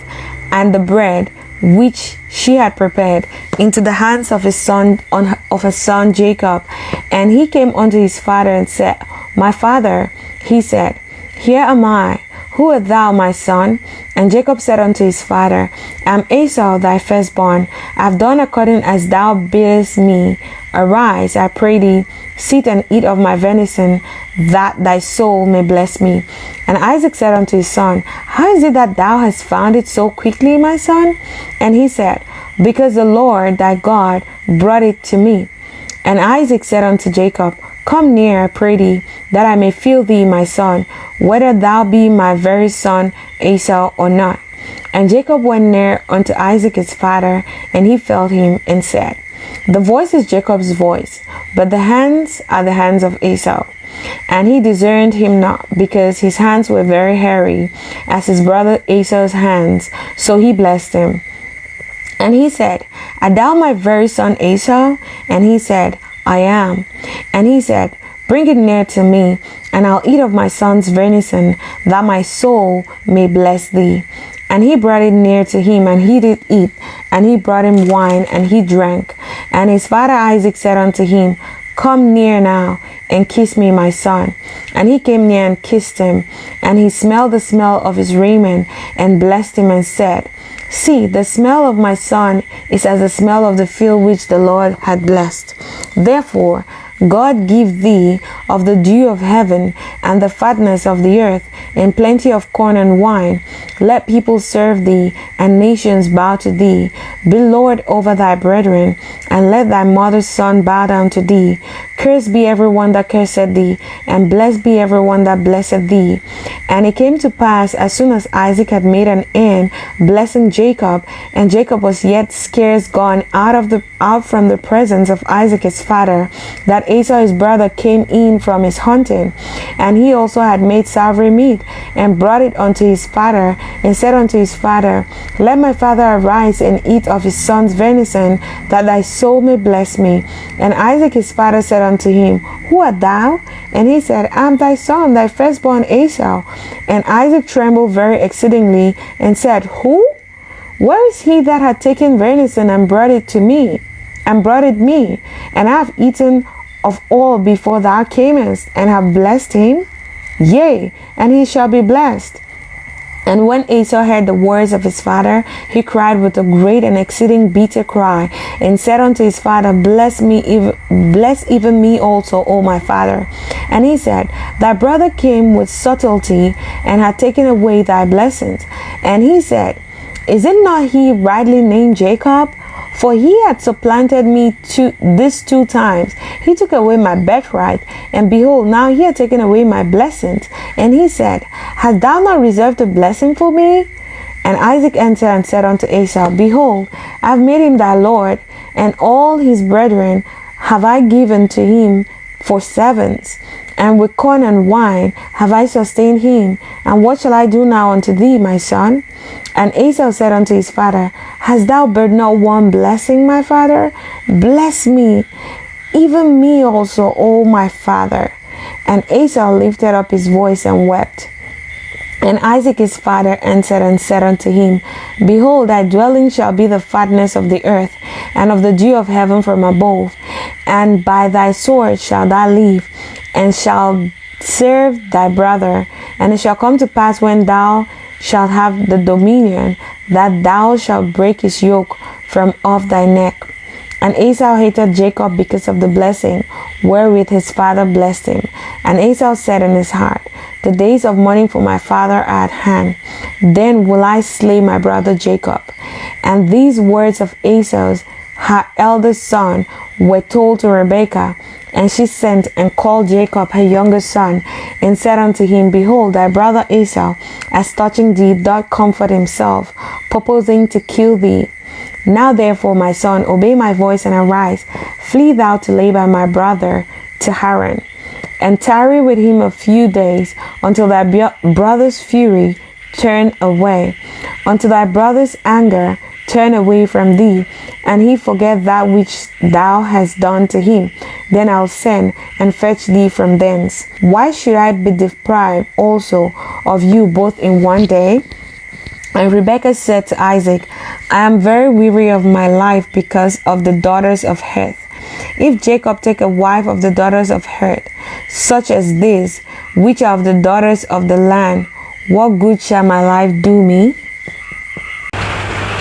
and the bread which she had prepared into the hands of his son, of her son Jacob. And he came unto his father and said, My father. He said, Here am I. Who art thou, my son? And Jacob said unto his father, I am Esau thy firstborn. I have done according as thou biddest me. Arise, I pray thee, sit and eat of my venison, that thy soul may bless me. And Isaac said unto his son, How is it that thou hast found it so quickly, my son? And he said, Because the Lord thy God brought it to me. And Isaac said unto Jacob, Come near, I pray thee, that I may feel thee, my son, whether thou be my very son Esau or not. And Jacob went near unto Isaac his father, and he felt him, and said, The voice is Jacob's voice, but the hands are the hands of Esau. And he discerned him not, because his hands were very hairy, as his brother Esau's hands. So he blessed him. And he said, Art thou my very son Esau? And he said, I am. And he said, Bring it near to me, and I'll eat of my son's venison, that my soul may bless thee. And he brought it near to him, and he did eat. And he brought him wine, and he drank. And his father Isaac said unto him, Come near now, and kiss me, my son. And he came near and kissed him. And he smelled the smell of his raiment, and blessed him, and said, See, the smell of my son is as the smell of the field which the Lord had blessed. Therefore, God give thee of the dew of heaven and the fatness of the earth, and plenty of corn and wine. Let people serve thee, and nations bow to thee. Be Lord over thy brethren, and let thy mother's son bow down to thee. Cursed be everyone that curseth thee, and blessed be everyone that blesseth thee. And it came to pass, as soon as Isaac had made an end, blessing Jacob, and Jacob was yet scarce gone out from the presence of Isaac his father, that Esau his brother came in from his hunting. And he also had made savory meat, and brought it unto his father, and said unto his father, Let my father arise and eat of his son's venison, that thy soul may bless me. And Isaac his father said unto him, Who art thou? And he said, I am thy son, thy firstborn Esau. And Isaac trembled very exceedingly, and said, Who? Where is he that had taken venison and brought it me? And I have eaten of all before thou camest, and have blessed him? Yea, and he shall be blessed. And when Esau heard the words of his father, he cried with a great and exceeding bitter cry, and said unto his father, Bless even me also, O my father. And he said, Thy brother came with subtlety, and had taken away thy blessings. And he said, Is it not he rightly named Jacob? For he had supplanted me this 2 times. He took away my birthright, and behold, now he had taken away my blessings. And he said, Hast thou not reserved a blessing for me? And Isaac answered and said unto Esau, Behold, I have made him thy lord, and all his brethren have I given to him for servants. And with corn and wine have I sustained him. And what shall I do now unto thee, my son? And Esau said unto his father, Hast thou beard not one blessing, my father? Bless me, even me also, O my father. And Esau lifted up his voice and wept. And Isaac his father answered and said unto him, Behold, thy dwelling shall be the fatness of the earth, and of the dew of heaven from above. And by thy sword shalt thou live, and shalt serve thy brother. And it shall come to pass, when thou shalt have the dominion, that thou shalt break his yoke from off thy neck. And Esau hated Jacob because of the blessing wherewith his father blessed him. And Esau said in his heart, The days of mourning for my father are at hand. Then will I slay my brother Jacob. And these words of Esau's, her eldest son, were told to Rebekah. And she sent and called Jacob her youngest son, and said unto him, Behold, thy brother Esau, as touching thee, doth comfort himself, purposing to kill thee. Now therefore, my son, obey my voice, and arise. Flee thou to Laban my brother, to Haran, and tarry with him a few days, until thy brother's fury turn away, until thy brother's anger turn away from thee, and he forget that which thou hast done to him. Then I'll send and fetch thee from thence. Why should I be deprived also of you both in one day? And Rebekah said to Isaac, I am very weary of my life because of the daughters of Heth. If Jacob take a wife of the daughters of Heth, such as this, which are of the daughters of the land, what good shall my life do me?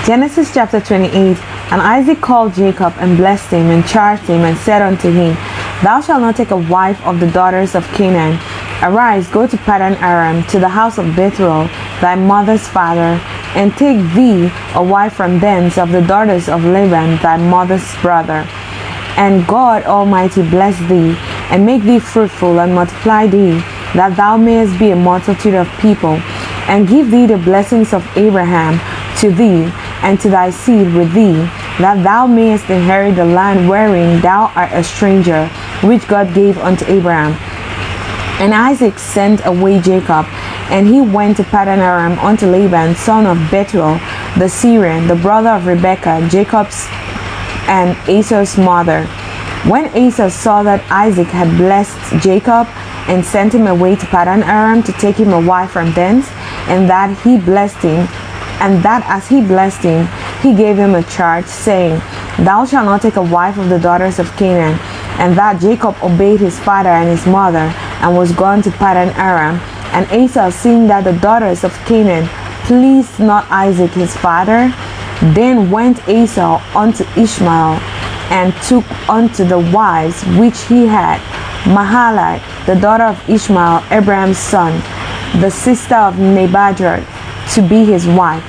Genesis chapter 28. And Isaac called Jacob, and blessed him, and charged him, and said unto him, Thou shalt not take a wife of the daughters of Canaan. Arise, go to Paddan Aram, to the house of Bethuel, thy mother's father, and take thee a wife from thence of the daughters of Laban, thy mother's brother. And God Almighty bless thee, and make thee fruitful, and multiply thee, that thou mayest be a multitude of people, and give thee the blessings of Abraham to thee, and to thy seed with thee, that thou mayest inherit the land wherein thou art a stranger, which God gave unto Abraham. And Isaac sent away Jacob, and he went to Paddan Aram unto Laban, son of Bethuel, the Syrian, the brother of Rebekah, Jacob's and Esau's mother. When Esau saw that Isaac had blessed Jacob, and sent him away to Paddan Aram to take him a wife from thence, and that as he blessed him, he gave him a charge, saying, Thou shalt not take a wife of the daughters of Canaan. And that Jacob obeyed his father and his mother, and was gone to Paddan Aram. And Esau, seeing that the daughters of Canaan pleased not Isaac his father, then went Esau unto Ishmael, and took unto the wives which he had Mahalath, the daughter of Ishmael, Abraham's son, the sister of Nebajoth, to be his wife.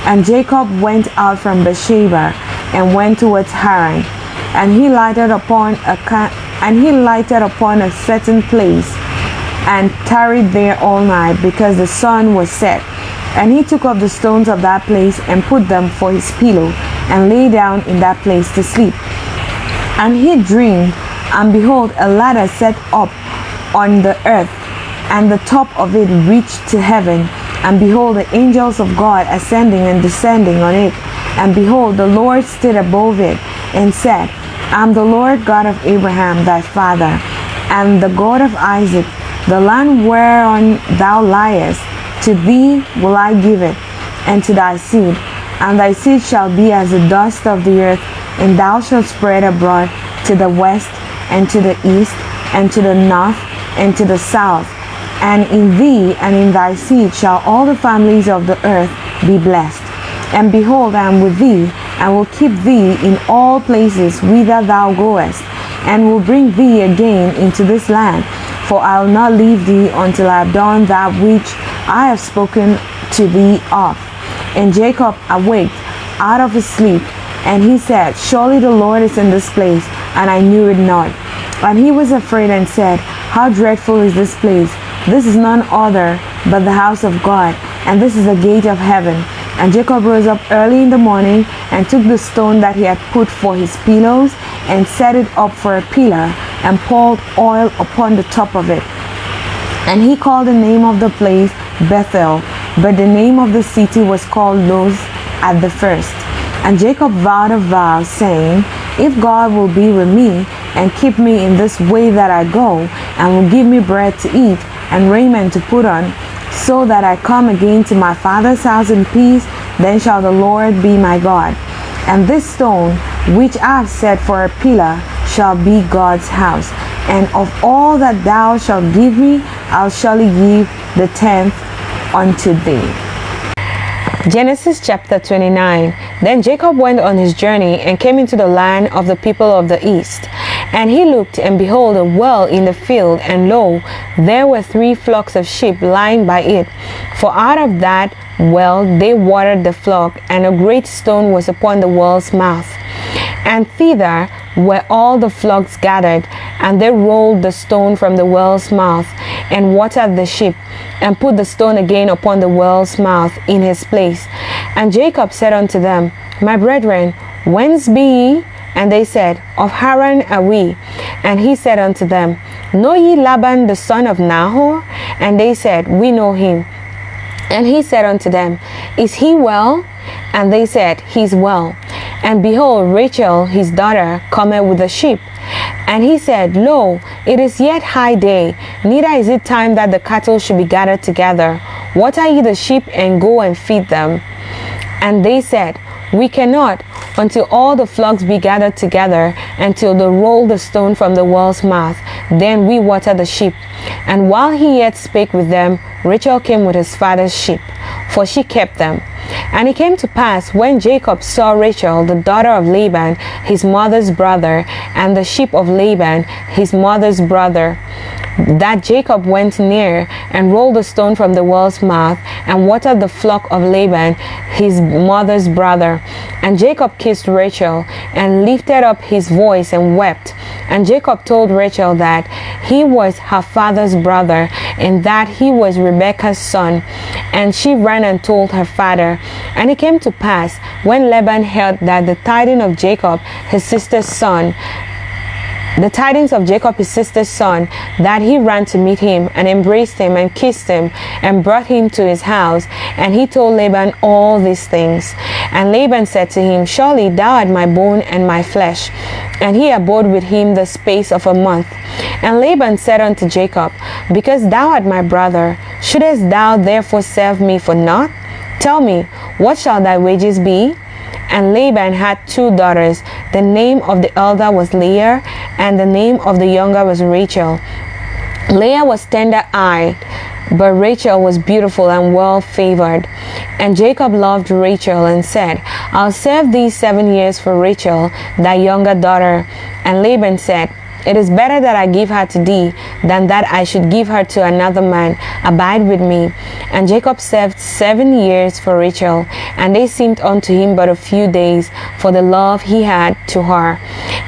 And Jacob went out from Beersheba, and went towards Haran. And he lighted upon a certain place, and tarried there all night, because the sun was set. And he took up the stones of that place, and put them for his pillow, and lay down in that place to sleep. And he dreamed, and behold, a ladder set up on the earth, and the top of it reached to heaven. And behold, the angels of God ascending and descending on it. And behold, the Lord stood above it, and said, I am the Lord God of Abraham thy father, and the God of Isaac. The land whereon thou liest, to thee will I give it, and to thy seed. And thy seed shall be as the dust of the earth, and thou shalt spread abroad to the west, and to the east, and to the north, and to the south. And in thee and in thy seed shall all the families of the earth be blessed. And behold, I am with thee, and will keep thee in all places whither thou goest, and will bring thee again into this land. For I will not leave thee until I have done that which I have spoken to thee of. And Jacob awaked out of his sleep, and he said, Surely the Lord is in this place, and I knew it not. And he was afraid, and said, How dreadful is this place! This is none other but the house of God, and this is the gate of heaven. And Jacob rose up early in the morning, and took the stone that he had put for his pillows, and set it up for a pillar, and poured oil upon the top of it. And he called the name of the place Bethel, but the name of the city was called Luz at the first. And Jacob vowed a vow, saying, If God will be with me, and keep me in this way that I go, and will give me bread to eat, and raiment to put on, so that I come again to my father's house in peace, then shall the Lord be my God. And this stone, which I have set for a pillar, shall be God's house. And of all that thou shalt give me, I'll surely give the tenth unto thee. Genesis chapter 29. Then Jacob went on his journey, and came into the land of the people of the east. And he looked, and behold, a well in the field, and lo, there were 3 flocks of sheep lying by it. For out of that well they watered the flock, and a great stone was upon the well's mouth. And thither were all the flocks gathered, and they rolled the stone from the well's mouth, and watered the sheep, and put the stone again upon the well's mouth in his place. And Jacob said unto them, My brethren, whence be ye? And they said, Of Haran are we. And he said unto them, Know ye Laban the son of Nahor? And they said, We know him. And he said unto them, Is he well? And they said, He is well. And behold, Rachel his daughter cometh with the sheep. And he said, Lo, it is yet high day, neither is it time that the cattle should be gathered together. Water ye the sheep, and go and feed them. And they said, We cannot, until all the flocks be gathered together, until they roll the stone from the well's mouth. Then we water the sheep. And while he yet spake with them, Rachel came with his father's sheep, for she kept them. And it came to pass, when Jacob saw Rachel, the daughter of Laban, his mother's brother, and the sheep of Laban, his mother's brother, that Jacob went near, and rolled the stone from the well's mouth, and watered the flock of Laban, his mother's brother. And Jacob kissed Rachel, and lifted up his voice, and wept. And Jacob told Rachel that he was her father's brother, and that he was Rebekah's son. And she ran and told her father. And it came to pass, when Laban heard that the tidings of Jacob his sister's son, that he ran to meet him, and embraced him, and kissed him, and brought him to his house. And he told Laban all these things. And Laban said to him, Surely thou art my bone and my flesh. And he abode with him the space of a month. And Laban said unto Jacob, Because thou art my brother, shouldest thou therefore serve me for naught? Tell me, what shall thy wages be? And Laban had 2 daughters. The name of the elder was Leah, and the name of the younger was Rachel. Leah was tender-eyed, but Rachel was beautiful and well-favored. And Jacob loved Rachel and said, I'll serve thee 7 years for Rachel, thy younger daughter. And Laban said, It is better that I give her to thee, than that I should give her to another man. Abide with me. And Jacob served 7 years for Rachel, and they seemed unto him but a few days, for the love he had to her.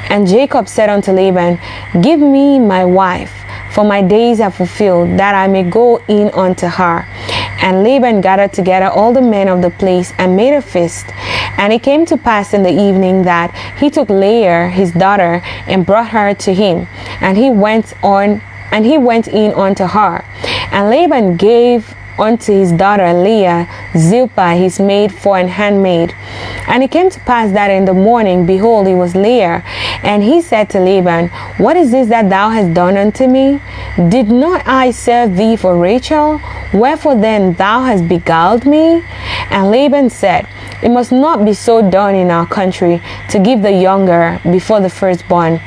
And Jacob said unto Laban, Give me my wife, for my days are fulfilled, that I may go in unto her. And Laban gathered together all the men of the place, and made a feast. And it came to pass in the evening that he took Leah his daughter, and brought her to him. And he went in unto her. And Laban gave unto his daughter Leah Zilpah his maid for an handmaid. And it came to pass that in the morning, behold, it was Leah. And he said to Laban, What is this that thou hast done unto me? Did not I serve thee for Rachel? Wherefore then thou hast beguiled me? And Laban said, It must not be so done in our country, to give the younger before the firstborn.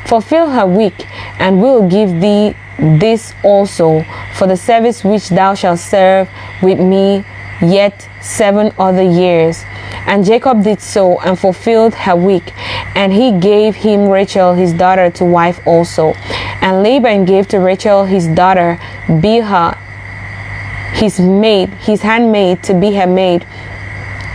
Fulfill her week, and we'll give thee this also for the service which thou shalt serve with me yet 7 other years. And Jacob did so, and fulfilled her week. And he gave him Rachel his daughter to wife also. And Laban gave to Rachel his daughter Bilhah his handmaid, to be her maid.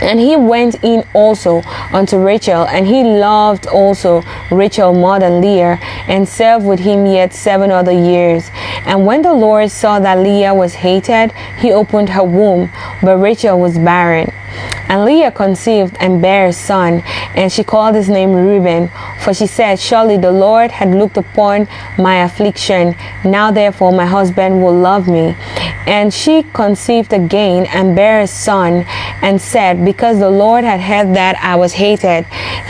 And he went in also unto Rachel, and he loved also Rachel more than Leah, and served with him yet 7 other years. And when the Lord saw that Leah was hated, he opened her womb, but Rachel was barren. And Leah conceived and bare a son, and she called his name Reuben, for she said, Surely the Lord had looked upon my affliction. Now therefore my husband will love me. And she conceived again and bare a son, and said, Because the Lord had heard that I was hated,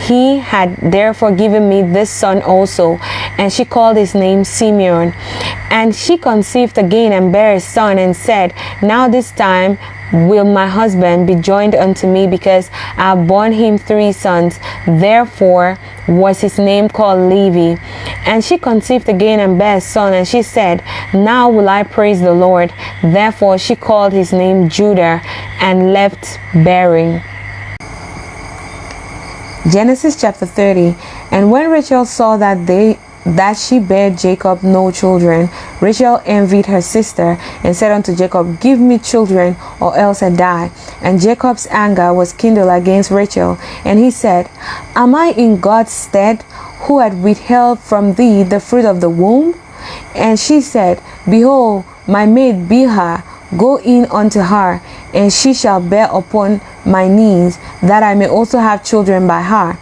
he had therefore given me this son also. And she called his name Simeon. And she conceived again and bare a son, and said, Now this time will my husband be joined unto me, because I have borne him 3 sons. Therefore was his name called Levi. And she conceived again and bare a son, and she said, Now will I praise the Lord. Therefore she called his name Judah, and left bearing. Genesis chapter 30. And when Rachel saw that she bare Jacob no children, Rachel envied her sister, and said unto Jacob, Give me children, or else I die. And Jacob's anger was kindled against Rachel, and he said, Am I in God's stead, who had withheld from thee the fruit of the womb? And she said, Behold, my maid Bilhah, go in unto her, and she shall bear upon my knees, that I may also have children by her.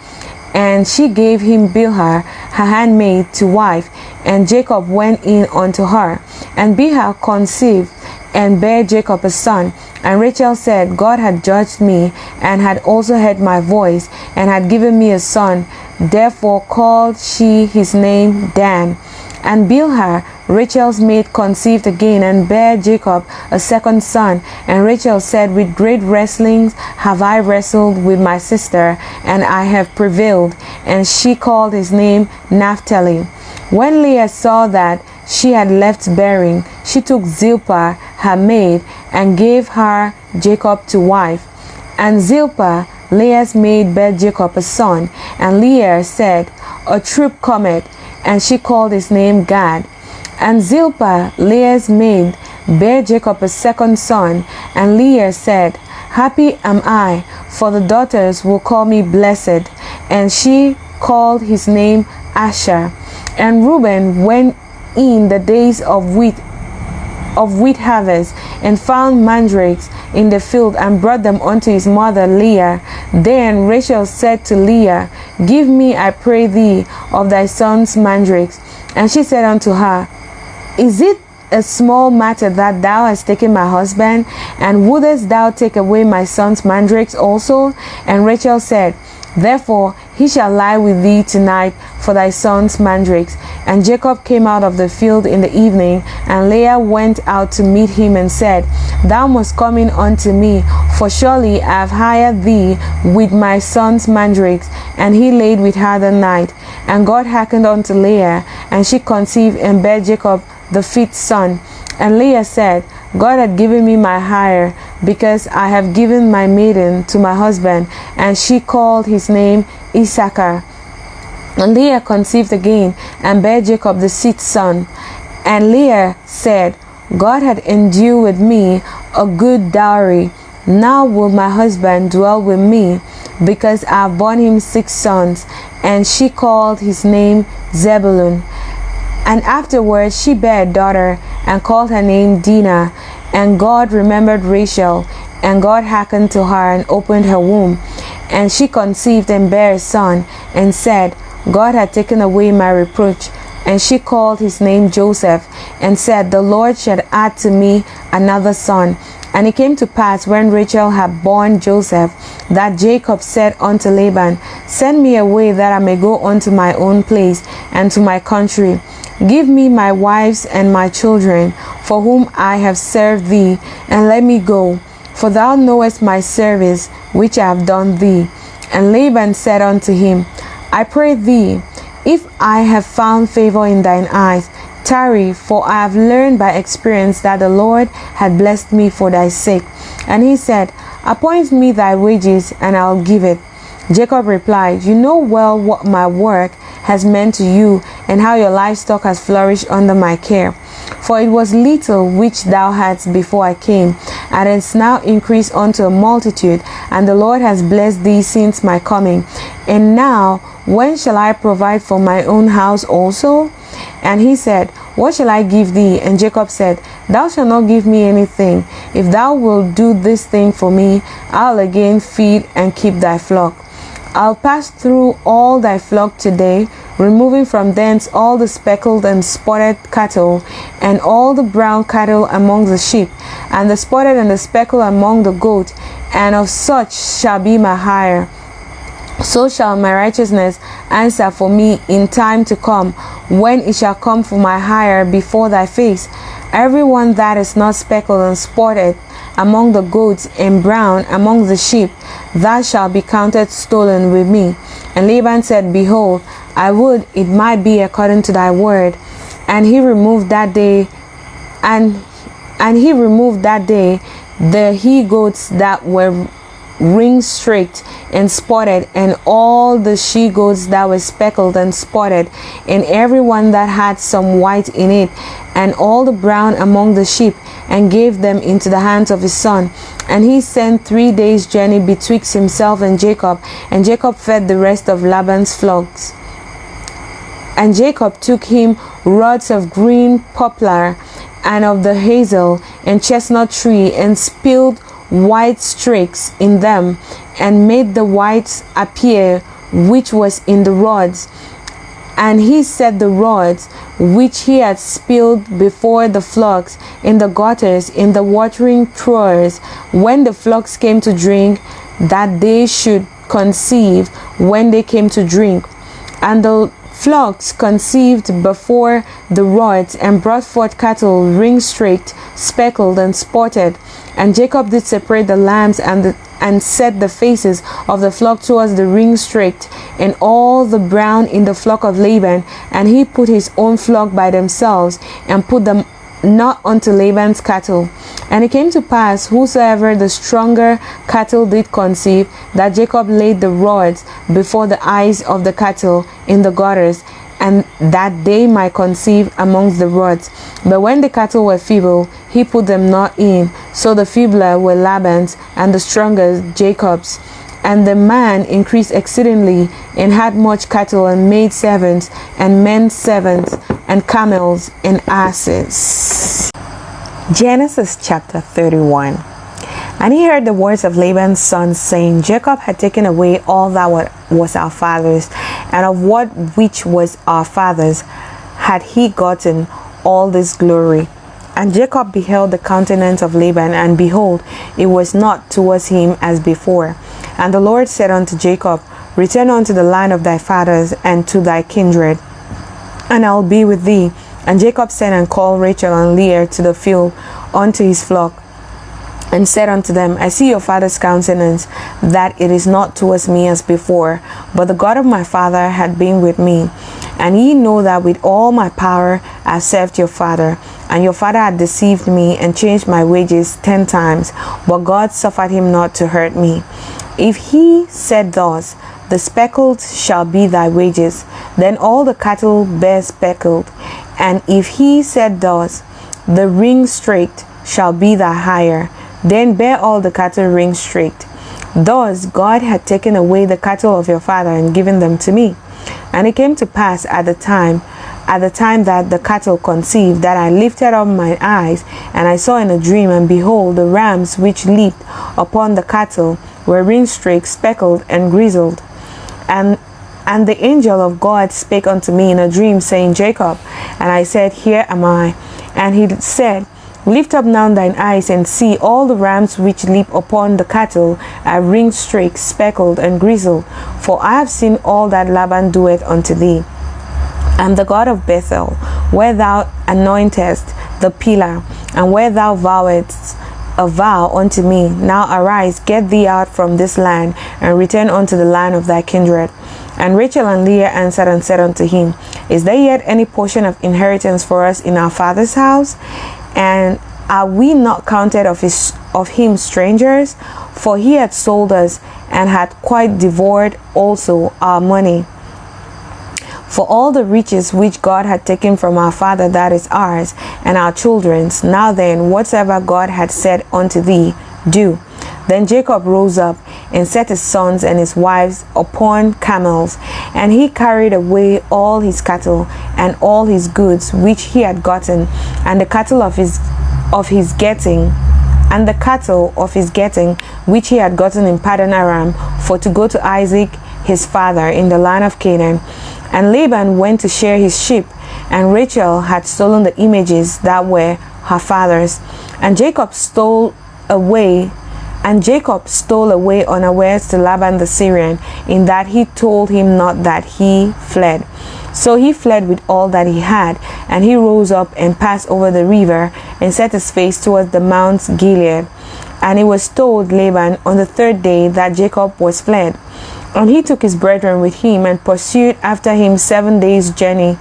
And she gave him Bilhah, her handmaid, to wife. And Jacob went in unto her. And Bilhah conceived, and bare Jacob a son. And Rachel said, God had judged me, and had also heard my voice, and had given me a son. Therefore called she his name Dan. And Bilhah, Rachel's maid, conceived again, and bare Jacob a second son. And Rachel said, With great wrestlings have I wrestled with my sister, and I have prevailed. And she called his name Naphtali. When Leah saw that she had left bearing, she took Zilpah, her maid, and gave her Jacob to wife. And Zilpah, Leah's maid, bare Jacob a son. And Leah said, A troop cometh. And she called his name Gad. And Zilpah, Leah's maid, bare Jacob a second son. And Leah said, Happy am I, for the daughters will call me blessed. And she called his name Asher. And Reuben went in the days of wheat of wheat harvest, and found mandrakes in the field, and brought them unto his mother Leah. Then Rachel said to Leah, Give me, I pray thee, of thy son's mandrakes. And she said unto her, Is it a small matter that thou hast taken my husband? And wouldest thou take away my son's mandrakes also? And Rachel said, Therefore he shall lie with thee tonight for thy son's mandrakes. And Jacob came out of the field in the evening, and Leah went out to meet him and said, Thou must come in unto me, for surely I have hired thee with my son's mandrakes. And he laid with her the night. And God hearkened unto Leah, and she conceived and bare Jacob the 5th son. And Leah said, God had given me my hire, because I have given my maiden to my husband. And she called his name Issachar. And Leah conceived again, and bare Jacob the 6th son. And Leah said, God had endued with me a good dowry. Now will my husband dwell with me, because I have borne him 6 sons. And she called his name Zebulun. And afterwards she bare a daughter, and called her name Dinah. And God remembered Rachel, and God hearkened to her, and opened her womb. And she conceived and bare a son, and said, God had taken away my reproach. And she called his name Joseph, and said, The Lord shall add to me another son. And it came to pass, when Rachel had borne Joseph, that Jacob said unto Laban, Send me away, that I may go unto my own place, and to my country. Give me my wives and my children, for whom I have served thee, and let me go, for thou knowest my service which I have done thee. And Laban said unto him, I pray thee, if I have found favor in thine eyes, tarry, for I have learned by experience that the Lord had blessed me for thy sake. And he said, Appoint me thy wages, and I'll give it. Jacob replied, You know well what my work has meant to you, and how your livestock has flourished under my care. For it was little which thou hadst before I came, and it's now increased unto a multitude, and the Lord has blessed thee since my coming. And now, when shall I provide for my own house also? And he said, What shall I give thee? And Jacob said, Thou shalt not give me anything. If thou wilt do this thing for me, I'll again feed and keep thy flock. I'll pass through all thy flock today, removing from thence all the speckled and spotted cattle, and all the brown cattle among the sheep, and the spotted and the speckled among the goats, and of such shall be my hire. So shall my righteousness answer for me in time to come, when it shall come for my hire before thy face. Every one that is not speckled and spotted among the goats, and brown among the sheep, that shall be counted stolen with me. And Laban said, Behold, I would it might be according to thy word. And he removed that day, and he removed that day the he goats that were ring-streaked and spotted, and all the she goats that were speckled and spotted, and every one that had some white in it, and all the brown among the sheep, and gave them into the hands of his son. And he sent 3 days' journey betwixt himself and Jacob fed the rest of Laban's flocks. And Jacob took him rods of green poplar, and of the hazel and chestnut tree, and spilled white streaks in them, and made the whites appear which was in the rods. And he set the rods which he had spilled before the flocks in the gutters, in the watering troughs, when the flocks came to drink, that they should conceive when they came to drink. And the flocks conceived before the rods, and brought forth cattle ring-streaked, speckled, and spotted. And Jacob did separate the lambs and set the faces of the flock towards the ring-streaked, and all the brown in the flock of Laban. And he put his own flock by themselves, and put them not unto Laban's cattle. And it came to pass, whosoever the stronger cattle did conceive, that Jacob laid the rods before the eyes of the cattle in the gutters, and that they might conceive amongst the rods. But when the cattle were feeble, he put them not in. So the feebler were Laban's, and the stronger Jacob's. And the man increased exceedingly, and had much cattle, and maid servants, and men servants, and camels, and asses. Genesis chapter 31. And he heard the words of Laban's sons, saying, Jacob had taken away all that was our father's, and of what which was our father's had he gotten all this glory. And Jacob beheld the countenance of Laban, and behold, it was not towards him as before. And the Lord said unto Jacob, Return unto the land of thy fathers, and to thy kindred, and I will be with thee. And Jacob sent and called Rachel and Leah to the field unto his flock, and said unto them, I see your father's countenance, that it is not towards me as before, but the God of my father had been with me. And ye know that with all my power I have served your father. And your father had deceived me, and changed my wages 10 times, but God suffered him not to hurt me. If he said thus, the speckled shall be thy wages, then all the cattle bear speckled. And if he said thus, the ring straked shall be thy hire, then bear all the cattle ring straked. Thus God had taken away the cattle of your father and given them to me. And it came to pass at the time that the cattle conceived, that I lifted up my eyes, and I saw in a dream, and behold, the rams which leaped upon the cattle were ring-streaked, speckled, and grizzled. And the angel of God spake unto me in a dream, saying, Jacob. And I said, Here am I. And he said, Lift up now thine eyes, and see, all the rams which leap upon the cattle are ring-streaked, speckled, and grizzled. For I have seen all that Laban doeth unto thee. I am the God of Bethel, where thou anointest the pillar, and where thou vowedst a vow unto me. Now arise, get thee out from this land, and return unto the land of thy kindred. And Rachel and Leah answered and said unto him, Is there yet any portion of inheritance for us in our father's house? And are we not counted of him strangers? For he had sold us, and had quite devoured also our money. For all the riches which God had taken from our father, that is ours, and our children's. Now then, whatsoever God had said unto thee, do. Then Jacob rose up, and set his sons and his wives upon camels, and he carried away all his cattle and all his goods which he had gotten, and the cattle of his getting, which he had gotten in Paddan Aram, for to go to Isaac his father in the land of Canaan. And Laban went to shear his sheep, and Rachel had stolen the images that were her father's. And Jacob stole away unawares to Laban the Syrian, in that he told him not that he fled. So he fled with all that he had, and he rose up and passed over the river, and set his face towards the Mount Gilead. And it was told Laban on the 3rd day that Jacob was fled. And he took his brethren with him, and pursued after him 7 days' journey.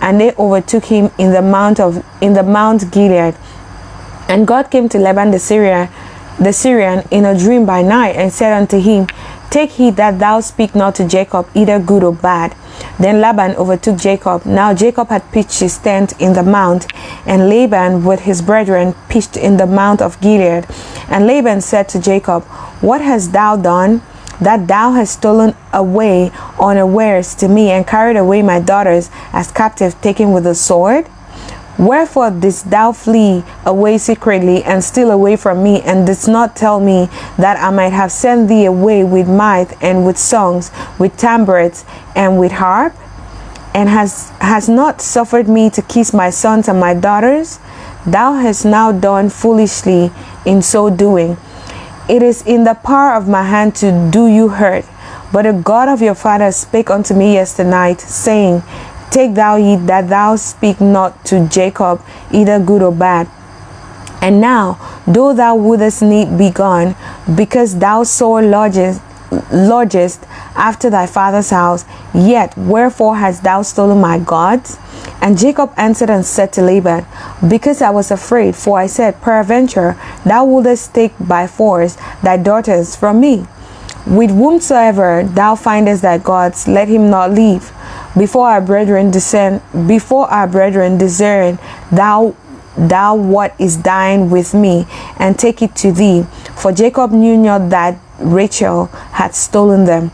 And they overtook him in the Mount Gilead. And God came to Laban the Syrian in a dream by night, and said unto him, Take heed that thou speak not to Jacob either good or bad. Then Laban overtook Jacob. Now Jacob had pitched his tent in the mount, and Laban with his brethren pitched in the Mount of Gilead. And Laban said to Jacob, What hast thou done, that thou hast stolen away unawares to me, and carried away my daughters as captive, taken with a sword? Wherefore didst thou flee away secretly, and steal away from me, and didst not tell me, that I might have sent thee away with might, and with songs, with tabrets, and with harp? And has not suffered me to kiss my sons and my daughters? Thou hast now done foolishly in so doing. It is in the power of my hand to do you hurt. But the God of your father spake unto me yesternight, saying, Take thou heed that thou speak not to Jacob either good or bad. And now, though thou wouldest need be gone, because thou sore lodgest after thy father's house, yet wherefore hast thou stolen my gods? And Jacob answered and said to Laban, Because I was afraid, for I said, Peradventure thou wouldest take by force thy daughters from me. With whomsoever thou findest thy gods, let him not leave. Before our brethren discern, thou what is thine with me, and take it to thee. For Jacob knew not that Rachel had stolen them.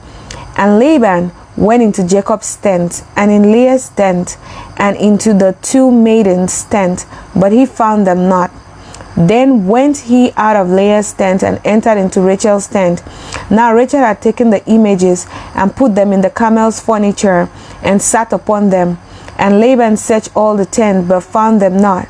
And Laban went into Jacob's tent, and in Leah's tent, and into the two maidens' tent, but he found them not. Then went he out of Leah's tent and entered into Rachel's tent. Now Rachel had taken the images and put them in the camel's furniture and sat upon them. And Laban searched all the tent, but found them not.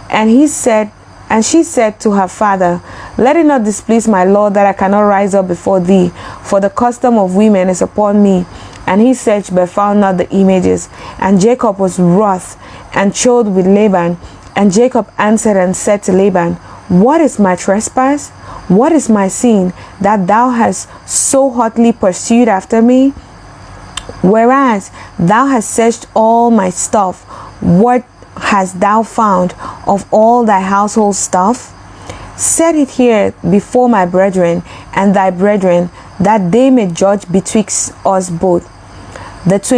And she said to her father, Let it not displease my lord that I cannot rise up before thee, for the custom of women is upon me. And he searched, but found not the images. And Jacob was wroth and chode with Laban. And Jacob answered and said to Laban, What is my trespass? What is my sin, that thou hast so hotly pursued after me? Whereas thou hast searched all my stuff, what hast thou found of all thy household stuff? Set it here before my brethren and thy brethren, that they may judge betwixt us both. These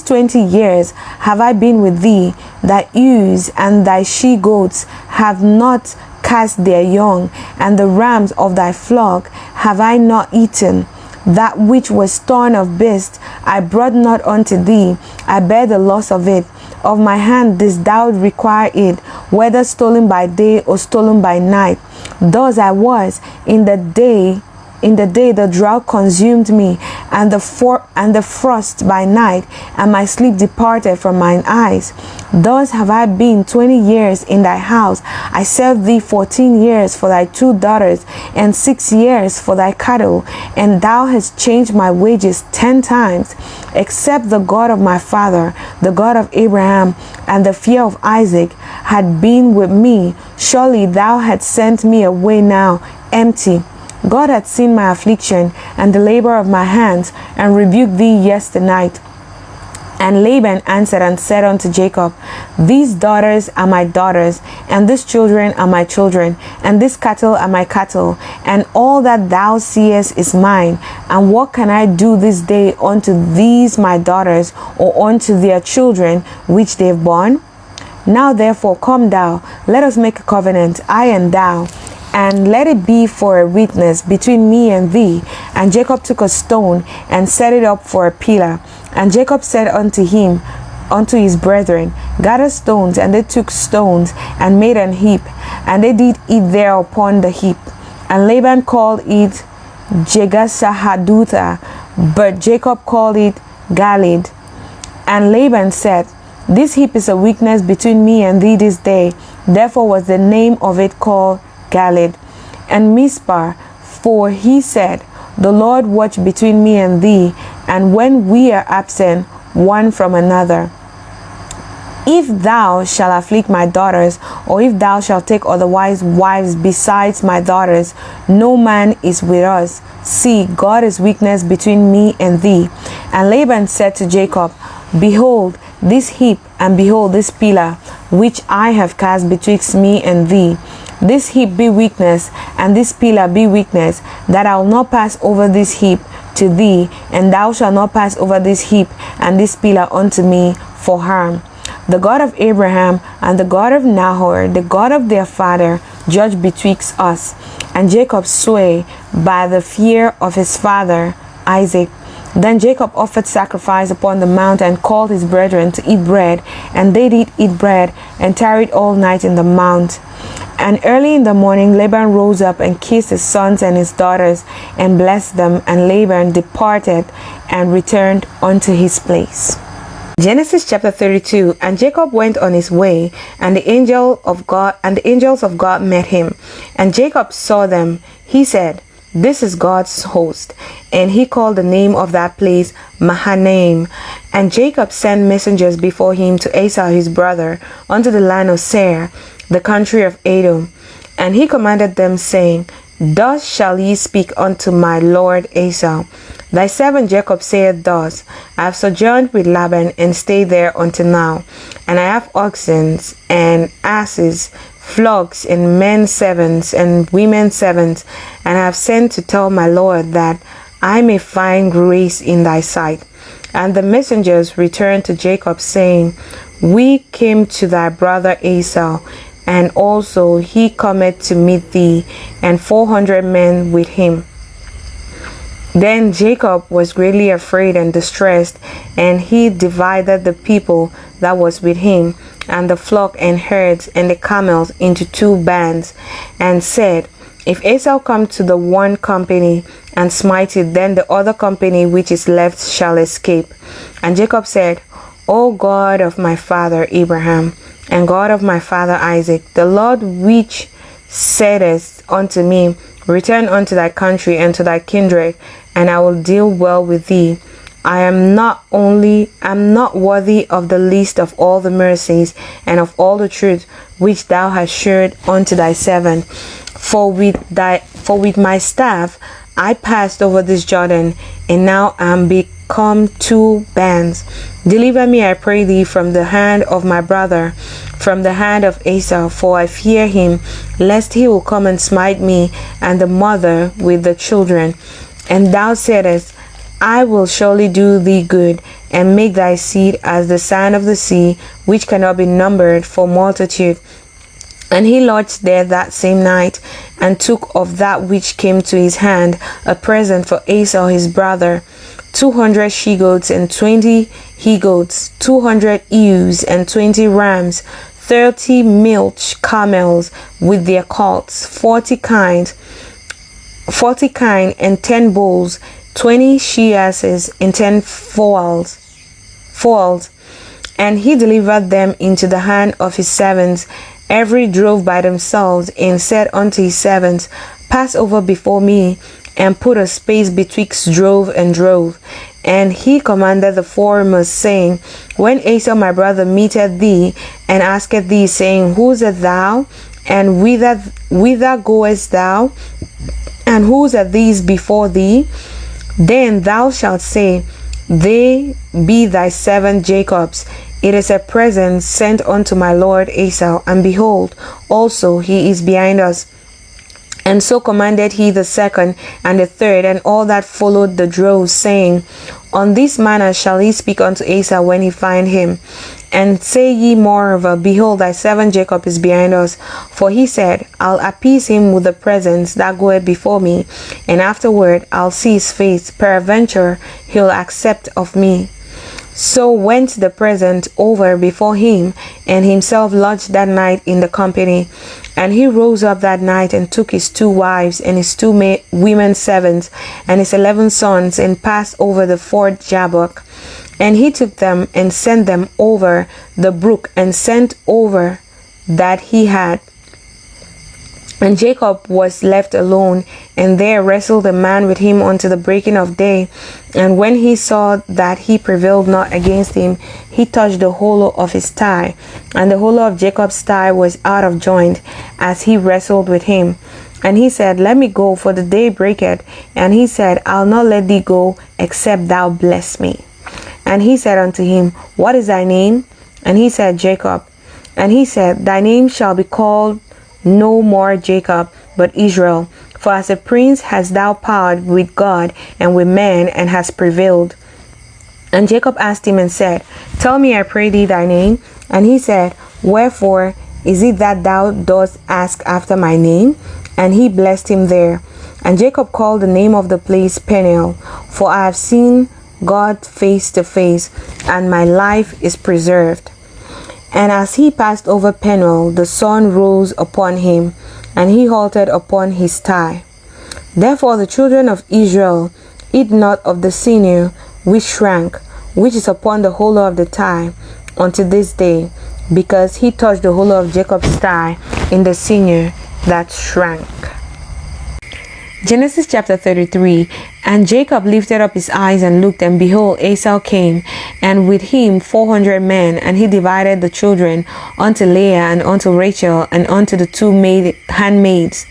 20 years have I been with thee, thy ewes and thy she-goats have not cast their young, and the rams of thy flock have I not eaten. That which was torn of beasts I brought not unto thee, I bear the loss of it. Of my hand didst thou require it, whether stolen by day or stolen by night. Thus I was in the day the drought consumed me, and the frost by night, and my sleep departed from mine eyes. Thus have I been 20 years in thy house. I served thee 14 years for thy 2 daughters, and 6 years for thy cattle, and thou hast changed my wages 10 times. Except the God of my father, the God of Abraham, and the fear of Isaac had been with me, surely thou hadst sent me away now empty. God had seen my affliction and the labor of my hands, and rebuked thee yesternight. And Laban answered and said unto Jacob, These daughters are my daughters, and these children are my children, and these cattle are my cattle, and all that thou seest is mine. And what can I do this day unto these my daughters, or unto their children which they've borne? Now therefore come thou, let us make a covenant, I and thou, and let it be for a witness between me and thee. And Jacob took a stone and set it up for a pillar. And Jacob said unto his brethren, Gather stones. And they took stones and made an heap, and they did eat there upon the heap. And Laban called it Jegasahadutha, but Jacob called it Galid. And Laban said, This heap is a witness between me and thee this day. Therefore was the name of it called Galid. And Mizpah, for he said, The Lord watch between me and thee, and when we are absent one from another. If thou shalt afflict my daughters, or if thou shalt take otherwise wives besides my daughters, no man is with us. See, God is witness between me and thee. And Laban said to Jacob, Behold this heap, and behold this pillar, which I have cast betwixt me and thee. This heap be witness, and this pillar be witness, that I will not pass over this heap to thee, and thou shalt not pass over this heap and this pillar unto me for harm. The God of Abraham and the God of Nahor, the God of their father, judge betwixt us. And Jacob swore by the fear of his father Isaac. Then Jacob offered sacrifice upon the mount, and called his brethren to eat bread. And they did eat bread, and tarried all night in the mount. And early in the morning Laban rose up and kissed his sons and his daughters, and blessed them. And Laban departed and returned unto his place. Genesis chapter 32. And Jacob went on his way, and the angels of God met him. And Jacob saw them. He said, This is God's host. And he called the name of that place Mahanaim. And Jacob sent messengers before him to Esau his brother, unto the land of Seir, the country of Edom. And he commanded them, saying, Thus shall ye speak unto my lord Esau. Thy servant Jacob saith thus, I have sojourned with Laban, and stayed there until now. And I have oxen and asses, flocks, and men servants and women servants, and I have sent to tell my lord, that I may find grace in thy sight. And the messengers returned to Jacob, saying, We came to thy brother Esau, and also he cometh to meet thee, and 400 men with him. Then Jacob was greatly afraid and distressed, and he divided the people that was with him, and the flock and herds and the camels into 2 bands, and said, If Esau come to the one company and smite it, then the other company which is left shall escape. And Jacob said, O God of my father Abraham, and God of my father Isaac, the Lord which saidest unto me, Return unto thy country and to thy kindred, and I will deal well with thee. I am not worthy of the least of all the mercies and of all the truth which thou hast shewed unto thy servant. For with my staff I passed over this Jordan, and now am become 2 bands. Deliver me, I pray thee, from the hand of my brother, from the hand of Esau, for I fear him, lest he will come and smite me and the mother with the children. And thou saidest, I will surely do thee good, and make thy seed as the sand of the sea, which cannot be numbered for multitude. And he lodged there that same night, and took of that which came to his hand a present for Esau his brother, 200 she-goats and 20 he-goats, 200 ewes and 20 rams, 30 milch camels with their colts, 40 kine and 10 bulls, 20 she-asses and 10 foals. And he delivered them into the hand of his servants. Every drove by themselves, and said unto his servants, Pass over before me, and put a space betwixt drove and drove. And he commanded the foremost, saying, When Esau my brother meeteth thee, and asketh thee, saying, Whose art thou? And whither goest thou? And whose are these before thee? Then thou shalt say, They be thy servant Jacob's. It is a present sent unto my lord Esau, and behold, also he is behind us. And so commanded he the second and the third, and all that followed the droves, saying, On this manner shall he speak unto Esau when he find him. And say ye moreover, Behold, thy servant Jacob is behind us. For he said, I'll appease him with the presence that goeth before me, and afterward I'll see his face. Peradventure he'll accept of me. So went the present over before him, and himself lodged that night in the company. And he rose up that night, and took his 2 wives, and his 2 women servants, and his 11 sons, and passed over the ford Jabbok. And he took them, and sent them over the brook, and sent over that he had. And Jacob was left alone, and there wrestled a man with him unto the breaking of day. And when he saw that he prevailed not against him, he touched the hollow of his thigh, and the hollow of Jacob's thigh was out of joint, as he wrestled with him. And he said, Let me go, for the day breaketh. And he said, I'll not let thee go, except thou bless me. And he said unto him, What is thy name? And he said, Jacob. And he said, Thy name shall be called no more Jacob, but Israel. For as a prince hast thou power with God and with men, and hast prevailed. And Jacob asked him and said, Tell me, I pray thee, thy name. And he said, Wherefore is it that thou dost ask after my name? And he blessed him there. And Jacob called the name of the place Peniel, for I have seen God face to face, and my life is preserved. And as he passed over Peniel, the sun rose upon him, and he halted upon his thigh. Therefore the children of Israel eat not of the sinew which shrank, which is upon the hollow of the thigh, unto this day, because he touched the hollow of Jacob's thigh in the sinew that shrank. Genesis chapter 33. And Jacob lifted up his eyes and looked, and behold, Esau came, and with him 400 men, and he divided the children unto Leah and unto Rachel and unto the 2 handmaids.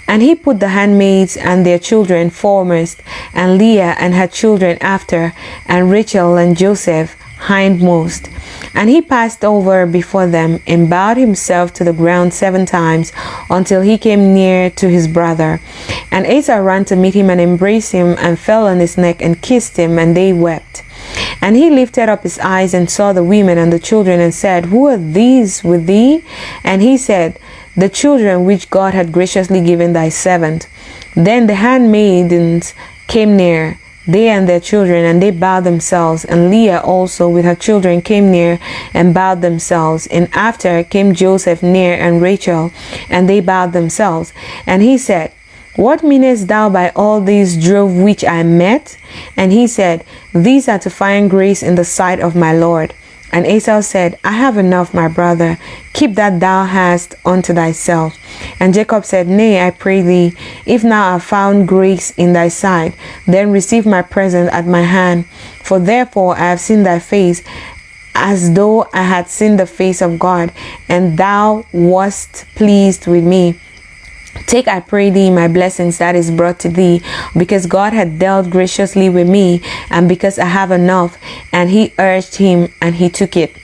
And he put the handmaids and their children foremost, and Leah and her children after, and Rachel and Joseph hindmost. And he passed over before them, and bowed himself to the ground 7 times, until he came near to his brother. And Esau ran to meet him, and embraced him, and fell on his neck, and kissed him, and they wept. And he lifted up his eyes, and saw the women and the children, and said, Who are these with thee? And he said, The children which God had graciously given thy servant. Then the handmaidens came near, they and their children, and they bowed themselves. And Leah also with her children came near and bowed themselves. And after came Joseph near and Rachel, and they bowed themselves. And he said, What meanest thou by all these drove which I met? And he said, These are to find grace in the sight of my Lord. And Esau said, I have enough, my brother. Keep that thou hast unto thyself. And Jacob said, Nay, I pray thee, if now I have found grace in thy sight, then receive my present at my hand. For therefore I have seen thy face, as though I had seen the face of God, and thou wast pleased with me. Take, I pray thee, my blessings that is brought to thee, because God had dealt graciously with me, and because I have enough. And he urged him, and he took it.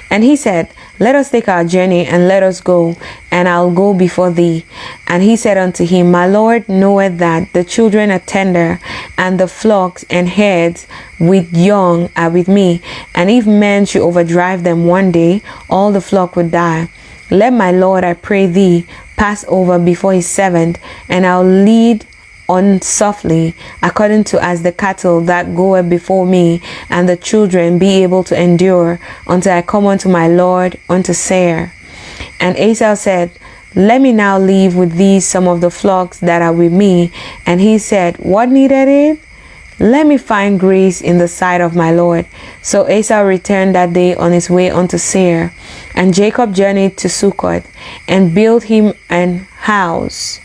And he said, Let us take our journey, and let us go, and I'll go before thee. And he said unto him, My Lord knoweth that the children are tender, and the flocks and herds with young are with me. And if men should overdrive them one day, all the flock would die. Let my Lord, I pray thee, pass over before his servant, and I'll lead on softly, according to as the cattle that goeth before me, and the children be able to endure until I come unto my Lord unto Seir. And Esau said, Let me now leave with thee some of the flocks that are with me. And he said, What needed it? Let me find grace in the sight of my Lord. So Esau returned that day on his way unto Seir. And Jacob journeyed to Succoth, and built him an house,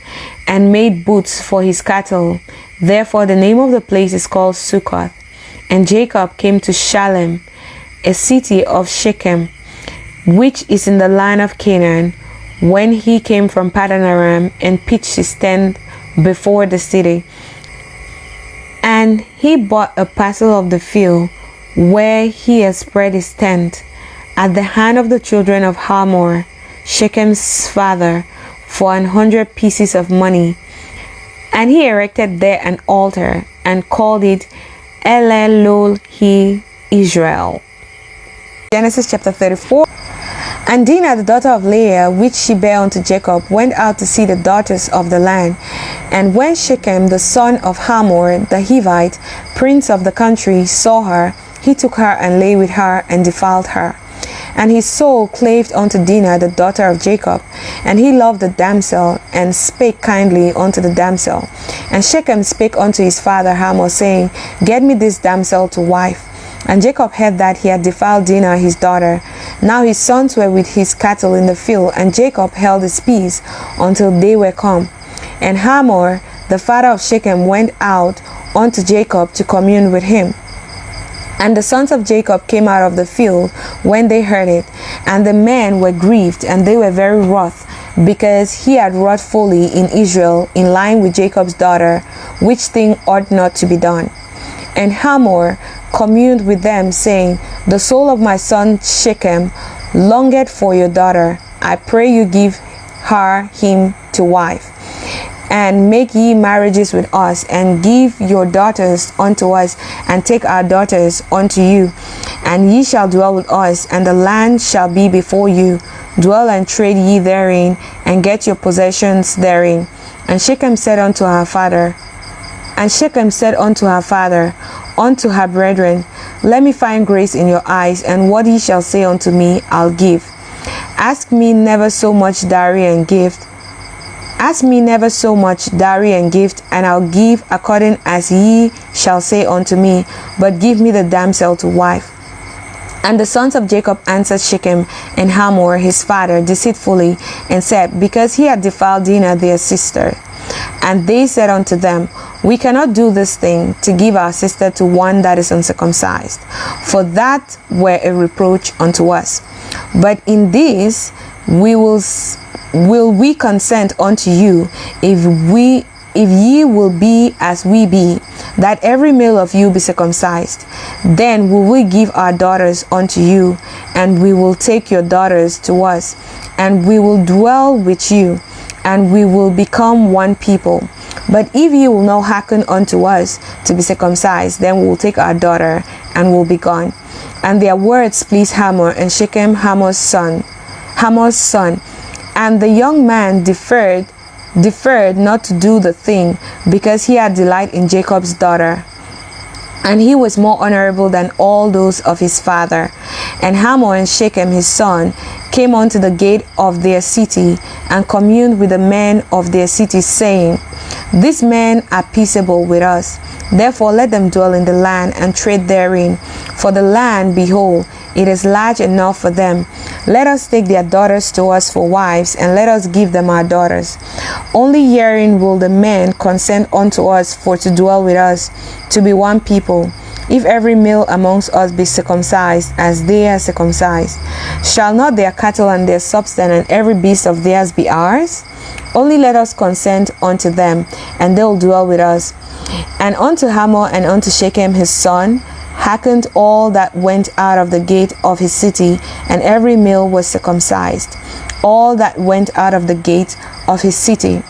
and made booths for his cattle. Therefore the name of the place is called Succoth. And Jacob came to Shalem, a city of Shechem, which is in the land of Canaan, when he came from Paddan Aram, and pitched his tent before the city. And he bought a parcel of the field where he had spread his tent at the hand of the children of Hamor, Shechem's father, for 100 pieces of money. And he erected there an altar, and called it Elelohi Israel. Genesis chapter 34. And Dinah, the daughter of Leah, which she bare unto Jacob, went out to see the daughters of the land. And when Shechem, the son of Hamor, the Hivite, prince of the country, saw her, he took her and lay with her and defiled her. And his soul clave unto Dinah, the daughter of Jacob, and he loved the damsel, and spake kindly unto the damsel. And Shechem spake unto his father Hamor, saying, Get me this damsel to wife. And Jacob heard that he had defiled Dinah his daughter. Now his sons were with his cattle in the field, and Jacob held his peace until they were come. And Hamor, the father of Shechem, went out unto Jacob to commune with him. And the sons of Jacob came out of the field when they heard it, and the men were grieved, and they were very wroth, because he had wrought folly in Israel in line with Jacob's daughter, which thing ought not to be done. And Hamor communed with them, saying, The soul of my son Shechem longeth for your daughter. I pray you give her him to wife. And make ye marriages with us, and give your daughters unto us, and take our daughters unto you. And ye shall dwell with us, and the land shall be before you. Dwell and trade ye therein, and get your possessions therein. And Shechem said unto her father, unto her brethren, Let me find grace in your eyes, and what ye shall say unto me, I'll give. Ask me never so much dowry and gift. Ask me never so much dowry and gift, and I'll give according as ye shall say unto me, but give me the damsel to wife. And the sons of Jacob answered Shechem and Hamor his father deceitfully, and said, Because he had defiled Dinah their sister. And they said unto them, We cannot do this thing, to give our sister to one that is uncircumcised, for that were a reproach unto us. But in this will we consent unto you, if ye will be as we be, that every male of you be circumcised. Then will we give our daughters unto you, and we will take your daughters to us, and we will dwell with you, and we will become one people. But if ye will not hearken unto us to be circumcised, then we will take our daughter, and will be gone. And their words pleased Hamor and Shechem, Hamor's son. And the young man deferred deferred not to do the thing, because he had delight in Jacob's daughter, and he was more honorable than all those of his father. And Hamor and Shechem his son came unto the gate of their city, and communed with the men of their city, saying, These men are peaceable with us, therefore let them dwell in the land, and trade therein. For the land, behold, it is large enough for them. Let us take their daughters to us for wives, and let us give them our daughters. Only herein will the men consent unto us for to dwell with us, to be one people. If every male amongst us be circumcised, as they are circumcised, shall not their cattle and their substance and every beast of theirs be ours? Only let us consent unto them, and they will dwell with us. And unto Hamor and unto Shechem his son hearkened all that went out of the gate of his city, and every male was circumcised, all that went out of the gate of his city.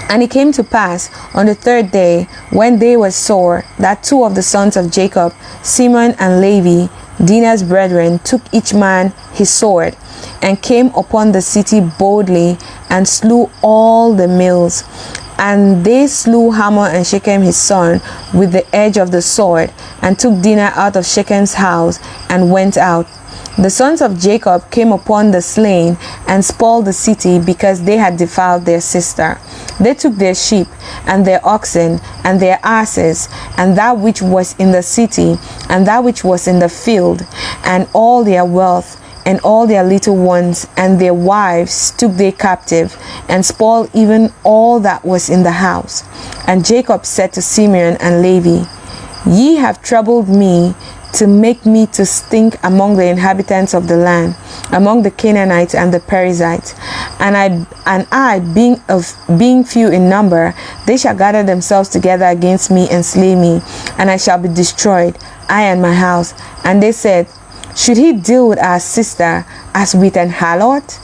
And it came to pass on the third day, when they were sore, that two of the sons of Jacob, Simeon and Levi, Dinah's brethren, took each man his sword, and came upon the city boldly, and slew all the males. And they slew Hamor and Shechem his son with the edge of the sword, and took Dinah out of Shechem's house, and went out. The sons of Jacob came upon the slain, and spoiled the city, because they had defiled their sister. They took their sheep, and their oxen, and their asses, and that which was in the city, and that which was in the field, and all their wealth, and all their little ones, and their wives took they captive, and spoiled even all that was in the house. And Jacob said to Simeon and Levi, Ye have troubled me, to make me to stink among the inhabitants of the land, among the Canaanites and the Perizzites. And I being few in number, they shall gather themselves together against me and slay me, and I shall be destroyed, I and my house. And they said, Should he deal with our sister as with an harlot?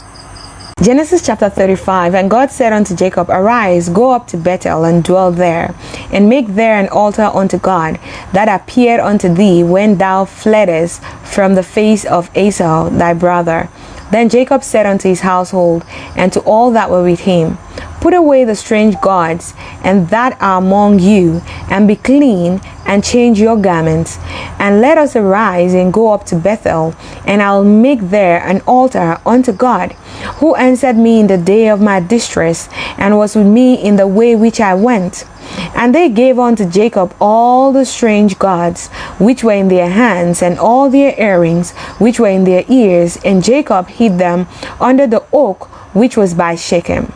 Genesis chapter 35. And God said unto Jacob, Arise, go up to Bethel, and dwell there, and make there an altar unto God, that appeared unto thee when thou fleddest from the face of Esau thy brother. Then Jacob said unto his household, and to all that were with him, Put away the strange gods, and that are among you, and be clean, and change your garments. And let us arise and go up to Bethel, and I'll make there an altar unto God, who answered me in the day of my distress, and was with me in the way which I went. And they gave unto Jacob all the strange gods which were in their hands, and all their earrings which were in their ears, and Jacob hid them under the oak which was by Shechem.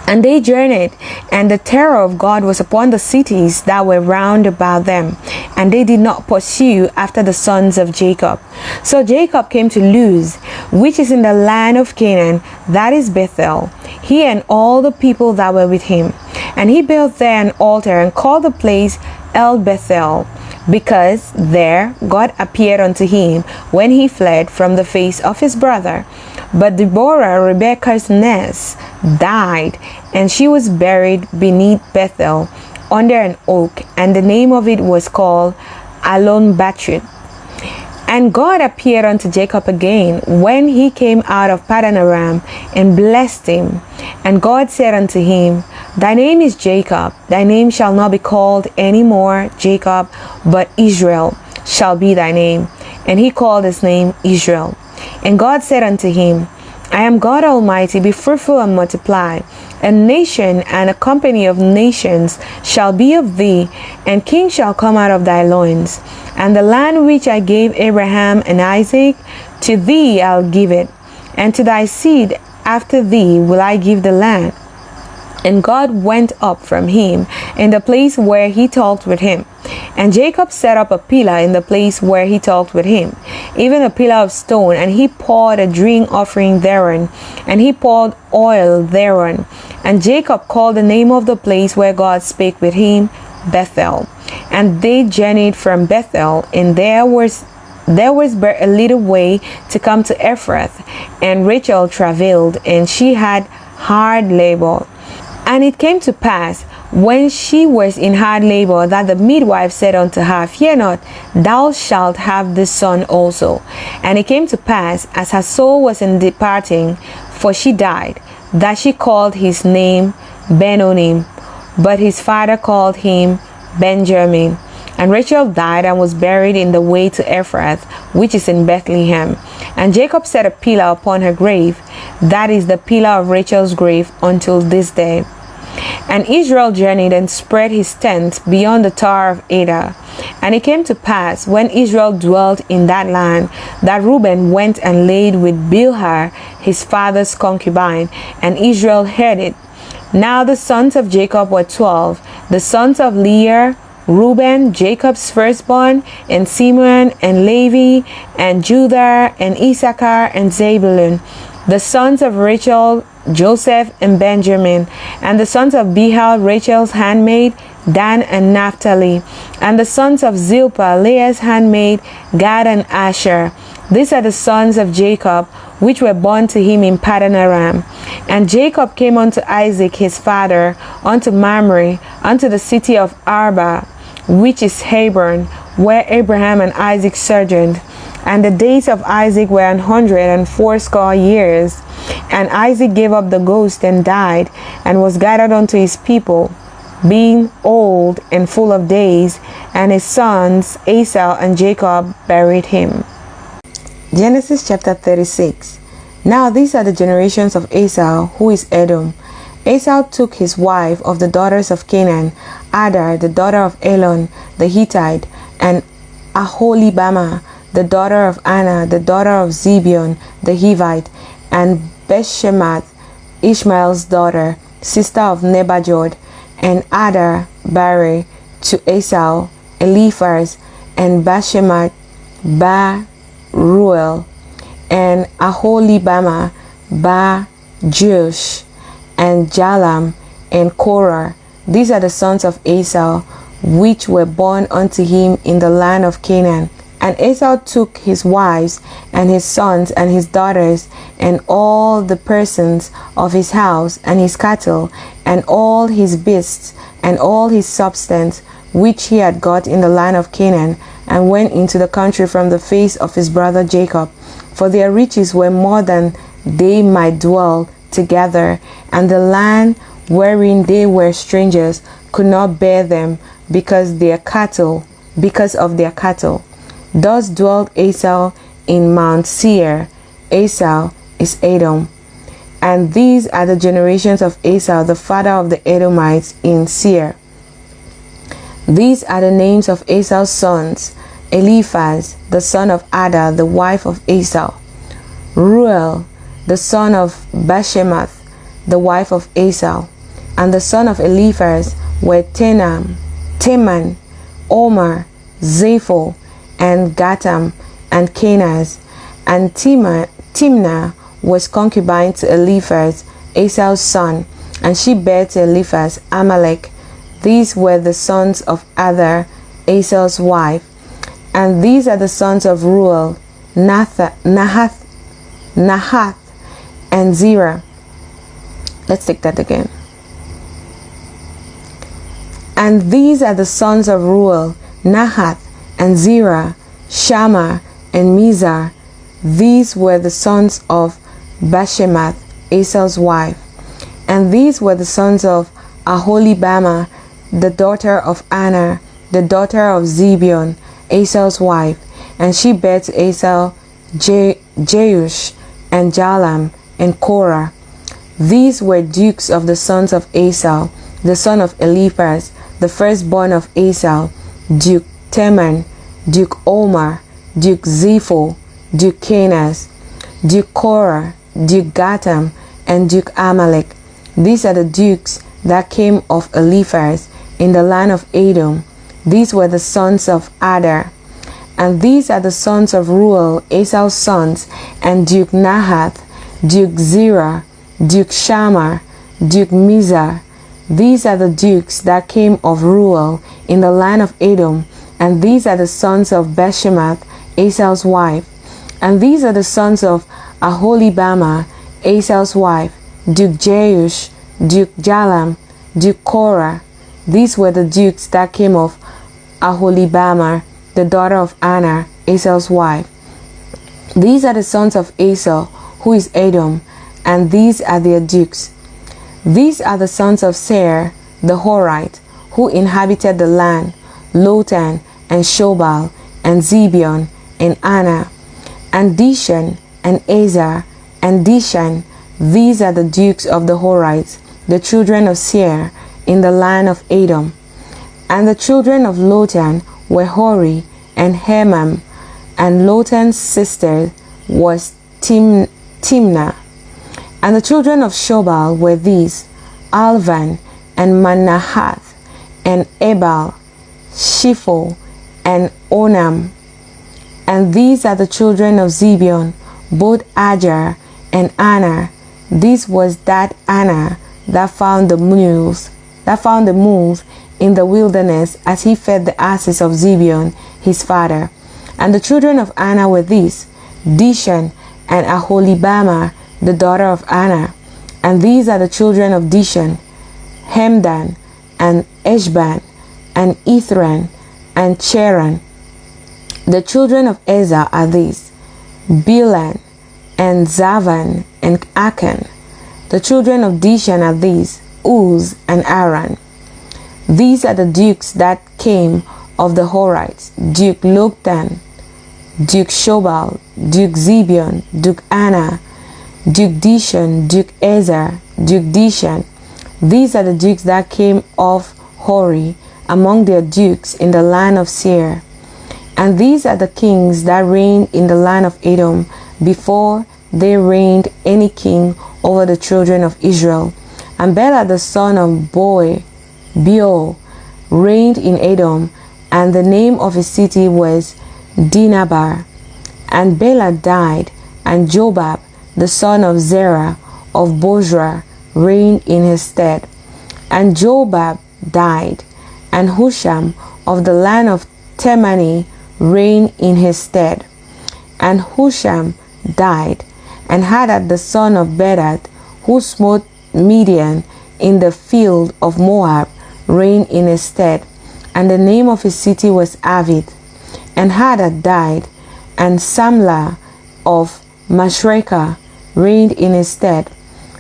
And they journeyed, and the terror of God was upon the cities that were round about them, and they did not pursue after the sons of Jacob. So Jacob came to Luz, which is in the land of Canaan, that is Bethel, he and all the people that were with him. And he built there an altar, and called the place El Bethel, because there God appeared unto him when he fled from the face of his brother. But Deborah, Rebekah's niece, died, and she was buried beneath Bethel under an oak, and the name of it was called Alon Bachut. And God appeared unto Jacob again when he came out of Paddan Aram, and blessed him. And God said unto him, Thy name is Jacob, thy name shall not be called any more Jacob, but Israel shall be thy name. And he called his name Israel. And God said unto him, I am God Almighty, be fruitful and multiply. A nation and a company of nations shall be of thee, and kings shall come out of thy loins. And the land which I gave Abraham and Isaac, to thee I'll give it, and to thy seed after thee will I give the land. And God went up from him in the place where he talked with him. And Jacob set up a pillar in the place where he talked with him, even a pillar of stone, and he poured a drink offering thereon, and he poured oil thereon. And Jacob called the name of the place where God spake with him, Bethel. And they journeyed from Bethel, and there was but a little way to come to Ephrath. And Rachel travailed, and she had hard labor. And it came to pass, when she was in hard labor, that the midwife said unto her, Fear not, thou shalt have this son also. And it came to pass, as her soul was in departing, for she died, that she called his name Benonim, but his father called him Benjamin. And Rachel died and was buried in the way to Ephrath, which is in Bethlehem. And Jacob set a pillar upon her grave, that is the pillar of Rachel's grave until this day. And Israel journeyed and spread his tent beyond the Tower of Ada. And it came to pass, when Israel dwelt in that land, that Reuben went and laid with Bilhah, his father's concubine, and Israel heard it. Now the sons of Jacob were 12, the sons of Leah, Reuben, Jacob's firstborn, and Simeon, and Levi, and Judah, and Issachar, and Zebulun. The sons of Rachel, Joseph, and Benjamin. And the sons of Bilhah, Rachel's handmaid, Dan and Naphtali. And the sons of Zilpah, Leah's handmaid, Gad and Asher. These are the sons of Jacob, which were born to him in Paddan Aram. And Jacob came unto Isaac his father, unto Mamre, unto the city of Arba, which is Hebron, where Abraham and Isaac sojourned. And the days of Isaac were 180 years. And Isaac gave up the ghost and died, and was gathered unto his people, being old and full of days. And his sons Esau and Jacob buried him. Genesis chapter 36. Now these are the generations of Esau, who is Edom. Esau took his wife of the daughters of Canaan, Adar, the daughter of Elon the Hittite, and Aholibamah, the daughter of Anna, the daughter of Zibeon the Hivite, and Beshemath, Ishmael's daughter, sister of Nebajod, and Adar Bari to Esau, Eliphaz, and Bashemath, Ruel, and Aholibamah, Jeush, and Jalam, and Korah. These are the sons of Esau, which were born unto him in the land of Canaan. And Esau took his wives, and his sons, and his daughters, and all the persons of his house, and his cattle, and all his beasts, and all his substance, which he had got in the land of Canaan, and went into the country from the face of his brother Jacob. For their riches were more than they might dwell together, and the land wherein they were strangers could not bear them, because of their cattle. Thus dwelt Esau in Mount Seir. Esau is Edom. And these are the generations of Esau, the father of the Edomites, in Seir. These are the names of Esau's sons: Eliphaz, the son of Ada, the wife of Esau; Ruel, the son of Bashemath, the wife of Esau. And the son of Eliphaz were Teman, Omar, Zepho, and Gatam, and Kenaz. And Timnah was concubine to Eliphaz, Esau's son, and she bare to Eliphaz Amalek. These were the sons of Adar, Esau's wife. And these are the sons of Ruel, Nahath, and Zerah. Let's take that again. And these are the sons of Ruel, Nahath, and Zerah, Shammah, and Mizar. These were the sons of Bashemath, Esau's wife. And these were the sons of Aholibamah, the daughter of Anna, the daughter of Zibeon, Esau's wife. And she bare to Esau Jeush, and Jalam, and Korah. These were dukes of the sons of Esau, the son of Eliphaz, the firstborn of Esau: Duke Teman, Duke Omar, Duke Zepho, Duke Kenaz, Duke Korah, Duke Gatam, and Duke Amalek. These are the dukes that came of Eliphaz in the land of Edom. These were the sons of Adar. And these are the sons of Ruel, Esau's sons, and Duke Nahath, Duke Zerah, Duke Shammah, Duke Mizar. These are the dukes that came of Ruel in the land of Edom. And these are the sons of Bashemath, Esau's wife. And these are the sons of Aholibamah, Esau's wife: Duke Jeush, Duke Jalam, Duke Korah. These were the dukes that came of Aholibamah, the daughter of Anna, Esau's wife. These are the sons of Esau, who is Edom. and these are their dukes. These are the sons of Seir the Horite, who inhabited the land, Lotan, and Shobal, and Zibeon, and Anna, and Dishan, and Ezer, and Dishan. These are the dukes of the Horites, the children of Seir, in the land of Edom. And the children of Lotan were Hori and Hemam, and Lotan's sister was Timnah. And the children of Shobal were these, Alvan, and Manahath, and Ebal, Shipho, and Onam. And these are the children of Zibeon, both Ajar and Anna. This was that Anna that found the mules in the wilderness as he fed the asses of Zibeon his father. And the children of Anna were these, Dishan and Aholibamah, the daughter of Anna. And these are the children of Dishan, Hemdan, and Eshban, and Ithran, and Cheran. The children of Ezer are these, Bilan, and Zavan, and Akan. The children of Dishan are these, Uz, and Aran. These are the dukes that came of the Horites, Duke Loktan, Duke Shobal, Duke Zibeon, Duke Anna, Duke Dishan, Duke Ezer, Duke Dishan. These are the dukes that came of Hori, among their dukes in the land of Seir. And these are the kings that reigned in the land of Edom, before they reigned any king over the children of Israel. And Bela the son of Beor reigned in Edom, and the name of his city was Dinabar. And Bela died, and Jobab the son of Zerah of Bozrah reigned in his stead. And Jobab died, and Husham of the land of Temani reigned in his stead. And Husham died, and Hadad the son of Bedad, who smote Midian in the field of Moab, reigned in his stead. And the name of his city was Avid. And Hadad died, and Samlah of Masrekah reigned in his stead.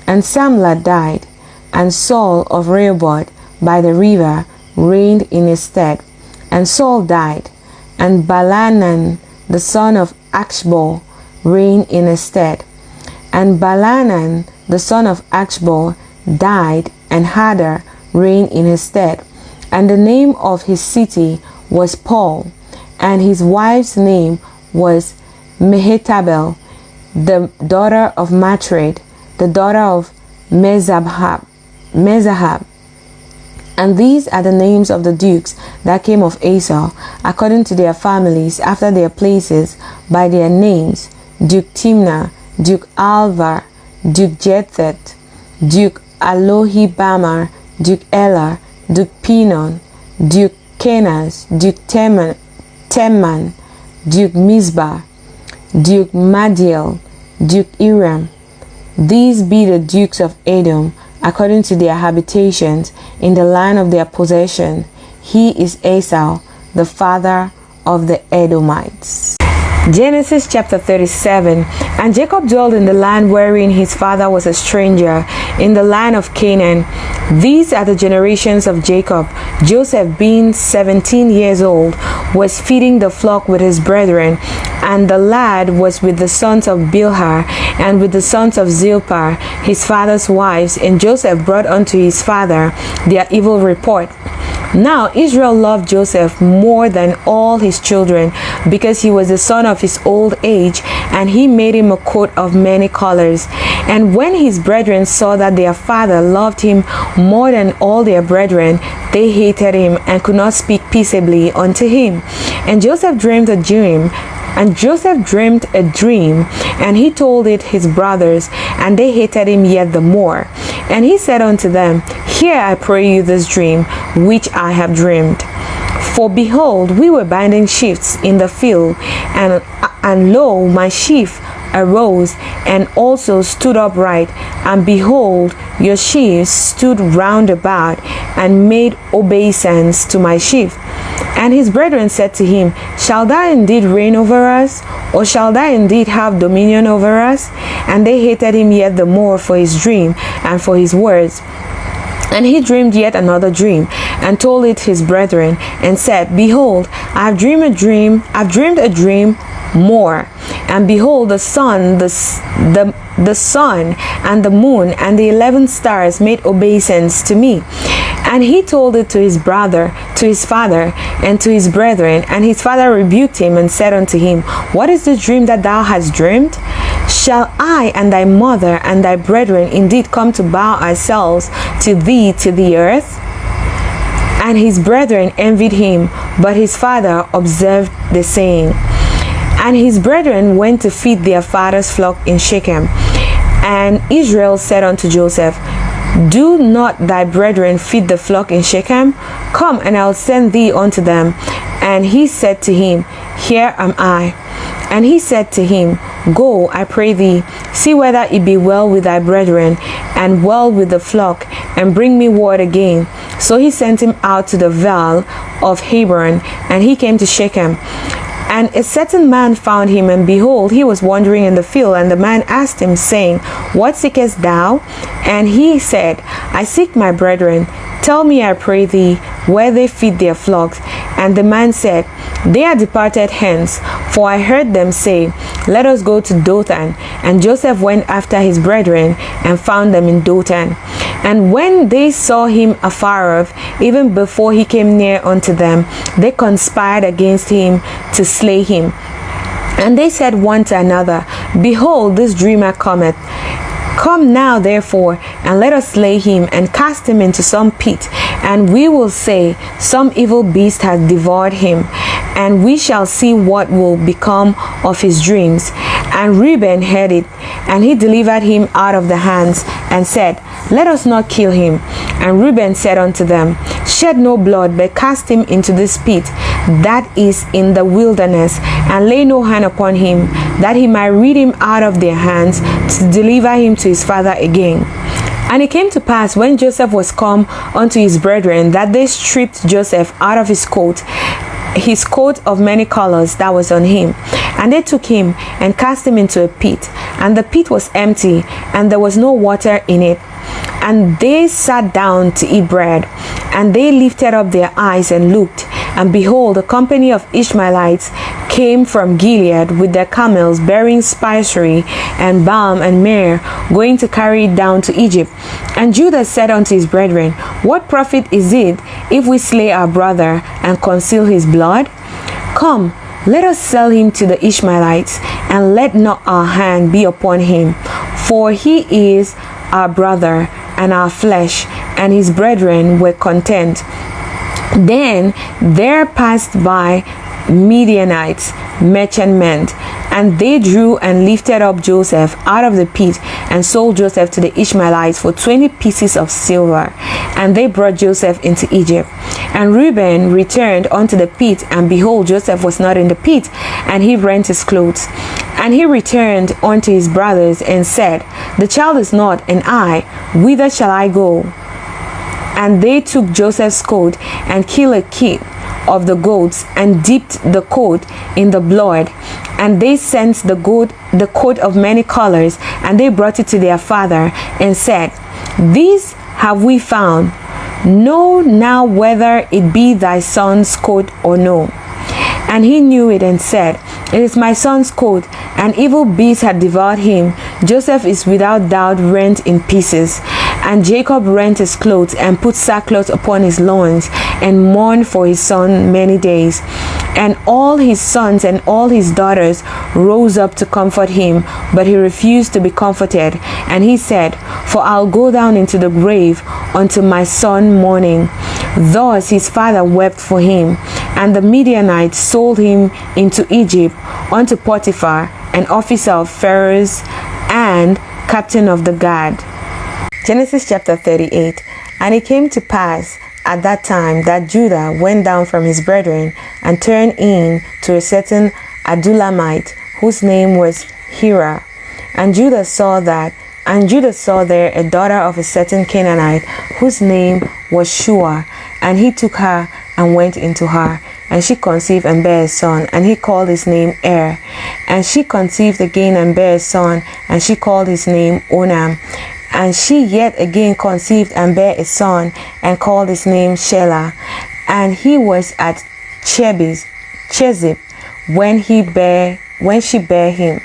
And Samlah died, and Saul of Rehoboth by the river reigned in his stead. And Saul died, and Balanan the son of Achbor reigned in his stead. And Balanan the son of Achbor died, and Hadar reigned in his stead. And the name of his city was Paul, and his wife's name was Mehetabel, the daughter of Matred, the daughter of Mezahab. And these are the names of the dukes that came of Esau, according to their families, after their places, by their names: Duke Timnah, Duke Alvar, Duke Jethet, Duke Alohibamar, Duke Elah, Duke Pinon, Duke Kenaz, Duke Teman, Duke Mizbah, Duke Madiel, Duke Iram. These be the dukes of Edom, according to their habitations, in the land of their possession. He is Esau, the father of the Edomites. Genesis chapter 37. And Jacob dwelled in the land wherein his father was a stranger, in the land of Canaan. These are the generations of Jacob. Joseph, being 17 years old, was feeding the flock with his brethren, and the lad was with the sons of Bilhah, and with the sons of Zilpah, his father's wives. And Joseph brought unto his father their evil report. Now Israel loved Joseph more than all his children, because he was the son of his old age, and he made him a coat of many colors. And when his brethren saw that their father loved him more than all their brethren, they hated him and could not speak peaceably unto him. And Joseph dreamed a dream, and he told it his brothers, and they hated him yet the more. And he said unto them, Hear, I pray you, this dream which I have dreamed. For behold, we were binding sheaves in the field, and lo, my sheaf arose and also stood upright, and behold, your sheaves stood round about and made obeisance to my sheaf. And his brethren said to him, Shall thou indeed reign over us? Or shall thou indeed have dominion over us? And they hated him yet the more for his dream and for his words. And he dreamed yet another dream, and told it his brethren, and said, Behold, I have dreamed a dream more. And behold, the sun, the sun and the moon and the 11 stars made obeisance to me. And he told it to his brother, to his father, and to his brethren. And his father rebuked him and said unto him, What is the dream that thou hast dreamed? Shall I and thy mother and thy brethren indeed come to bow ourselves to thee to the earth? And his brethren envied him, but his father observed the saying. And his brethren went to feed their father's flock in Shechem. And Israel said unto Joseph, Do not thy brethren feed the flock in Shechem? Come, and I'll send thee unto them. And he said to him, Here am I. And he said to him, Go, I pray thee, see whether it be well with thy brethren, and well with the flock, and bring me word again. So he sent him out to the vale of Hebron, and he came to Shechem. And a certain man found him, and behold, he was wandering in the field. And the man asked him, saying, What seekest thou? And he said, I seek my brethren. Tell me, I pray thee, where they feed their flocks. And the man said, They are departed hence, for I heard them say, Let us go to Dothan. And Joseph went after his brethren, and found them in Dothan. And when they saw him afar off, even before he came near unto them, they conspired against him to slay him. And they said one to another, Behold, this dreamer cometh. Come now, therefore, and let us slay him, and cast him into some pit, and we will say, Some evil beast hath devoured him, and we shall see what will become of his dreams. And Reuben heard it, and he delivered him out of the hands, and said, Let us not kill him. And Reuben said unto them, Shed no blood, but cast him into this pit that is in the wilderness, and lay no hand upon him, that he might rid him out of their hands, to deliver him to his father again. And it came to pass, when Joseph was come unto his brethren, that they stripped Joseph out of his coat of many colors that was on him. And they took him and cast him into a pit, and the pit was empty, and there was no water in it. And they sat down to eat bread, and they lifted up their eyes and looked, and behold, a company of Ishmaelites came from Gilead with their camels, bearing spicery and balm and myrrh, going to carry it down to Egypt. And Judah said unto his brethren, What profit is it if we slay our brother and conceal his blood? Come, let us sell him to the Ishmaelites, and let not our hand be upon him, for he is our brother and our flesh. And his brethren were content. Then there passed by Midianites, merchantmen, and they drew and lifted up Joseph out of the pit, and sold Joseph to the Ishmaelites for 20 pieces of silver. And they brought Joseph into Egypt. And Reuben returned unto the pit, and behold, Joseph was not in the pit, and he rent his clothes. And he returned unto his brothers, and said, The child is not, and I, whither shall I go? And they took Joseph's coat, and killed a kid of the goats, and dipped the coat in the blood. And they sent the coat of many colors, and they brought it to their father, and said, These have we found. Know now whether it be thy son's coat or no. And he knew it, and said, It is my son's coat. An evil beast had devoured him. Joseph is without doubt rent in pieces. And Jacob rent his clothes, and put sackcloth upon his loins, and mourned for his son many days. And all his sons and all his daughters rose up to comfort him, but he refused to be comforted. And he said, For I'll go down into the grave until my son mourning. Thus his father wept for him. And the Midianites sold him into Egypt unto Potiphar, an officer of Pharaoh's and captain of the guard. Genesis chapter 38. And it came to pass at that time that Judah went down from his brethren, and turned in to a certain Adullamite, whose name was Hira. And Judah saw that, And Judah saw there a daughter of a certain Canaanite, whose name was Shua. And he took her and went into her. And she conceived and bare a son, and he called his name Er. And she conceived again and bare a son, and she called his name Onam. And she yet again conceived and bare a son, and called his name Shelah. And he was at Chezib when she bare him.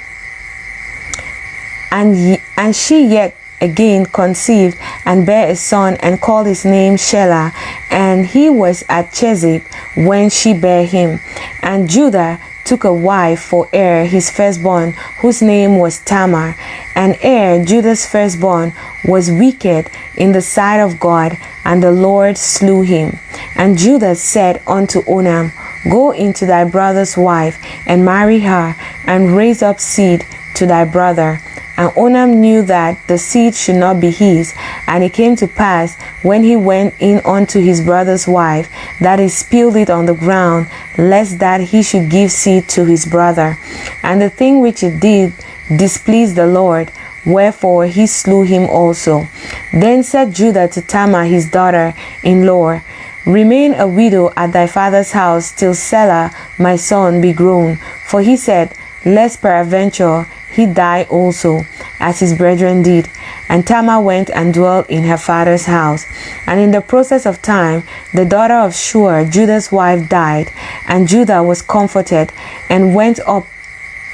And she yet again conceived and bare a son, and called his name Shelah. And he was at Chezib when she bare him. And Judah took a wife for Er, his firstborn, whose name was Tamar. And Er, Judah's firstborn, was wicked in the sight of God, and the Lord slew him. And Judah said unto Onam, Go into thy brother's wife, and marry her, and raise up seed to thy brother. And Onam knew that the seed should not be his. And it came to pass, when he went in unto his brother's wife, that he spilled it on the ground, lest that he should give seed to his brother. And the thing which it did displeased the Lord, wherefore he slew him also. Then said Judah to Tamar his daughter-in-law, Remain a widow at thy father's house till Selah my son be grown. For he said, Lest peradventure he die also, as his brethren did. And Tamar went and dwelt in her father's house. And in the process of time, the daughter of Shua, Judah's wife, died. And Judah was comforted, and went up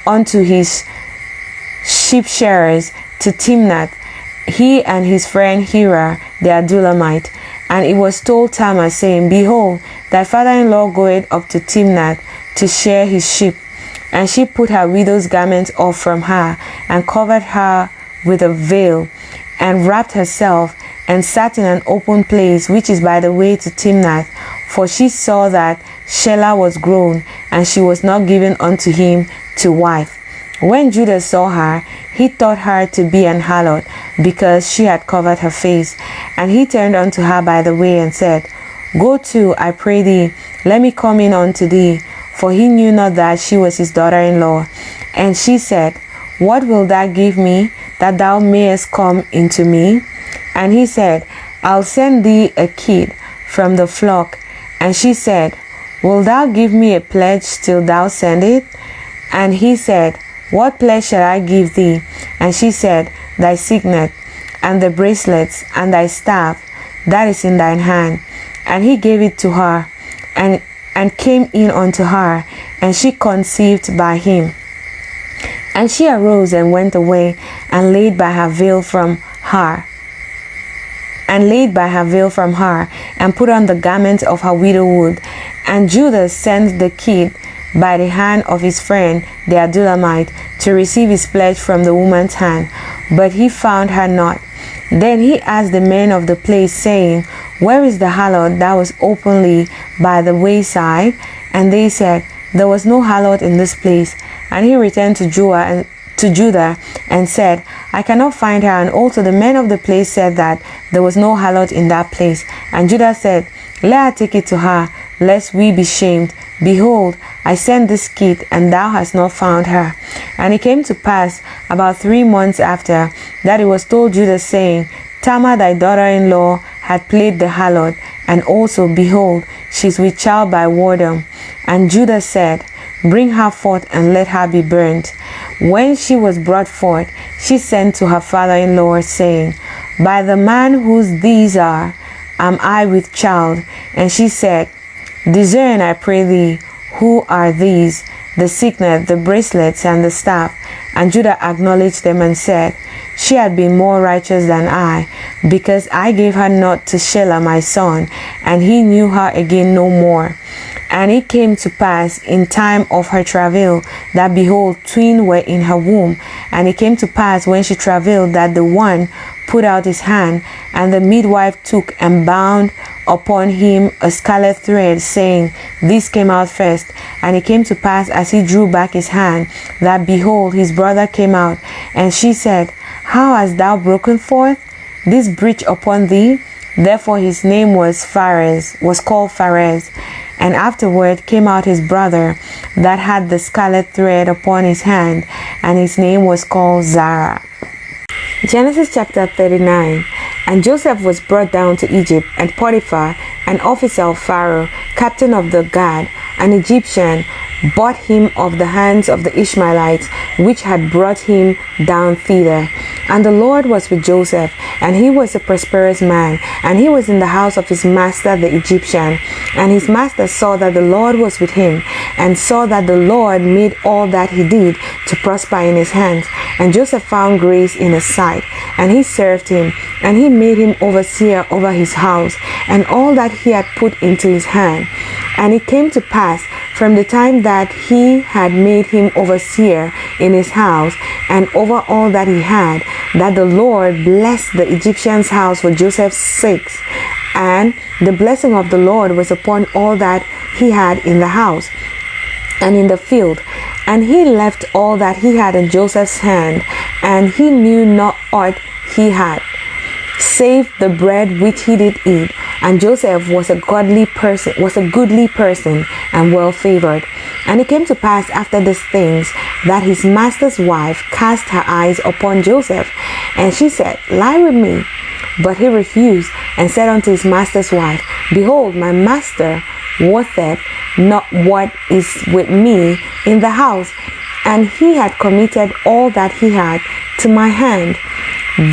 unto his sheep shearers to Timnath, he and his friend Hira the Adullamite. And it was told Tamar, saying, Behold, thy father-in-law goeth up to Timnath to shear his sheep. And she put her widow's garment off from her, and covered her with a veil, and wrapped herself, and sat in an open place which is by the way to Timnath. For she saw that Shelah was grown, and she was not given unto him to wife. When Judah saw her, he thought her to be an harlot, because she had covered her face. And he turned unto her by the way, and said, Go to, I pray thee, let me come in unto thee. For he knew not that she was his daughter-in-law. And she said, What wilt thou give me, that thou mayest come into me? And he said, I'll send thee a kid from the flock. And she said, Wilt thou give me a pledge till thou send it? And he said, What pledge shall I give thee? And she said, Thy signet, and the bracelets, and thy staff, that is in thine hand. And he gave it to her, and came in unto her, and she conceived by him. And she arose and went away, and laid by her veil from her, and put on the garment of her widowhood. And Judah sent the kid by the hand of his friend the Adullamite to receive his pledge from the woman's hand, but he found her not. Then he asked the men of the place, saying, Where is the harlot that was openly by the wayside? And they said, There was no harlot in this place. And he returned to Judah and said, I cannot find her. And also the men of the place said that there was no harlot in that place. And Judah said, Let her take it to her, lest we be shamed. Behold, I sent this kid, and thou hast not found her. And it came to pass about 3 months after, that it was told Judah, saying, Tamar thy daughter-in-law had played the harlot, and also, behold, she is with child by whoredom. And Judah said, Bring her forth, and let her be burnt. When she was brought forth, she sent to her father-in-law, saying, By the man whose these are, am I with child? And she said, Discern, I pray thee, who are these, the signet, the bracelets, and the staff? And Judah acknowledged them and said, She had been more righteous than I, because I gave her not to Shelah my son, and he knew her again no more. And it came to pass in time of her travail, that behold, twin were in her womb. And it came to pass when she travailed, that the one put out his hand, and the midwife took and bound upon him a scarlet thread, saying, This came out first. And it came to pass, as he drew back his hand, that behold, his brother came out. And she said, How hast thou broken forth this breach upon thee? Therefore his name was called Pharez. And afterward came out his brother that had the scarlet thread upon his hand, and his name was called Zara. Genesis chapter 39. And Joseph was brought down to Egypt, and Potiphar, an officer of Pharaoh, captain of the guard, an Egyptian, bought him of the hands of the Ishmaelites, which had brought him down thither. And the Lord was with Joseph, and he was a prosperous man, and he was in the house of his master the Egyptian. And his master saw that the Lord was with him, and saw that the Lord made all that he did to prosper in his hands. And Joseph found grace in his sight, and he served him, and he made him overseer over his house, and all that he had put into his hand. And it came to pass from the time that he had made him overseer in his house and over all that he had, that the Lord blessed the Egyptian's house for Joseph's sake. And the blessing of the Lord was upon all that he had in the house and in the field. And he left all that he had in Joseph's hand, and he knew not aught he had, save the bread which he did eat. And Joseph was a goodly person and well favored. And it came to pass after these things that his master's wife cast her eyes upon Joseph, and she said, Lie with me. But he refused, and said unto his master's wife, Behold, my master wotteth not what is with me in the house, and he had committed all that he had to my hand.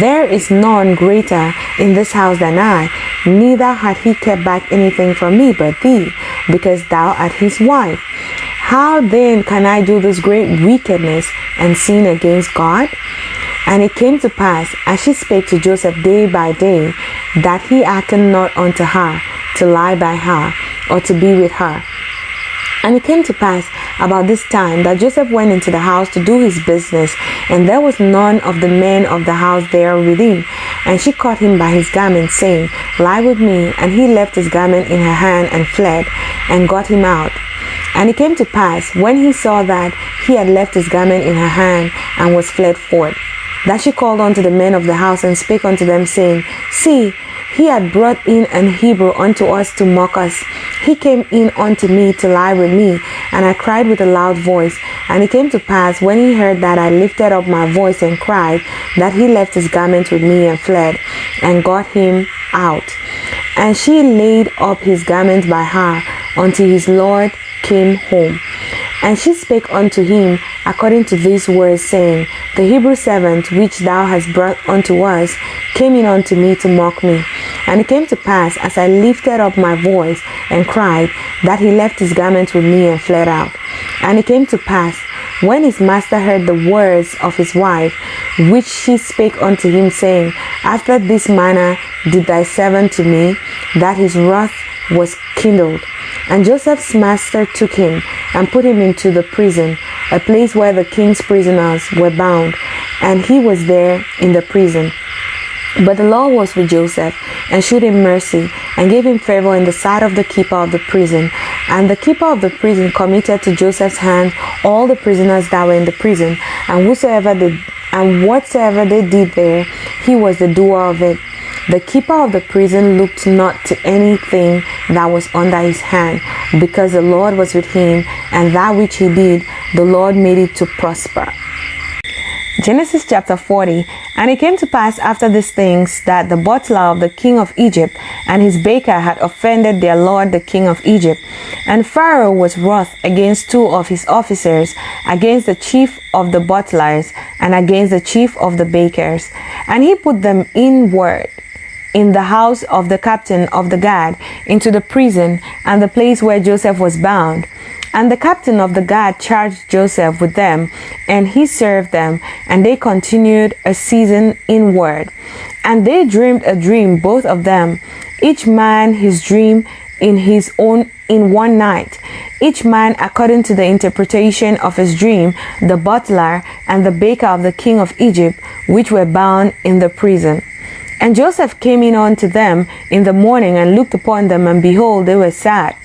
There is none greater in this house than I, neither had he kept back anything from me but thee, because thou art his wife. How then can I do this great wickedness and sin against God? And it came to pass, as she spake to Joseph day by day, that he hearkened not unto her, to lie by her, or to be with her. And it came to pass about this time that Joseph went into the house to do his business, and there was none of the men of the house there within. And she caught him by his garment, saying, Lie with me. And he left his garment in her hand and fled, and got him out. And it came to pass, when he saw that he had left his garment in her hand, and was fled forth, that she called unto the men of the house, and spake unto them, saying, See, he had brought in an Hebrew unto us to mock us. He came in unto me to lie with me, and I cried with a loud voice. And it came to pass, when he heard that I lifted up my voice and cried, that he left his garment with me and fled, and got him out. And she laid up his garment by her until his Lord came home. And she spake unto him according to these words, saying, The Hebrew servant which thou hast brought unto us came in unto me to mock me. And it came to pass, as I lifted up my voice and cried, that he left his garment with me and fled out. And it came to pass, when his master heard the words of his wife, which she spake unto him, saying, After this manner did thy servant to me, that his wrath was kindled. And Joseph's master took him and put him into the prison, a place where the king's prisoners were bound, and he was there in the prison. But the Lord was with Joseph, and shewed him mercy, and gave him favor in the sight of the keeper of the prison. And the keeper of the prison committed to Joseph's hand all the prisoners that were in the prison, and whatsoever they did there, he was the doer of it. The keeper of the prison looked not to anything that was under his hand, because the Lord was with him, and that which he did, the Lord made it to prosper. Genesis chapter 40. And it came to pass after these things, that the butler of the king of Egypt and his baker had offended their lord the king of Egypt. And Pharaoh was wroth against two of his officers, against the chief of the butlers, and against the chief of the bakers. And he put them inward in the house of the captain of the guard, into the prison, and the place where Joseph was bound. And the captain of the guard charged Joseph with them, and he served them, and they continued a season inward. And they dreamed a dream, both of them, each man his dream in one night, each man according to the interpretation of his dream, the butler and the baker of the king of Egypt, which were bound in the prison. And Joseph came in unto them in the morning, and looked upon them, and behold, they were sad.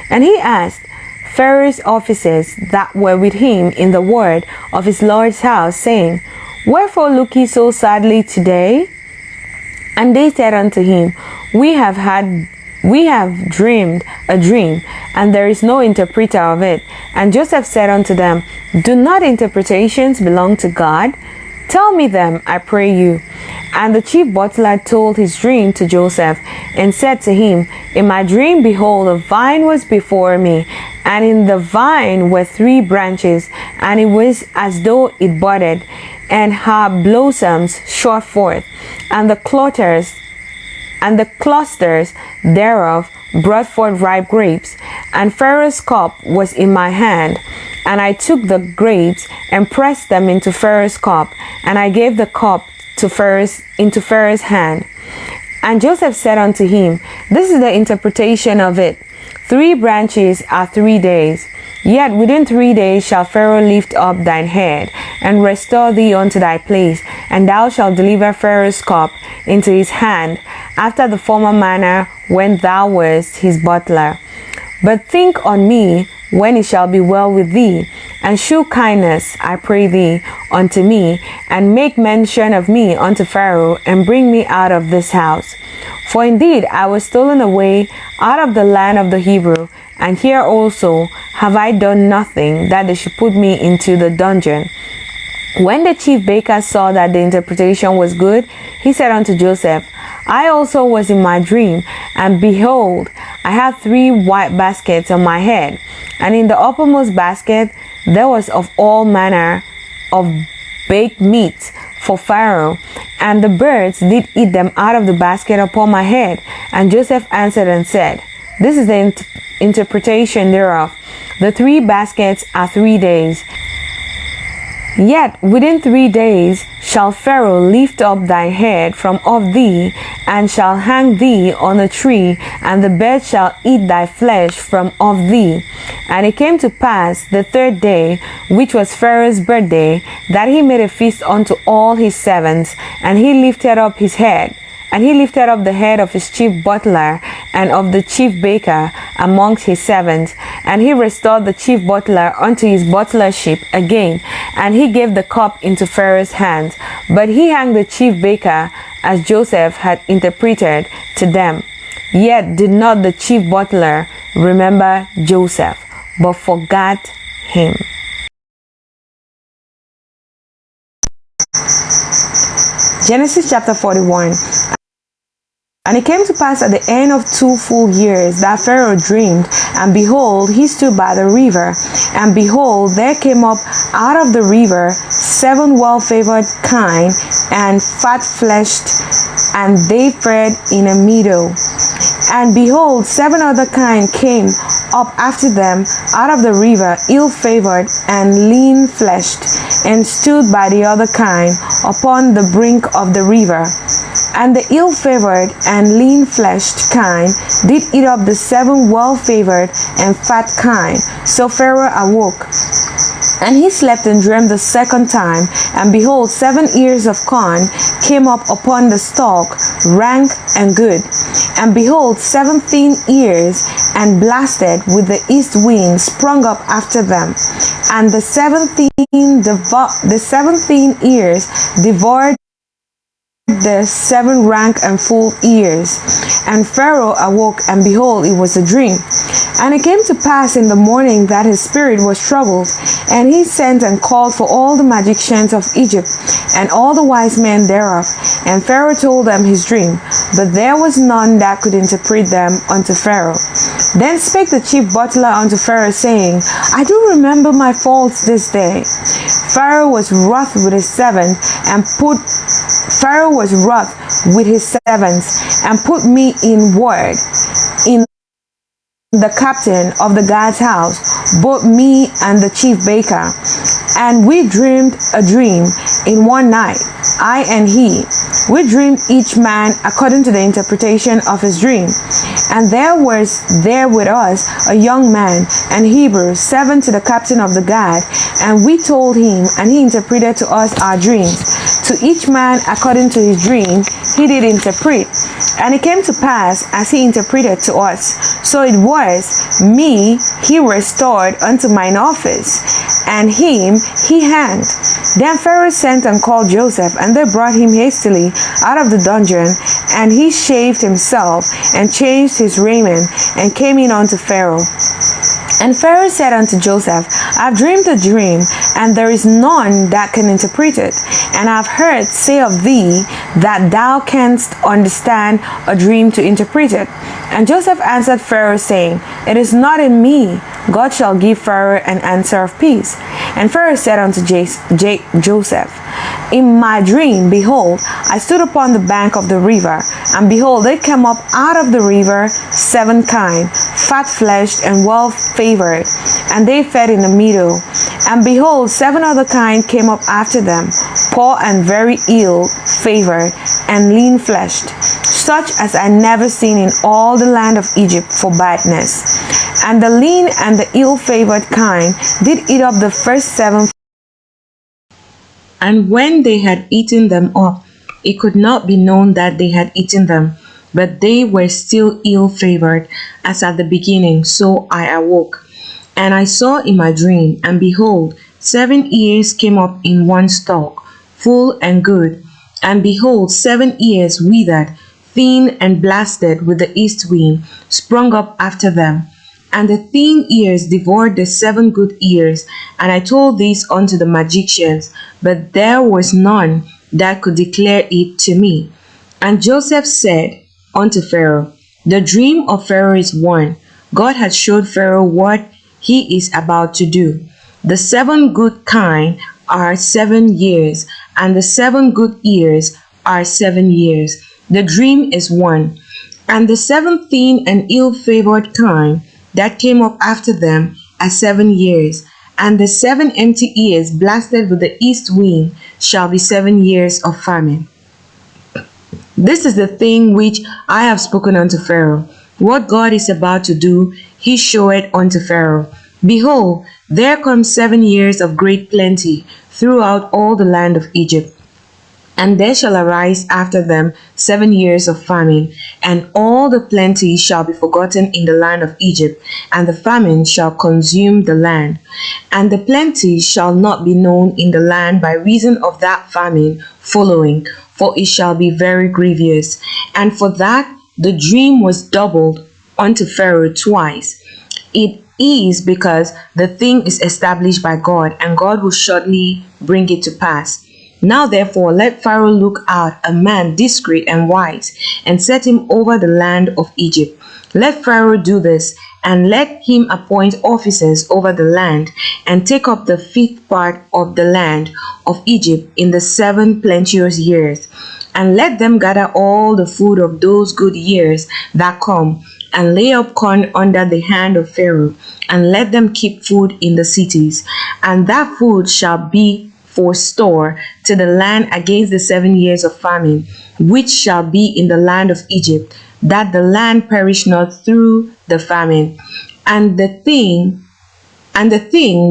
And he asked Pharaoh's officers that were with him in the ward of his Lord's house, saying, Wherefore look ye so sadly today? And they said unto him, We have dreamed a dream, and there is no interpreter of it. And Joseph said unto them, Do not interpretations belong to God? Tell me them, I pray you. And the chief butler told his dream to Joseph, and said to him, In my dream, behold, a vine was before me, and in the vine were 3 branches, and it was as though it budded, and her blossoms shot forth, and the clusters thereof brought forth ripe grapes. And Pharaoh's cup was in my hand, and I took the grapes and pressed them into Pharaoh's cup, and I gave the cup into Pharaoh's hand. And Joseph said unto him, This is the interpretation of it. 3 branches are 3 days. Yet within 3 days shall Pharaoh lift up thine head, and restore thee unto thy place, and thou shalt deliver Pharaoh's cup into his hand, after the former manner when thou wast his butler. But think on me when it shall be well with thee, and shew kindness, I pray thee, unto me, and make mention of me unto Pharaoh, and bring me out of this house. For indeed I was stolen away out of the land of the Hebrew, and here also have I done nothing that they should put me into the dungeon. When the chief baker saw that the interpretation was good, he said unto Joseph, I also was in my dream, and behold, I had 3 white baskets on my head, and in the uppermost basket there was of all manner of baked meats for Pharaoh, and the birds did eat them out of the basket upon my head. And Joseph answered and said, This is the interpretation thereof. The 3 baskets are 3 days. Yet within 3 days shall Pharaoh lift up thy head from off thee, and shall hang thee on a tree, and the birds shall eat thy flesh from off thee. And it came to pass the 3rd day, which was Pharaoh's birthday, that he made a feast unto all his servants, and he lifted up his head. And he lifted up the head of his chief butler and of the chief baker amongst his servants. And he restored the chief butler unto his butlership again. And he gave the cup into Pharaoh's hands. But he hanged the chief baker as Joseph had interpreted to them. Yet did not the chief butler remember Joseph, but forgot him. Genesis chapter 41. And it came to pass at the end of 2 full years that Pharaoh dreamed, and behold, he stood by the river, and behold, there came up out of the river 7 well-favored kine and fat-fleshed, and they fed in a meadow. And behold, 7 other kine came up after them out of the river, ill-favored and lean-fleshed, and stood by the other kine upon the brink of the river. And the ill-favored and lean-fleshed kine did eat up the 7 well-favored and fat kine. So Pharaoh awoke, and he slept and dreamed the 2nd time. And behold, 7 ears of corn came up upon the stalk, rank and good. And behold, 7 thin ears and blasted with the east wind sprung up after them. And the 7 thin ears devoured the 7 rank and full ears. And Pharaoh awoke, and behold, it was a dream. And it came to pass in the morning that his spirit was troubled, and he sent and called for all the magicians of Egypt, and all the wise men thereof. And Pharaoh told them his dream, but there was none that could interpret them unto Pharaoh. Then spake the chief butler unto Pharaoh, saying, I do remember my faults this day. Pharaoh was wroth with his servants, and put me in ward in the captain of the guard's house, both me and the chief baker. And we dreamed a dream in one night, I and he. We dreamed each man according to the interpretation of his dream. And there was there with us a young man, an Hebrew, servant to the captain of the guard. And we told him, and he interpreted to us our dreams. To each man according to his dream he did interpret. And it came to pass, as he interpreted to us, so it was, me he restored unto mine office, and him he hanged. Then Pharaoh sent and called Joseph, and they brought him hastily out of the dungeon, and he shaved himself, and changed his raiment, and came in unto Pharaoh. And Pharaoh said unto Joseph, I have dreamed a dream, and there is none that can interpret it. And I have heard say of thee that thou canst understand a dream to interpret it. And Joseph answered Pharaoh, saying, It is not in me. God shall give Pharaoh an answer of peace. And Pharaoh said unto Joseph, In my dream, behold, I stood upon the bank of the river, and behold, there came up out of the river 7 kine, fat-fleshed and well-favored, and they fed in the meadow. And behold, 7 other kine came up after them, poor and very ill-favored, and lean-fleshed, such as I never seen in all the land of Egypt for badness. And the lean and the ill-favored kine did eat up the first 7. And when they had eaten them up, it could not be known that they had eaten them, but they were still ill-favored, as at the beginning. So I awoke, and I saw in my dream, and behold, 7 ears came up in one stalk, full and good. And behold, 7 ears withered, thin and blasted with the east wind, sprung up after them. And the thin ears devoured the 7 good ears. And I told this unto the magicians, but there was none that could declare it to me. And Joseph said unto Pharaoh, The dream of Pharaoh is one. God had showed Pharaoh what he is about to do. The 7 good kine are 7 years, and the 7 good ears are 7 years. The dream is one. And the 7 thin and ill-favored kine that came up after them are 7 years, and the 7 empty ears blasted with the east wind shall be 7 years of famine. This is the thing which I have spoken unto Pharaoh. What God is about to do, he showeth unto Pharaoh. Behold, there come 7 years of great plenty throughout all the land of Egypt. And there shall arise after them 7 years of famine, and all the plenty shall be forgotten in the land of Egypt, and the famine shall consume the land. And the plenty shall not be known in the land by reason of that famine following, for it shall be very grievous. And for that the dream was doubled unto Pharaoh twice. It is because the thing is established by God, and God will shortly bring it to pass. Now therefore let Pharaoh look out a man discreet and wise, and set him over the land of Egypt. Let Pharaoh do this, and let him appoint officers over the land, and take up the 5th part of the land of Egypt in the 7 plenteous years. And let them gather all the food of those good years that come, and lay up corn under the hand of Pharaoh, and let them keep food in the cities. And that food shall be for store to the land against the 7 years of famine, which shall be in the land of Egypt, that the land perish not through the famine. And the thing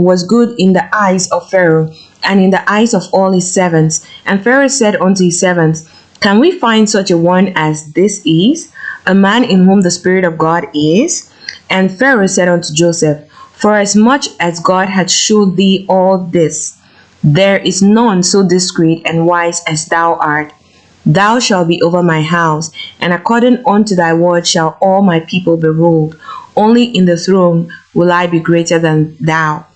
was good in the eyes of Pharaoh, and in the eyes of all his servants. And Pharaoh said unto his servants, Can we find such a one as this is, a man in whom the Spirit of God is? And Pharaoh said unto Joseph, Forasmuch as God hath shewed thee all this, there is none so discreet and wise as thou art. Thou shalt be over my house, and according unto thy word shall all my people be ruled. Only in the throne will I be greater than thou.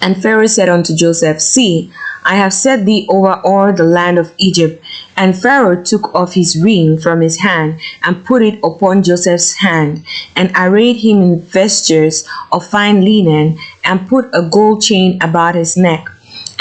And Pharaoh said unto Joseph, See, I have set thee over all the land of Egypt. And Pharaoh took off his ring from his hand, and put it upon Joseph's hand, and arrayed him in vestures of fine linen, and put a gold chain about his neck.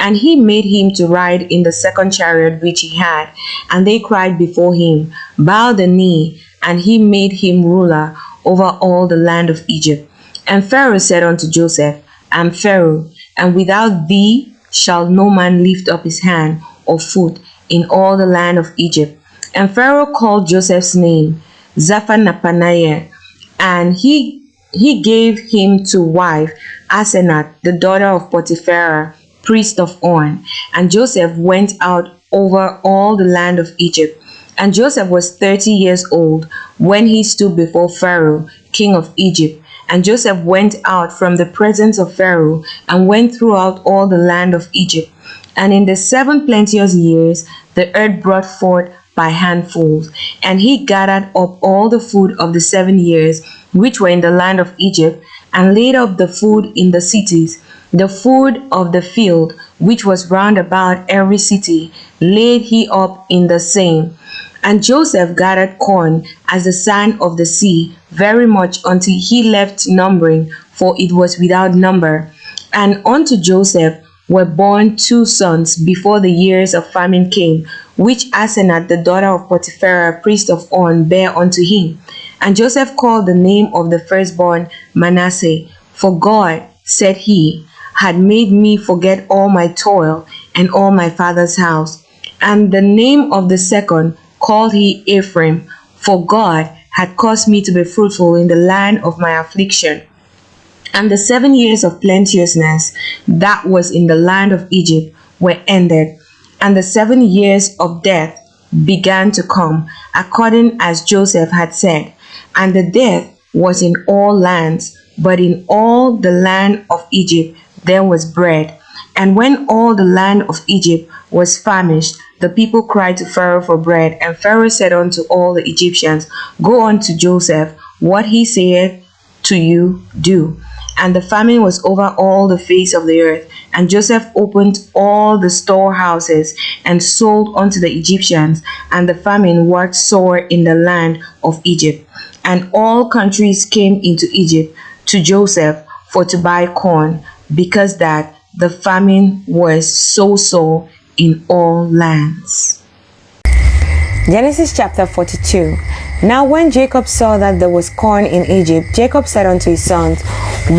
And he made him to ride in the 2nd chariot which he had. And they cried before him, Bow the knee. And he made him ruler over all the land of Egypt. And Pharaoh said unto Joseph, I am Pharaoh, and without thee shall no man lift up his hand or foot in all the land of Egypt. And Pharaoh called Joseph's name Zaphanappaneah, and he gave him to wife Asenath, the daughter of Potiphar, priest of On. And Joseph went out over all the land of Egypt. And Joseph was 30 years old when he stood before Pharaoh, king of Egypt. And Joseph went out from the presence of Pharaoh, and went throughout all the land of Egypt. And in the 7 plenteous years the earth brought forth by handfuls. And he gathered up all the food of the 7 years which were in the land of Egypt, and laid up the food in the cities. The food of the field, which was round about every city, laid he up in the same. And Joseph gathered corn as the sand of the sea, very much until he left numbering, for it was without number. And unto Joseph were born 2 sons before the years of famine came, which Asenath the daughter of Potiphera priest of On bare unto him. And Joseph called the name of the firstborn Manasseh, for God, said he, had made me forget all my toil and all my father's house. And the name of the second called he Ephraim, for God had caused me to be fruitful in the land of my affliction. And the 7 years of plenteousness that was in the land of Egypt were ended, and the 7 years of death began to come, according as Joseph had said. And the death was in all lands, but in all the land of Egypt there was bread. And when all the land of Egypt was famished, the people cried to Pharaoh for bread. And Pharaoh said unto all the Egyptians, Go unto Joseph, what he saith to you, do. And the famine was over all the face of the earth. And Joseph opened all the storehouses and sold unto the Egyptians. And the famine worked sore in the land of Egypt. And all countries came into Egypt to Joseph for to buy corn, because that the famine was so sore in all lands. Genesis chapter 42. Now when Jacob saw that there was corn in Egypt, Jacob said unto his sons,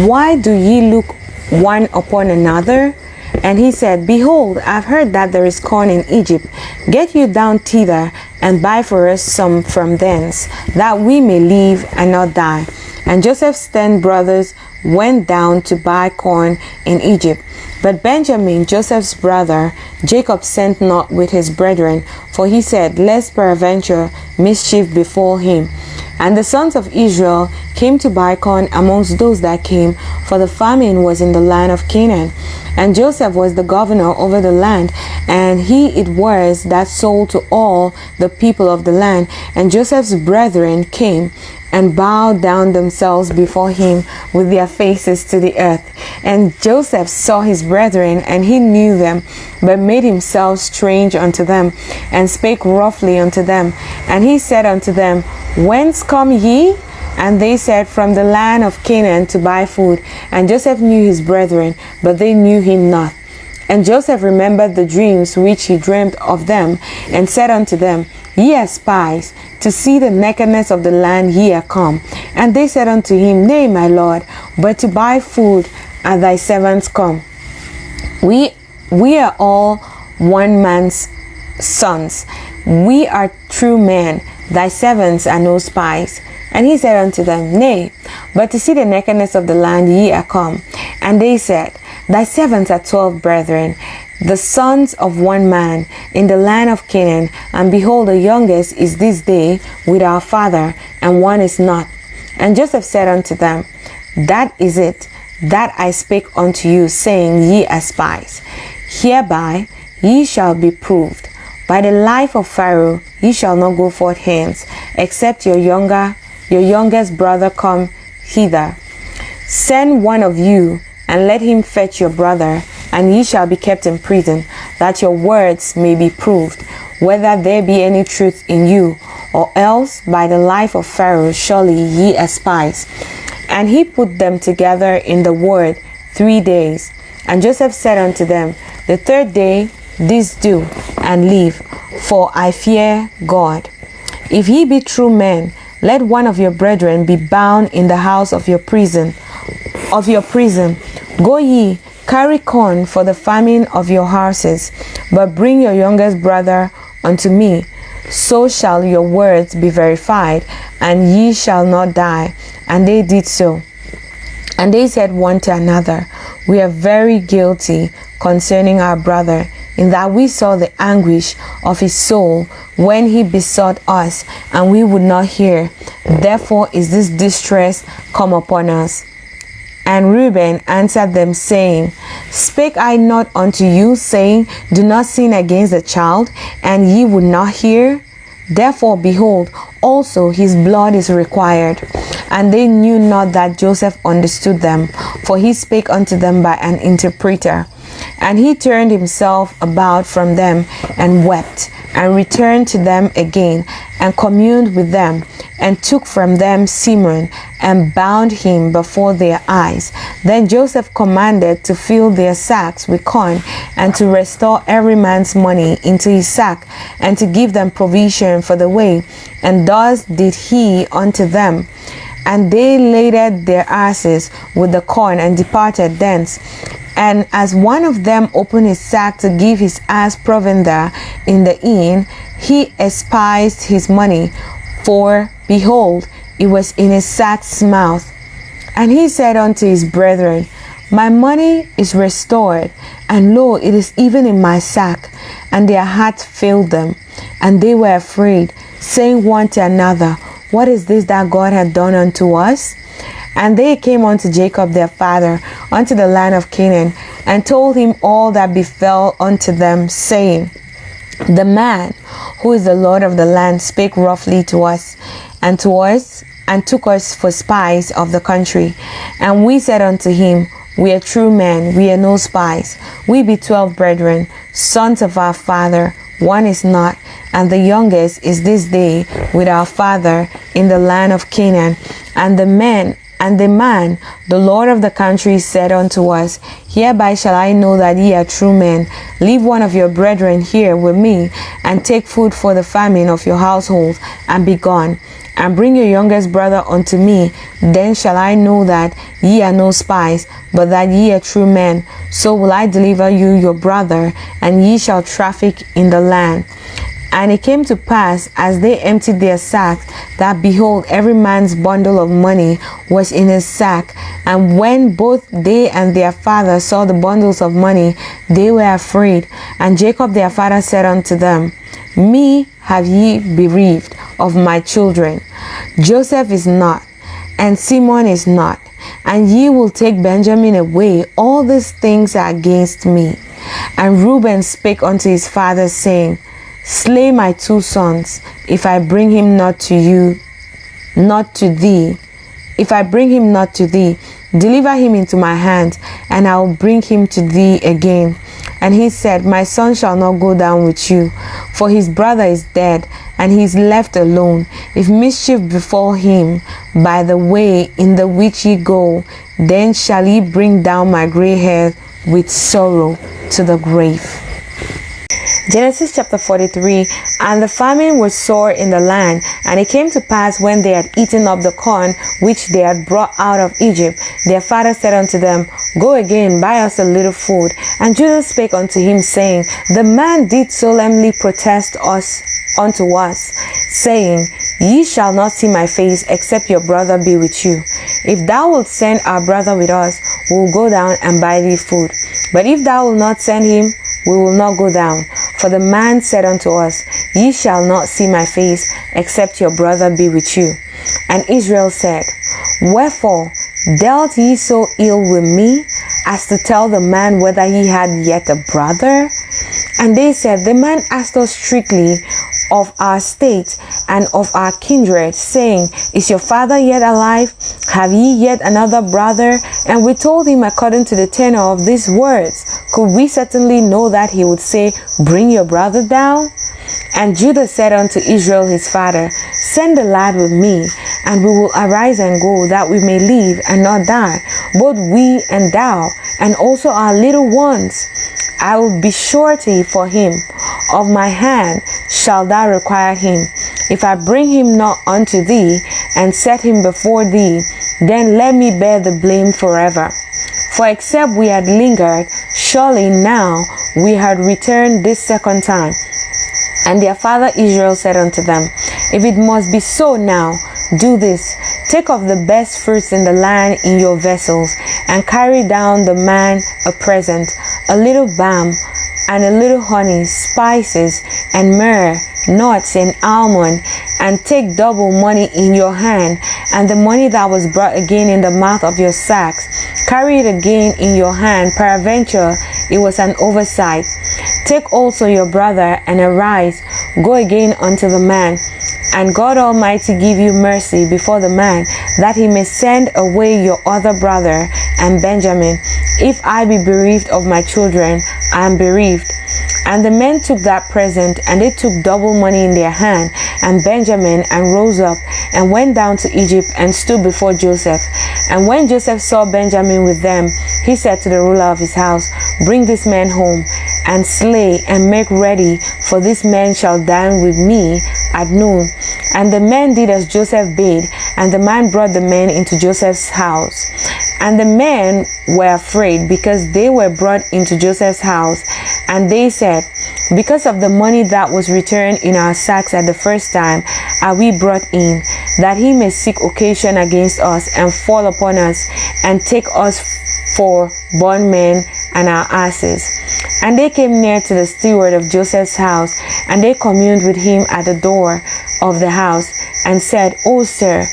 Why do ye look one upon another? And he said, Behold, I have heard that there is corn in Egypt. Get you down thither, and buy for us some from thence, that we may live and not die. And Joseph's 10 brothers went down to buy corn in Egypt. But Benjamin, Joseph's brother, Jacob sent not with his brethren, for he said, Lest peradventure mischief befall him. And the sons of Israel came to buy corn amongst those that came, for the famine was in the land of Canaan. And Joseph was the governor over the land, and he it was that sold to all the people of the land. And Joseph's brethren came and bowed down themselves before him with their faces to the earth. And Joseph saw his brethren, and he knew them, but made himself strange unto them, and spake roughly unto them. And he said unto them, Whence come ye? And they said, From the land of Canaan to buy food. And Joseph knew his brethren, but they knew him not. And Joseph remembered the dreams which he dreamed of them, and said unto them, Ye are spies, to see the nakedness of the land ye are come. And they said unto him, Nay, my lord, but to buy food are thy servants come. We are all one man's sons. We are true men. Thy servants are no spies. And he said unto them, Nay, but to see the nakedness of the land ye are come. And they said, Thy servants are 12 brethren, the sons of one man, in the land of Canaan. And behold, the youngest is this day with our father, and one is not. And Joseph said unto them, That is it, that I spake unto you, saying, Ye are spies. Hereby ye shall be proved. By the life of Pharaoh ye shall not go forth hence, except your youngest brother come hither. Send one of you, and let him fetch your brother, and ye shall be kept in prison, that your words may be proved, whether there be any truth in you, or else by the life of Pharaoh surely ye are spies. And he put them together in the word 3 days. And Joseph said unto them, The 3rd day this do, and leave, for I fear God. If ye be true men, let one of your brethren be bound in the house of your prison. Go ye, carry corn for the famine of your houses, but bring your youngest brother unto me. So shall your words be verified, and ye shall not die. And they did so. And they said one to another, We are very guilty concerning our brother, in that we saw the anguish of his soul when he besought us, and we would not hear. Therefore is this distress come upon us. And Reuben answered them, saying, Spake I not unto you, saying, Do not sin against the child, and ye would not hear? Therefore, behold, also his blood is required. And they knew not that Joseph understood them, for he spake unto them by an interpreter. And he turned himself about from them and wept, and returned to them again, and communed with them, and took from them Simon, and bound him before their eyes. Then Joseph commanded to fill their sacks with corn, and to restore every man's money into his sack, and to give them provision for the way. And thus did he unto them. And they laded their asses with the corn, and departed thence. And as one of them opened his sack to give his ass provender in the inn, he espied his money, for, behold, it was in his sack's mouth. And he said unto his brethren, My money is restored, and lo, it is even in my sack. And their heart failed them, and they were afraid, saying one to another, What is this that God hath done unto us? And they came unto Jacob their father, unto the land of Canaan, and told him all that befell unto them, saying, The man who is the Lord of the land spake roughly to us, and took us for spies of the country. And we said unto him, We are true men, we are no spies. We be 12 brethren, sons of our father, one is not, and the youngest is this day with our father in the land of Canaan. And the man, the Lord of the country, said unto us, Hereby shall I know that ye are true men. Leave one of your brethren here with me, and take food for the famine of your household, and be gone. And bring your youngest brother unto me. Then shall I know that ye are no spies, but that ye are true men. So will I deliver you your brother, and ye shall traffic in the land. And it came to pass, as they emptied their sacks, that behold, every man's bundle of money was in his sack. And when both they and their father saw the bundles of money, they were afraid. And Jacob their father said unto them, Me have ye bereaved of my children. Joseph is not, and Simon is not, and ye will take Benjamin away. All these things are against me. And Reuben spake unto his father, saying, Slay my 2 sons, if I bring him not to thee. If I bring him not to thee, deliver him into my hand, and I will bring him to thee again. And he said, My son shall not go down with you, for his brother is dead, and he is left alone. If mischief befall him by the way in the which ye go, then shall he bring down my gray hair with sorrow to the grave. Genesis chapter 43. And the famine was sore in the land, and it came to pass, when they had eaten up the corn which they had brought out of Egypt, their father said unto them, Go again, buy us a little food. And Judah spake unto him, saying, The man did solemnly protest unto us, saying, Ye shall not see my face, except your brother be with you. If thou wilt send our brother with us, we will go down and buy thee food. But if thou wilt not send him, we will not go down. For the man said unto us, Ye shall not see my face, except your brother be with you. And Israel said, Wherefore dealt ye so ill with me, as to tell the man whether he had yet a brother? And they said, The man asked us strictly of our state and of our kindred, saying, Is your father yet alive? Have ye yet another brother? And we told him according to the tenor of these words. Could we certainly know that he would say, Bring your brother down? And Judah said unto Israel his father, Send the lad with me, and we will arise and go, that we may live and not die, both we and thou, and also our little ones. I will be surety for him. Of my hand shalt thou require him. If I bring him not unto thee, and set him before thee, then let me bear the blame forever. For except we had lingered, surely now we had returned this second time. And their father Israel said unto them, If it must be so now, do this. Take of the best fruits in the land in your vessels, and carry down the man a present, a little balm, and a little honey, spices, and myrrh, nuts, and almond, and take double money in your hand, and the money that was brought again in the mouth of your sacks, carry it again in your hand, peradventure it was an oversight. Take also your brother, and arise, Go again unto the man, and God Almighty give you mercy before the man, that he may send away your other brother and Benjamin. If I be bereaved of my children, I am bereaved. And the men took that present, and they took double money in their hand, and Benjamin, and rose up, and went down to Egypt, and stood before Joseph. And when Joseph saw Benjamin with them, he said to the ruler of his house, Bring this man home, and slay, and make ready, for this man shall dine with me at noon. And the men did as Joseph bade, and the man brought the men into Joseph's house. And the men were afraid, because they were brought into Joseph's house. And they said, Because of the money that was returned in our sacks at the first time, are we brought in, that he may seek occasion against us, and fall upon us, and take us for bondmen and our asses. And they came near to the steward of Joseph's house, and they communed with him at the door of the house, and said, O sir,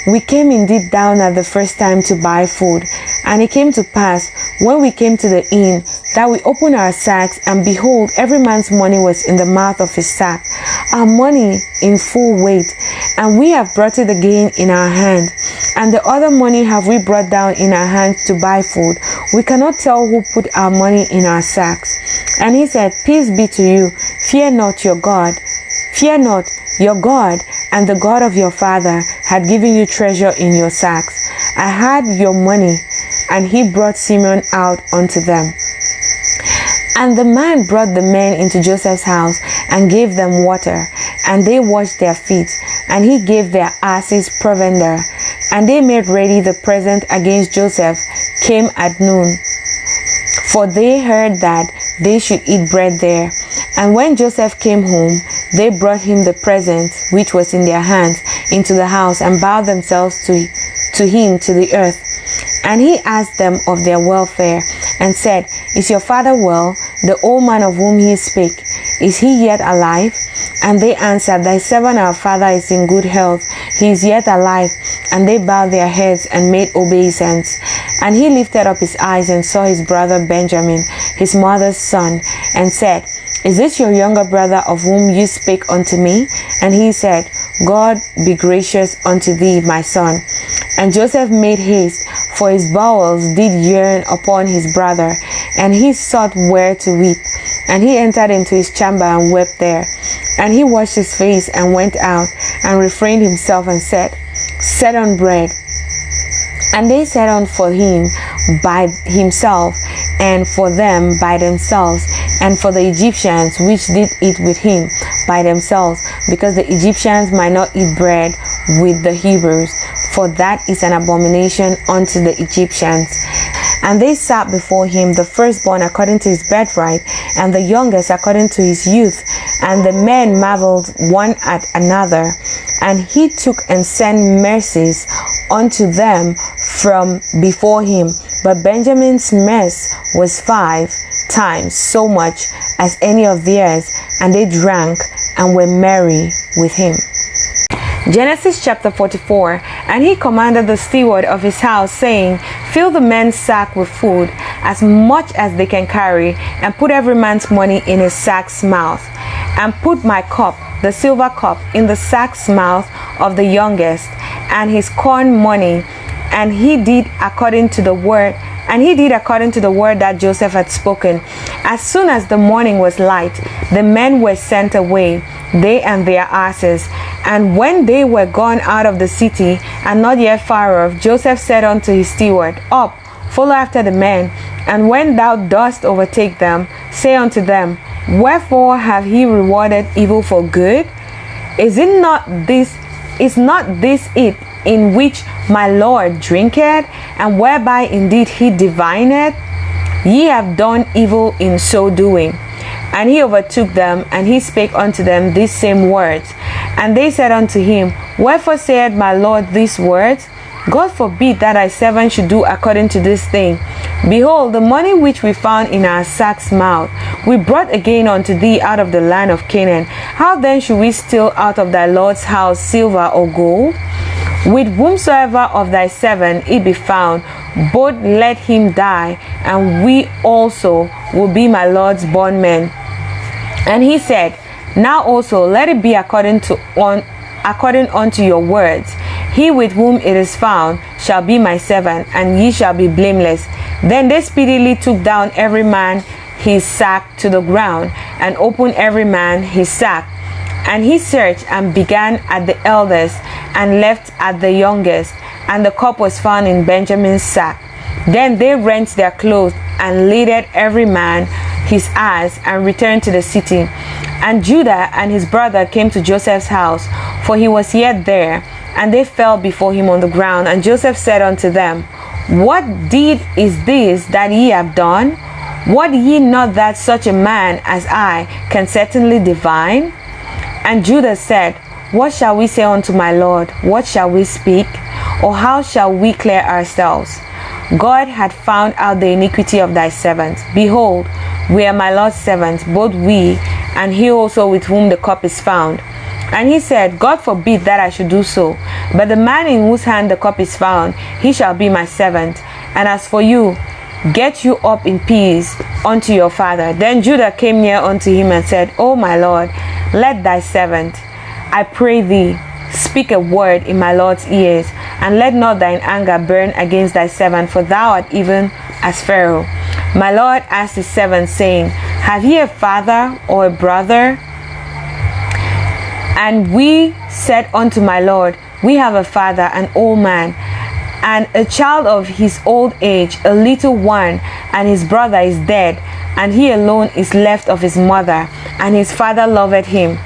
we came indeed down at the first time to buy food. And it came to pass, when we came to the inn, that we opened our sacks, and behold, every man's money was in the mouth of his sack, our money in full weight, and we have brought it again in our hand. And the other money have we brought down in our hands to buy food. We cannot tell who put our money in our sacks. And he said, Peace be to you. Fear not your God. Fear not, your God and the God of your father had given you treasure in your sacks. I had your money. And he brought Simeon out unto them. And the man brought the men into Joseph's house, and gave them water, and they washed their feet, and he gave their asses provender. And they made ready the present against Joseph, came at noon. For they heard that they should eat bread there. And when Joseph came home, they brought him the present which was in their hands into the house, and bowed themselves to him to the earth. And he asked them of their welfare, and said, Is your father well, the old man of whom he spake? Is he yet alive? And they answered, Thy servant our father is in good health, he is yet alive. And they bowed their heads and made obeisance. And he lifted up his eyes and saw his brother Benjamin, his mother's son, and said, Is this your younger brother of whom you spake unto me? And he said, God be gracious unto thee, my son. And Joseph made haste, for his bowels did yearn upon his brother, and he sought where to weep. And he entered into his chamber and wept there. And he washed his face and went out, and refrained himself, and said, Set on bread. And they set on for him by himself, and for them by themselves, and for the Egyptians which did eat with him by themselves, because the Egyptians might not eat bread with the Hebrews, for that is an abomination unto the Egyptians. And they sat before him, the firstborn according to his birthright, and the youngest according to his youth. And the men marveled one at another. And he took and sent mercies unto them from before him. But Benjamin's mess was 5 times so much as any of theirs, and they drank and were merry with him. Genesis chapter 44. And he commanded the steward of his house, saying, Fill the men's sack with food, as much as they can carry, and put every man's money in his sack's mouth. And put my cup, the silver cup, in the sack's mouth of the youngest, and his corn money. And he did according to the word. And he did according to the word that Joseph had spoken. As soon as the morning was light, the men were sent away, they and their asses. And when they were gone out of the city, and not yet far off, Joseph said unto his steward, Up, follow after the men, and when thou dost overtake them, say unto them, Wherefore have he rewarded evil for good? Is not this it in which my Lord drinketh, and whereby indeed he divineth? Ye have done evil in so doing. And he overtook them, and he spake unto them these same words. And they said unto him, Wherefore saith my Lord these words? God forbid that thy servant should do according to this thing. Behold, the money which we found in our sack's mouth, we brought again unto thee out of the land of Canaan. How then should we steal out of thy Lord's house silver or gold? With whomsoever of thy servant it be found, both let him die, and we also will be my Lord's bondmen. And he said, Now also let it be according unto your words. He with whom it is found shall be my servant, and ye shall be blameless. Then they speedily took down every man his sack to the ground, and opened every man his sack. And he searched and began at the eldest, and left at the youngest. And the cup was found in Benjamin's sack. Then they rent their clothes, and laded every man his ass, and returned to the city. And Judah and his brother came to Joseph's house, for he was yet there. And they fell before him on the ground. And Joseph said unto them, What deed is this that ye have done? Wot ye not that such a man as I can certainly divine? And Judah said, What shall we say unto my Lord? What shall we speak? Or how shall we clear ourselves? God had found out the iniquity of thy servants. Behold, we are my Lord's servants, both we, and he also with whom the cup is found. And he said, God forbid that I should do so. But the man in whose hand the cup is found, he shall be my servant. And as for you, get you up in peace unto your father. Then Judah came near unto him and said, O my Lord, let thy servant, I pray thee, speak a word in my Lord's ears, and let not thine anger burn against thy servant, for thou art even as Pharaoh. My Lord asked his servant, saying, Have ye a father or a brother? And we said unto my Lord, We have a father, an old man, and a child of his old age, a little one, and his brother is dead, and he alone is left of his mother, and his father loveth him.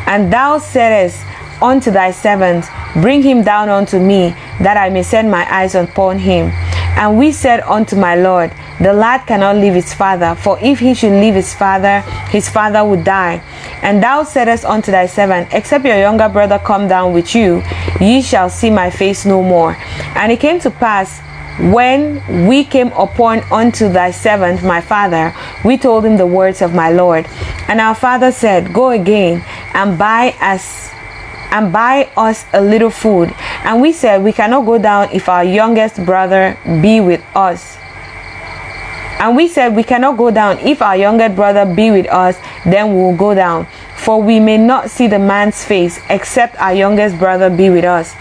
And thou saidest unto thy servants, Bring him down unto me, that I may set my eyes upon him. And we said unto my Lord, The lad cannot leave his father, for if he should leave his father would die. And thou saidest unto thy servant, Except your younger brother come down with you, ye shall see my face no more. And it came to pass, when we came upon unto thy servant my father, we told him the words of my Lord. And our father said, Go again and buy us a little food. And we said, We cannot go down if our youngest brother be with us. And we said, We cannot go down. If our youngest brother be with us, then we will go down. For we may not see the man's face, except our youngest brother be with us.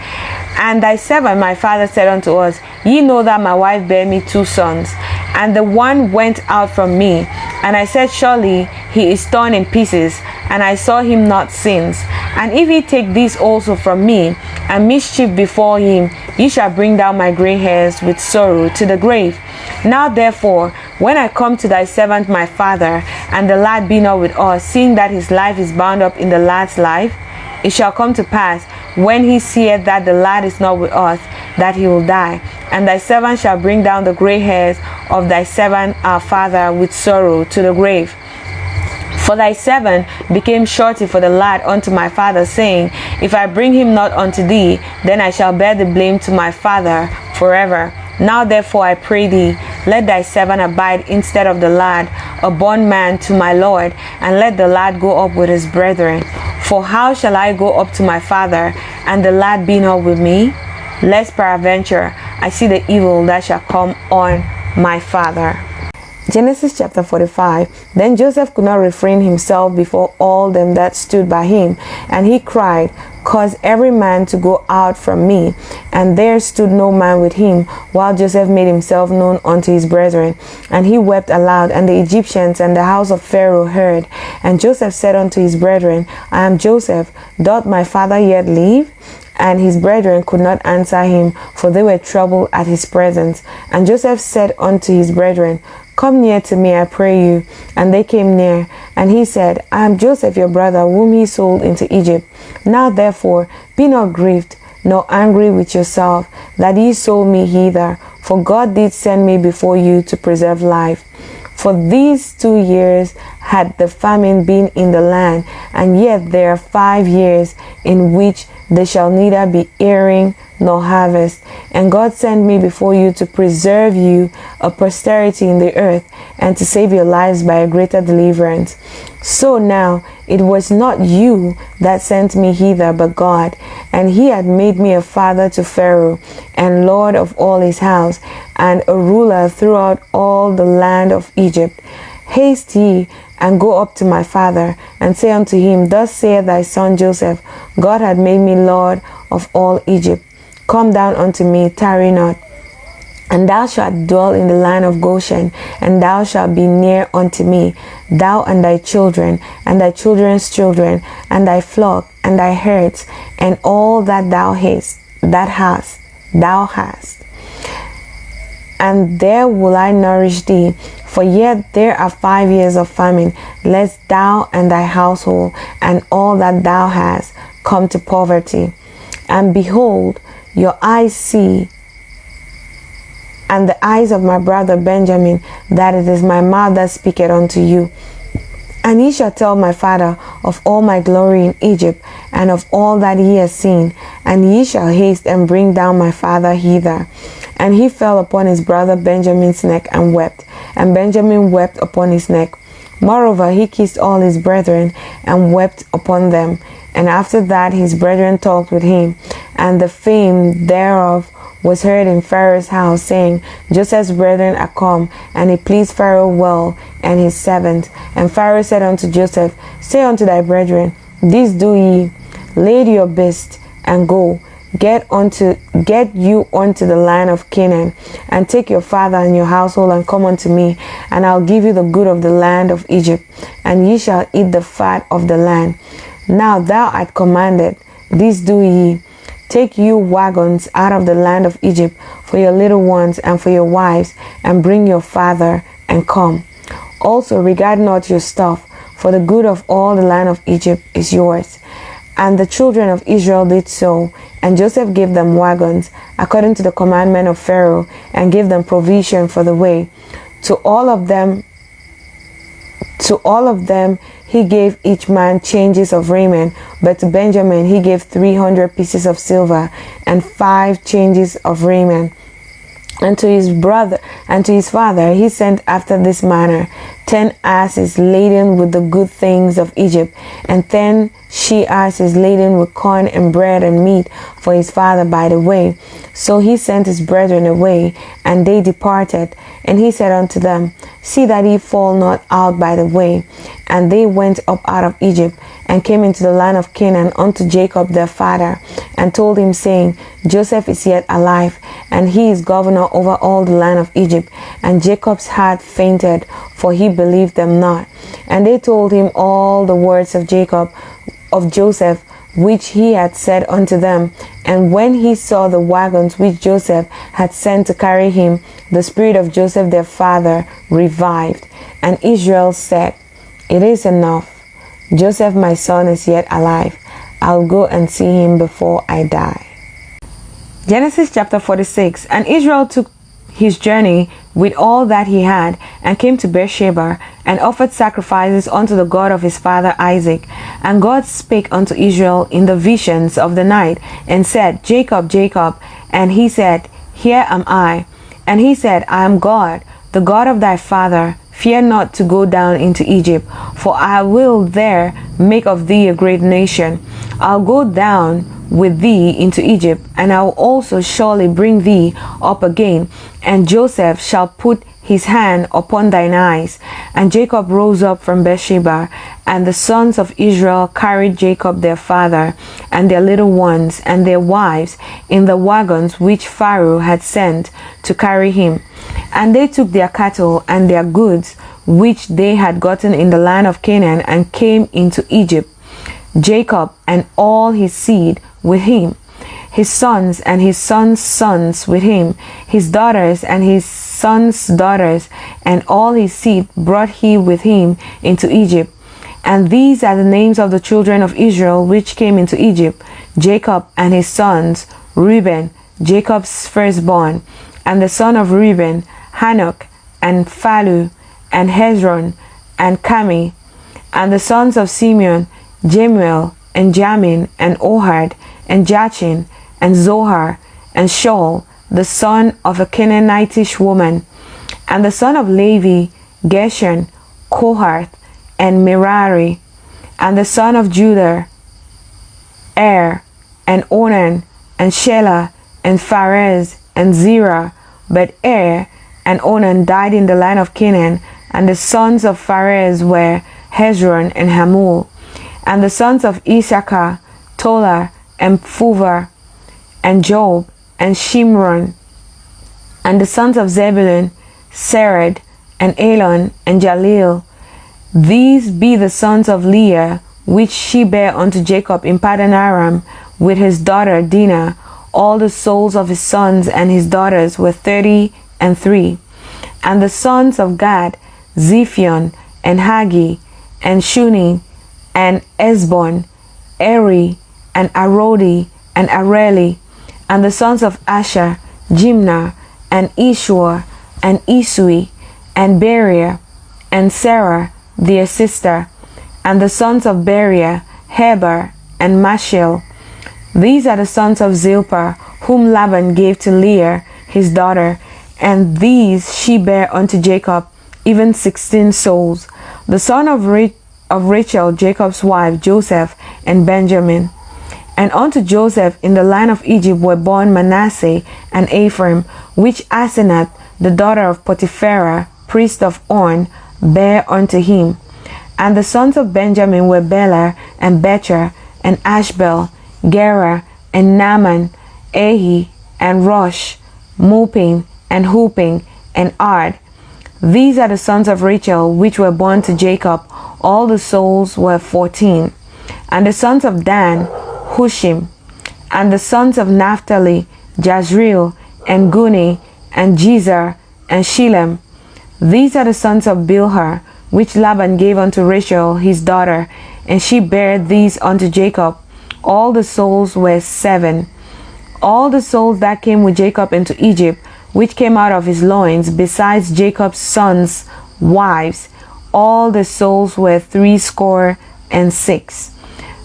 And thy servant my father said unto us, Ye know that my wife bare me 2 sons, and the one went out from me. And I said, Surely he is torn in pieces, and I saw him not since. And if he take this also from me, and mischief befall him, ye shall bring down my gray hairs with sorrow to the grave. Now therefore, when I come to thy servant my father, and the lad be not with us, seeing that his life is bound up in the lad's life, it shall come to pass, when he seeth that the lad is not with us, that he will die. And thy servant shall bring down the gray hairs of thy servant our father with sorrow to the grave. For thy servant became surety for the lad unto my father, saying, If I bring him not unto thee, then I shall bear the blame to my father forever. Now therefore I pray thee, let thy servant abide instead of the lad, a bondman to my Lord, and let the lad go up with his brethren. For how shall I go up to my father, and the lad be not with me? Lest peradventure I see the evil that shall come on my father. Genesis chapter 45. Then Joseph could not refrain himself before all them that stood by him, and he cried, Cause every man to go out from me. And there stood no man with him, while Joseph made himself known unto his brethren. And he wept aloud, and the Egyptians and the house of Pharaoh heard. And Joseph said unto his brethren, I am Joseph, doth my father yet live? And his brethren could not answer him, for they were troubled at his presence. And Joseph said unto his brethren, Come near to me, I pray you. And they came near. And he said, I am Joseph your brother, whom he sold into Egypt. Now therefore be not grieved, nor angry with yourself, that ye sold me hither. For God did send me before you to preserve life. For these 2 years had the famine been in the land, and yet there are 5 years in which there shall neither be airing nor harvest. And God sent me before you to preserve you a posterity in the earth, and to save your lives by a greater deliverance. So now it was not you that sent me hither, but God. And he had made me a father to Pharaoh, and lord of all his house, and a ruler throughout all the land of Egypt. Haste ye, and go up to my father, and say unto him, Thus saith thy son Joseph, God hath made me Lord of all Egypt. Come down unto me, tarry not. And thou shalt dwell in the land of Goshen, and thou shalt be near unto me, thou and thy children, and thy children's children, and thy flock, and thy herds, and all that thou hast. And there will I nourish thee, for yet there are 5 years of famine, lest thou and thy household, and all that thou hast, come to poverty. And behold, your eyes see, and the eyes of my brother Benjamin, that it is my mouth that speaketh unto you. And ye shall tell my father of all my glory in Egypt, and of all that he has seen, and ye shall haste and bring down my father hither. And he fell upon his brother Benjamin's neck and wept, and Benjamin wept upon his neck. Moreover, he kissed all his brethren and wept upon them. And after that his brethren talked with him, and the fame thereof was heard in Pharaoh's house, saying, Joseph's brethren are come, and it pleased Pharaoh well, and his servants. And Pharaoh said unto Joseph, Say unto thy brethren, This do ye, lade your beast, and go, get you unto the land of Canaan, and take your father and your household, and come unto me, and I'll give you the good of the land of Egypt, and ye shall eat the fat of the land. Now thou art commanded, this do ye, take you wagons out of the land of Egypt for your little ones and for your wives, and bring your father, and come. Also regard not your stuff, for the good of all the land of Egypt is yours. And the children of Israel did so, and Joseph gave them wagons, according to the commandment of Pharaoh, and gave them provision for the way. To all of them he gave each man changes of raiment, but to Benjamin he gave 300 pieces of silver, and 5 changes of raiment. And to his brother and to his father he sent after this manner: 10 asses laden with the good things of Egypt, and 10 she-asses laden with corn and bread and meat for his father by the way. So he sent his brethren away, and they departed. And he said unto them, See that ye fall not out by the way. And they went up out of Egypt, and came into the land of Canaan unto Jacob their father, and told him, saying, Joseph is yet alive, and he is governor over all the land of Egypt. And Jacob's heart fainted, for he believed them not. And they told him all the words of Joseph, which he had said unto them. And when he saw the wagons which Joseph had sent to carry him, the spirit of Joseph their father revived. And Israel said, It is enough. Joseph my son is yet alive. I'll go and see him before I die. Genesis chapter 46. And Israel took his journey with all that he had, and came to Beersheba, and offered sacrifices unto the God of his father Isaac. And God spake unto Israel in the visions of the night, and said, Jacob, Jacob. And he said, Here am I. And he said, I am God, the God of thy father. Fear not to go down into Egypt, for I will there make of thee a great nation. I'll go down with thee into Egypt, and I will also surely bring thee up again. And Joseph shall put his hand upon thine eyes. And Jacob rose up from Beersheba, and the sons of Israel carried Jacob their father, and their little ones, and their wives, in the wagons which Pharaoh had sent to carry him. And they took their cattle and their goods, which they had gotten in the land of Canaan, and came into Egypt, Jacob and all his seed with him, his sons and his sons' sons with him, his daughters and his sons' daughters, and all his seed brought he with him into Egypt. And these are the names of the children of Israel which came into Egypt: Jacob and his sons, Reuben, Jacob's firstborn, and the son of Reuben, Hanok, and Phalu, and Hezron, and Carmi, and the sons of Simeon, Jemuel, and Jamin, and Ohad, and Jachin, and Zohar, and Shaul, the son of a Canaanitish woman, and the son of Levi, Gershon, Kohath, and Merari, and the son of Judah, and Onan, and Shelah, and Pharez, and Zerah. But and Onan died in the land of Canaan, And the sons of Pharez were Hezron and Hamul. And the sons of Issachar, Tola and Phuva, and Job, and Shimron. And the sons of Zebulun, Sered, and Elon, and Jaleel. These be the sons of Leah, which she bare unto Jacob in Paddan Aram, with his daughter Dinah. All the souls of his sons and his daughters were 33. And the sons of Gad, Ziphion, and Hagi, and Shuni, and Esbon, Eri, and Arodi, and Areli. And the sons of Asher, Jimnah, and Ishua, and Isui, and Beriah, and Sarah, their sister. And the sons of Beriah, Heber, and Mashil. These are the sons of Zilpah, whom Laban gave to Leah, his daughter, and these she bare unto Jacob, even 16 souls. The son of Rachel, Jacob's wife, Joseph, and Benjamin. And unto Joseph in the land of Egypt were born Manasseh and Ephraim, which Asenath, the daughter of Potipharah, priest of On, bare unto him. And the sons of Benjamin were Bela, and Becher, and Ashbel, Gera, and Naaman, Ahi, and Rosh, Mupim, and Hupim, and Ard. These are the sons of Rachel, which were born to Jacob. All the souls were 14. And the sons of Dan, Hushim. And the sons of Naphtali, Jazreel, and Guni, and Jezer, and Shilem. These are the sons of Bilhah, which Laban gave unto Rachel his daughter, and she bare these unto Jacob. All the souls were 7. All the souls that came with Jacob into Egypt, which came out of his loins, besides Jacob's sons' wives, all the souls were 66.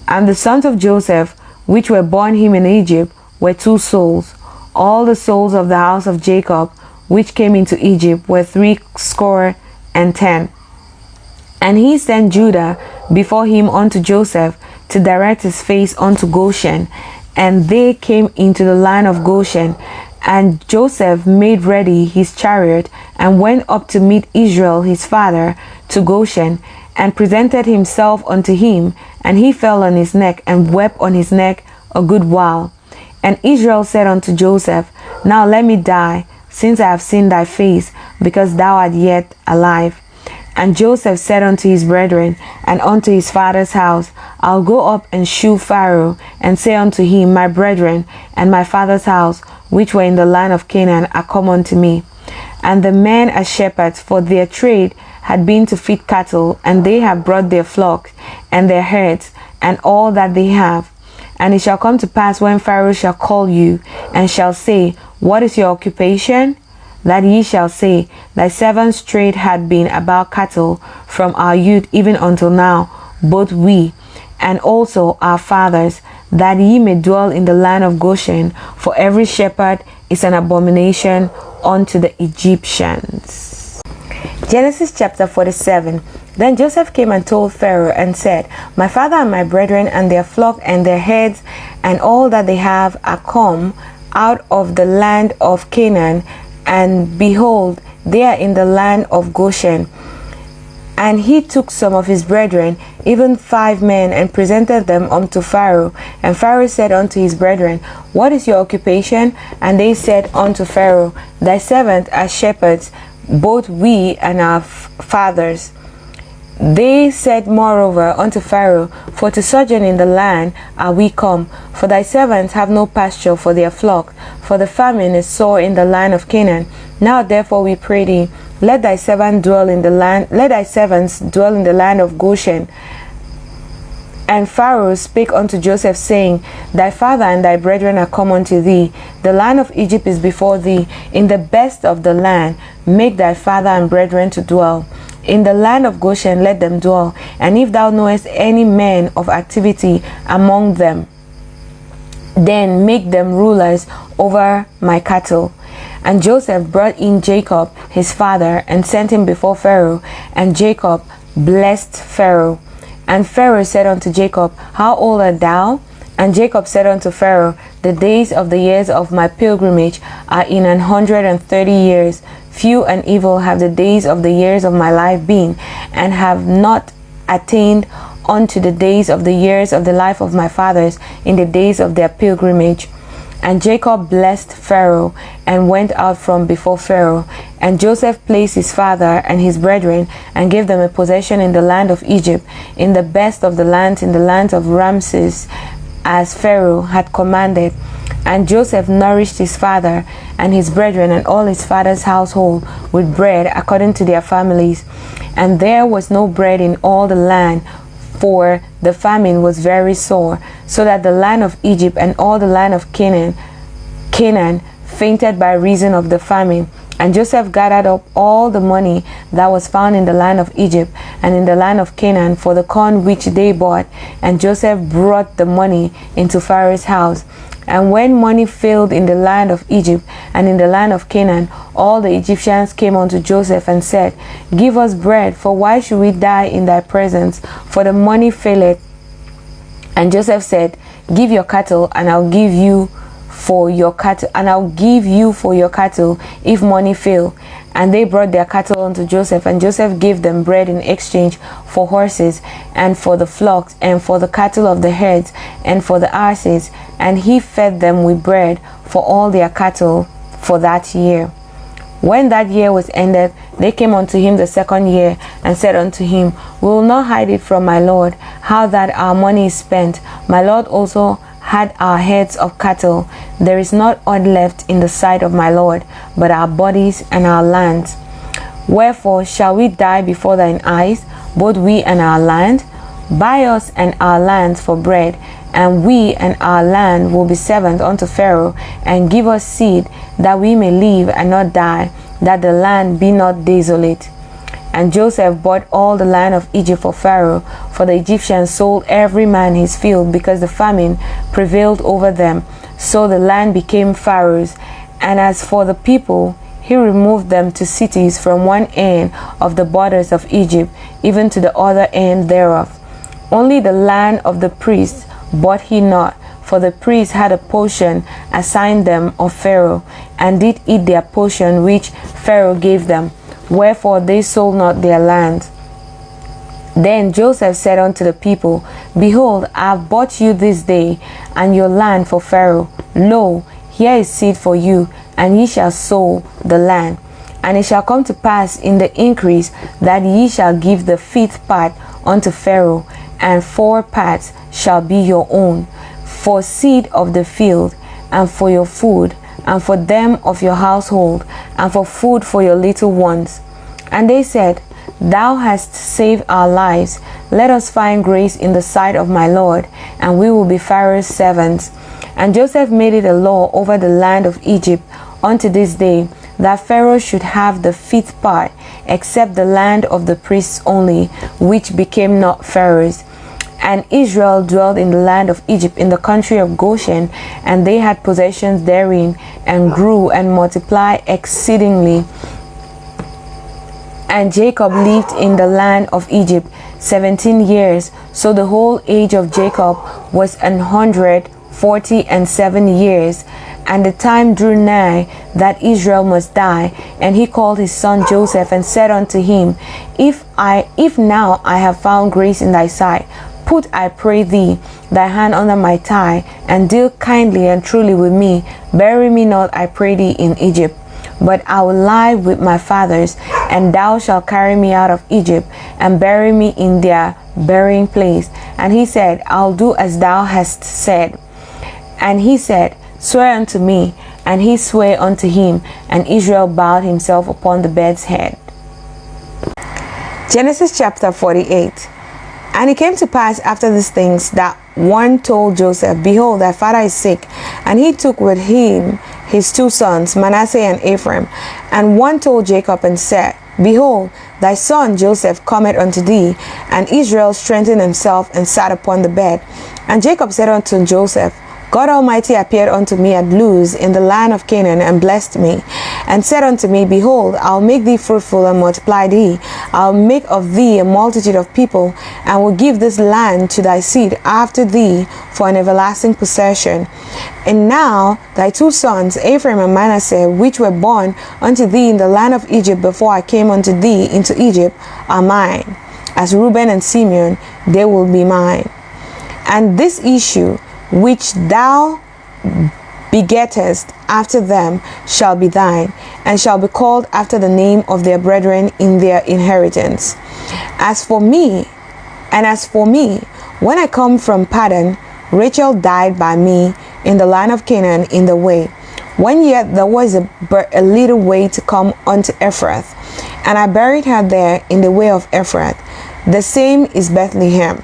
And the sons of Joseph, which were born him in Egypt, were 2 souls. All the souls of the house of Jacob, which came into Egypt, were 70. And he sent Judah before him unto Joseph, to direct his face unto Goshen. And they came into the land of Goshen. And Joseph made ready his chariot, and went up to meet Israel his father to Goshen, and presented himself unto him. And he fell on his neck, and wept on his neck a good while. And Israel said unto Joseph, Now let me die, since I have seen thy face, because thou art yet alive. And Joseph said unto his brethren, and unto his father's house, I'll go up and shew Pharaoh, and say unto him, My brethren and my father's house, which were in the land of Canaan, are come unto me. And the men are shepherds, for their trade had been to feed cattle, and they have brought their flocks, and their herds, and all that they have. And it shall come to pass, when Pharaoh shall call you, and shall say, What is your occupation? That ye shall say, Thy servant's trade had been about cattle from our youth even until now, both we, and also our fathers, that ye may dwell in the land of Goshen, for every shepherd is an abomination unto the Egyptians. Genesis chapter 47. Then Joseph came and told Pharaoh, and said, My father and my brethren and their flock and their herds and all that they have are come out of the land of Canaan, and behold, they are in the land of Goshen. And he took some of his brethren, even 5 men, and presented them unto Pharaoh. And Pharaoh said unto his brethren, What is your occupation? And they said unto Pharaoh, Thy servants are shepherds, both we and our fathers. They said moreover unto Pharaoh, For to sojourn in the land are we come, for thy servants have no pasture for their flock, for the famine is sore in the land of Canaan. Now therefore we pray thee, let thy servants dwell in the land of Goshen. And Pharaoh spake unto Joseph, saying, Thy father and thy brethren are come unto thee. The land of Egypt is before thee. In the best of the land make thy father and brethren to dwell. In the land of Goshen let them dwell. And if thou knowest any men of activity among them, then make them rulers over my cattle. And Joseph brought in Jacob his father, and sent him before Pharaoh. And Jacob blessed Pharaoh. And Pharaoh said unto Jacob, How old art thou? And Jacob said unto Pharaoh, The days of the years of my pilgrimage are in 130 years. few and evil have the days of the years of my life been, and have not attained unto the days of the years of the life of my fathers in the days of their pilgrimage. And Jacob blessed Pharaoh, and went out from before Pharaoh. And Joseph placed his father and his brethren, and gave them a possession in the land of Egypt, in the best of the lands, in the land of Ramses, as Pharaoh had commanded. And Joseph nourished his father and his brethren and all his father's household with bread according to their families. And there was no bread in all the land, for the famine was very sore, so that the land of Egypt and all the land of Canaan fainted by reason of the famine. And Joseph gathered up all the money that was found in the land of Egypt and in the land of Canaan for the corn which they bought. And Joseph brought the money into Pharaoh's house. And when money failed in the land of Egypt and in the land of Canaan, all the Egyptians came unto Joseph and said, Give us bread, for why should we die in thy presence? For the money faileth. And Joseph said, Give your cattle, and I'll give you for your cattle, if money fail. And they brought their cattle unto Joseph, and Joseph gave them bread in exchange for horses, and for the flocks, and for the cattle of the herds, and for the asses. And he fed them with bread for all their cattle for that year. When that year was ended, they came unto him the second year, and said unto him, We will not hide it from my lord, how that our money is spent. My lord also had our heads of cattle. There is not aught left in the sight of my lord, but our bodies and our lands. Wherefore shall we die before thine eyes, both we and our land? Buy us and our lands for bread, and we and our land will be servants unto Pharaoh, and give us seed, that we may live and not die, that the land be not desolate. And Joseph bought all the land of Egypt for Pharaoh, for the Egyptians sold every man his field, because the famine prevailed over them. So the land became Pharaoh's. And as for the people, he removed them to cities from one end of the borders of Egypt, even to the other end thereof. Only the land of the priests bought he not, for the priests had a portion assigned them of Pharaoh, and did eat their portion which Pharaoh gave them. Wherefore they sold not their land. Then Joseph said unto the people, Behold, I have bought you this day, and your land for Pharaoh. Lo, here is seed for you, and ye shall sow the land. And it shall come to pass in the increase, that ye shall give the fifth part unto Pharaoh, and 4 parts shall be your own, for seed of the field, and for your food, and for them of your household, and for food for your little ones. And they said, Thou hast saved our lives. Let us find grace in the sight of my Lord, and we will be Pharaoh's servants. And Joseph made it a law over the land of Egypt unto this day, that Pharaoh should have the 5th part, except the land of the priests only, which became not Pharaoh's. And Israel dwelt in the land of Egypt, in the country of Goshen, and they had possessions therein, and grew and multiplied exceedingly. And Jacob lived in the land of Egypt 17 years. So the whole age of Jacob was 147 years. And the time drew nigh that Israel must die. And he called his son Joseph, and said unto him, If now I have found grace in thy sight, put, I pray thee, thy hand under my thigh, and deal kindly and truly with me. Bury me not, I pray thee, in Egypt, but I will lie with my fathers, and thou shalt carry me out of Egypt, and bury me in their burying place. And he said, I'll do as thou hast said. And he said, Swear unto me. And he sware unto him, and Israel bowed himself upon the bed's head. Genesis chapter 48. And it came to pass after these things, that one told Joseph, Behold, thy father is sick. And he took with him his 2 sons, Manasseh and Ephraim. And one told Jacob, and said, Behold, thy son Joseph cometh unto thee. And Israel strengthened himself, and sat upon the bed. And Jacob said unto Joseph, God Almighty appeared unto me at Luz in the land of Canaan, and blessed me, and said unto me, Behold, I'll make thee fruitful and multiply thee. I'll make of thee a multitude of people, and will give this land to thy seed after thee for an everlasting possession. And now thy two sons, Ephraim and Manasseh, which were born unto thee in the land of Egypt before I came unto thee into Egypt, are mine. As Reuben and Simeon, they will be mine. And this issue which thou begettest after them shall be thine, and shall be called after the name of their brethren in their inheritance. As for me, when I come from Paddan, Rachel died by me in the land of Canaan in the way, when yet there was a little way to come unto Ephrath, and I buried her there in the way of Ephrath. The same is Bethlehem.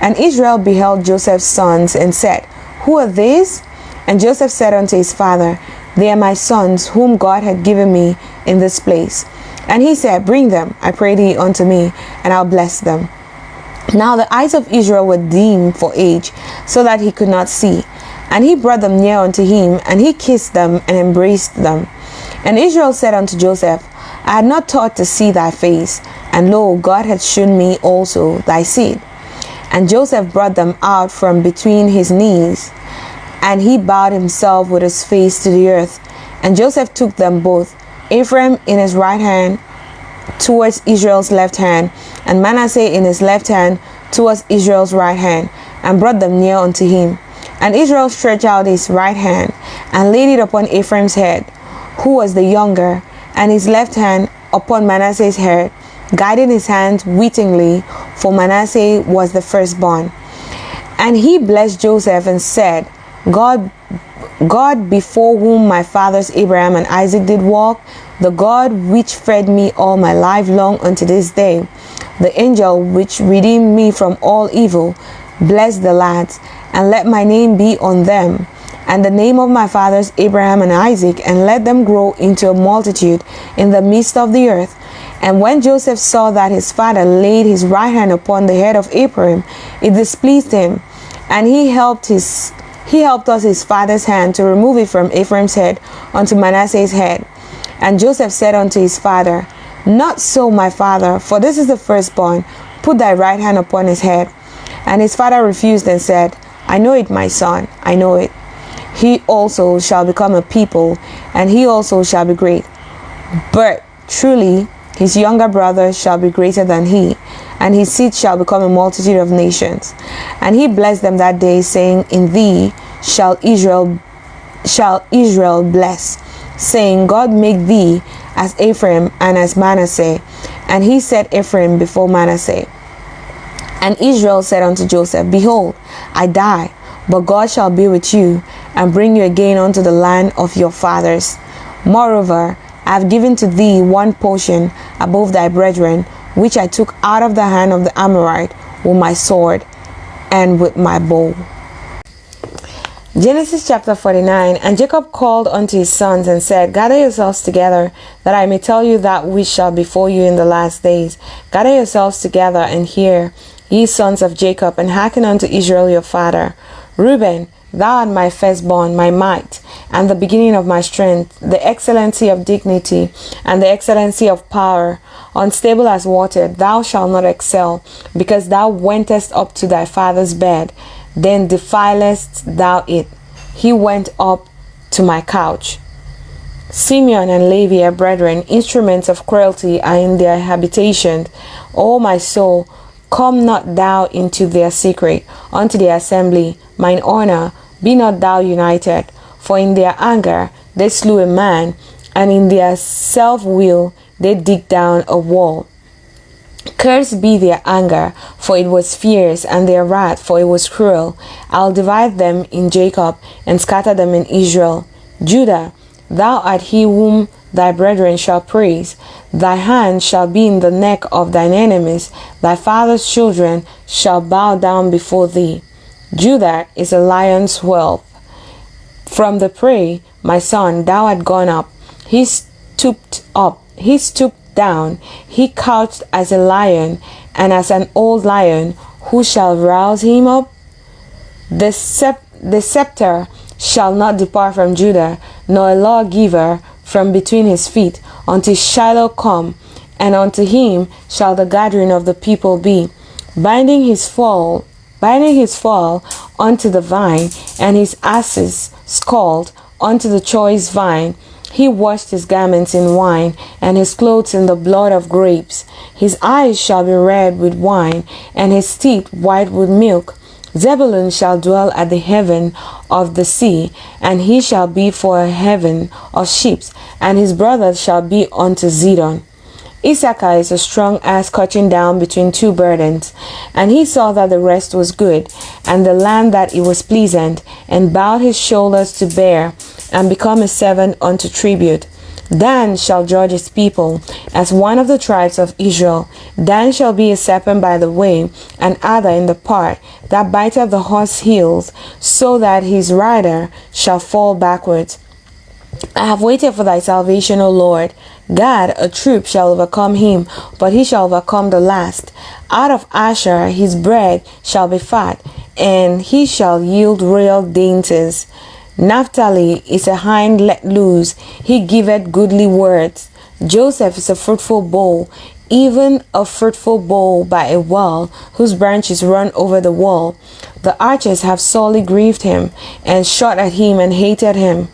And Israel beheld Joseph's sons, and said, Who are these? And Joseph said unto his father, They are my sons, whom God had given me in this place. And he said, Bring them, I pray thee, unto me, and I'll bless them. Now the eyes of Israel were dim for age, so that he could not see. And he brought them near unto him, and he kissed them and embraced them. And Israel said unto Joseph, I had not thought to see thy face, and lo, God hath shewn me also thy seed. And Joseph brought them out from between his knees, and he bowed himself with his face to the earth. And Joseph took them both, Ephraim in his right hand towards Israel's left hand, and Manasseh in his left hand towards Israel's right hand, and brought them near unto him. And Israel stretched out his right hand, and laid it upon Ephraim's head, who was the younger, and his left hand upon Manasseh's head, guiding his hand wittingly, for Manasseh was the firstborn. And he blessed Joseph and said, God before whom my fathers Abraham and Isaac did walk, the God which fed me all my life long unto this day, the angel which redeemed me from all evil, bless the lads, and let my name be on them, and the name of my fathers Abraham and Isaac, and let them grow into a multitude in the midst of the earth. And when Joseph saw that his father laid his right hand upon the head of Ephraim, it displeased him, and he helped us his father's hand to remove it from Ephraim's head unto Manasseh's head. And Joseph said unto his father, Not so, my father, for this is the firstborn. Put thy right hand upon his head. And his father refused and said, I know it, my son, I know it. He also shall become a people, and he also shall be great. But truly, his younger brother shall be greater than he, and his seed shall become a multitude of nations. And he blessed them that day, saying, In thee shall Israel bless, saying, God make thee as Ephraim and as Manasseh. And he set Ephraim before Manasseh. And Israel said unto Joseph, Behold, I die, but God shall be with you, and bring you again unto the land of your fathers. Moreover, I have given to thee one portion above thy brethren, which I took out of the hand of the Amorite with my sword and with my bow. Genesis chapter 49. And Jacob called unto his sons and said, Gather yourselves together, that I may tell you that which shall befall you in the last days. Gather yourselves together and hear, ye sons of Jacob, and hearken unto Israel your father. Reuben, thou art my firstborn, my might, and the beginning of my strength, the excellency of dignity, and the excellency of power. Unstable as water, thou shalt not excel, because thou wentest up to thy father's bed, then defilest thou it. He went up to my couch. Simeon and Levi are brethren, instruments of cruelty are in their habitation. O my soul, come not thou into their secret, unto the assembly, mine honor, be not thou united. For in their anger they slew a man, and in their self-will they dig down a wall. Cursed be their anger, for it was fierce, and their wrath, for it was cruel. I'll divide them in Jacob, and scatter them in Israel. Judah, thou art he whom thy brethren shall praise. Thy hand shall be in the neck of thine enemies. Thy father's children shall bow down before thee. Judah is a lion's whelp. From the prey, my son, thou art gone up. He stooped down. He couched as a lion, and as an old lion, who shall rouse him up? The the scepter shall not depart from Judah, nor a lawgiver from between his feet, until Shiloh come, and unto him shall the gathering of the people be, binding his fall unto the vine, and his asses scald unto the choice vine. He washed his garments in wine, and his clothes in the blood of grapes. His eyes shall be red with wine, and his teeth white with milk. Zebulun shall dwell at the haven of the sea, and he shall be for a haven of ships, and his brothers shall be unto Zidon. Issachar is a strong ass cutting down between two burdens. And he saw that the rest was good, and the land that it was pleasant, and bowed his shoulders to bear, and become a servant unto tribute. Dan shall judge his people, as one of the tribes of Israel. Dan shall be a serpent by the way, and adder in the part, that biteth the horse heels, so that his rider shall fall backwards. I have waited for thy salvation, O Lord. God, a troop shall overcome him, but he shall overcome the last. Out of Asher his bread shall be fat, and he shall yield royal dainties. Naphtali is a hind let loose, he giveth goodly words. Joseph is a fruitful bowl, even a fruitful bowl by a well, whose branches run over the wall. The archers have sorely grieved him, and shot at him and hated him.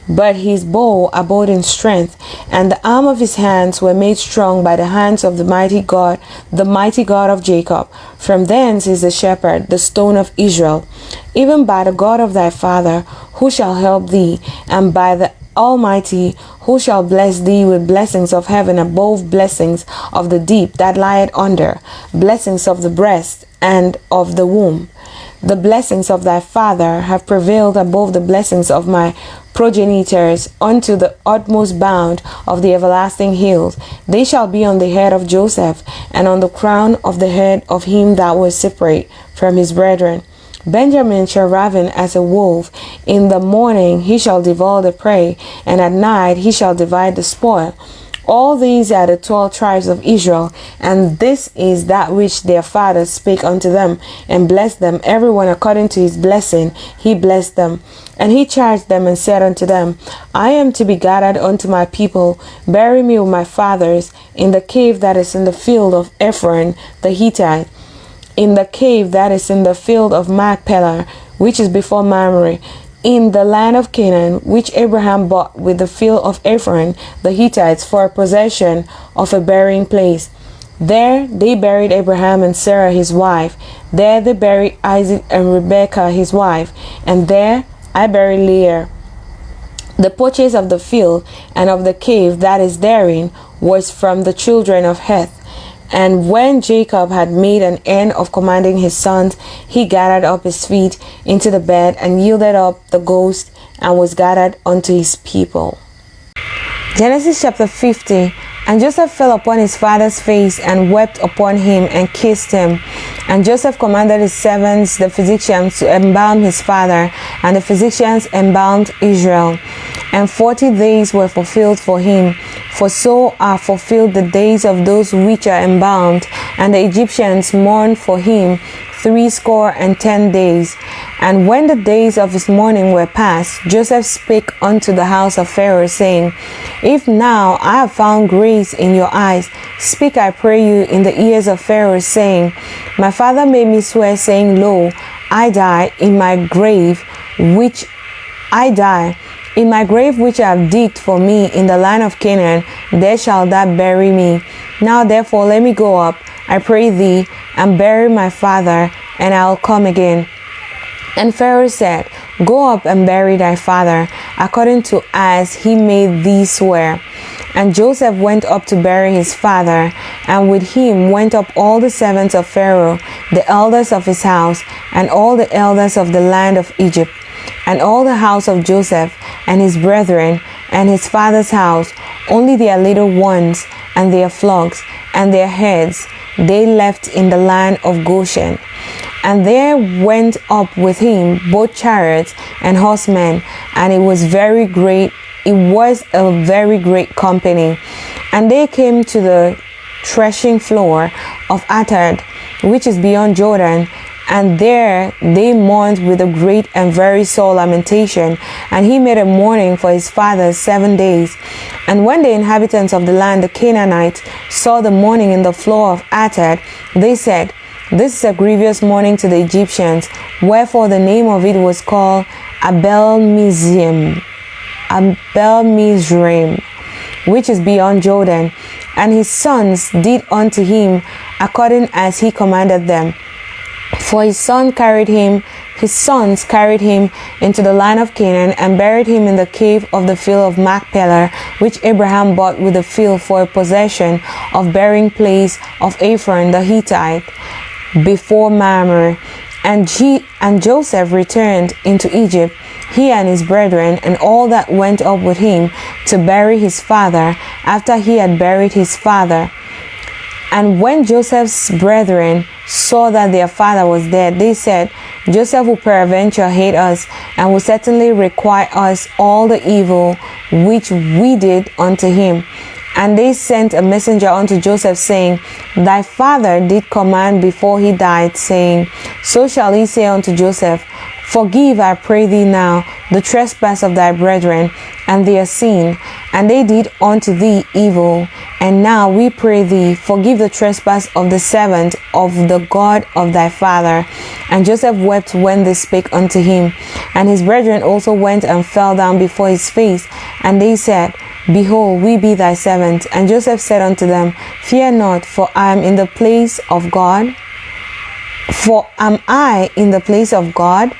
But his bow abode in strength, and the arm of his hands were made strong by the hands of the mighty God of Jacob. From thence is the shepherd, the stone of Israel, even by the God of thy father, who shall help thee, and by the Almighty, who shall bless thee with blessings of heaven above blessings of the deep that lieth under, blessings of the breast and of the womb. The blessings of thy father have prevailed above the blessings of my progenitors unto the utmost bound of the everlasting hills. They shall be on the head of Joseph, and on the crown of the head of him that was separate from his brethren. Benjamin shall raven as a wolf. In the morning he shall devour the prey, and at night he shall divide the spoil. All these are the 12 tribes of Israel, and this is that which their fathers spake unto them, and blessed them, every one according to his blessing. He blessed them. And he charged them and said unto them, I am to be gathered unto my people. Bury me with my fathers in the cave that is in the field of Ephron the Hittite, in the cave that is in the field of Machpelah, which is before Mamre, in the land of Canaan, which Abraham bought with the field of Ephron the Hittites for a possession of a burying place. There they buried Abraham and Sarah his wife. There they buried Isaac and Rebekah his wife. And there I buried Leah. The purchase of the field and of the cave that is therein was from the children of Heth. And when Jacob had made an end of commanding his sons, he gathered up his feet into the bed, and yielded up the ghost, and was gathered unto his people. Genesis chapter 50. And Joseph fell upon his father's face, and wept upon him, and kissed him. And Joseph commanded his servants, the physicians, to embalm his father, and the physicians embalmed Israel. And 40 days were fulfilled for him, for so are fulfilled the days of those which are embalmed. And the Egyptians mourned for him 70 days. And when the days of his mourning were past, Joseph spake unto the house of Pharaoh, saying, If now I have found grace in your eyes, speak, I pray you, in the ears of Pharaoh, saying, My father made me swear, saying, Lo, I die in my grave, which I have digged for me in the land of Canaan, there shall thou bury me. Now therefore let me go up, I pray thee, and bury my father, and I will come again. And Pharaoh said, Go up and bury thy father, according to as he made thee swear. And Joseph went up to bury his father, and with him went up all the servants of Pharaoh, the elders of his house, and all the elders of the land of Egypt, and all the house of Joseph, and his brethren, and his father's house, only their little ones, and their flocks, and their heads, they left in the land of Goshen. And there went up with him both chariots and horsemen, and it was a very great company. And they came to the threshing floor of Atad, which is beyond Jordan, And there they mourned with a great and very sore lamentation. And he made a mourning for his father 7 days. And when the inhabitants of the land, the Canaanites, saw the mourning in the floor of Atad, they said, "This is a grievous mourning to the Egyptians." Wherefore the name of it was called Abel-Mizraim, which is beyond Jordan. And his sons did unto him according as he commanded them. For his sons carried him into the land of Canaan, and buried him in the cave of the field of Machpelah, which Abraham bought with the field for a possession of burying place of Ephron the Hittite, before Mamre. And Joseph returned into Egypt, he and his brethren, and all that went up with him to bury his father, after he had buried his father. And when Joseph's brethren saw that their father was dead, they said, "Joseph will peradventure hate us, and will certainly requite us all the evil which we did unto him." And they sent a messenger unto Joseph, saying, "Thy father did command before he died, saying, So shall he say unto Joseph, Forgive, I pray thee now, the trespass of thy brethren, and their sin, and they did unto thee evil. And now we pray thee, forgive the trespass of the servant of the God of thy father." And Joseph wept when they spake unto him. And his brethren also went and fell down before his face. And they said, "Behold, we be thy servants." And Joseph said unto them, "Fear not, for I am in the place of God. For am I in the place of God?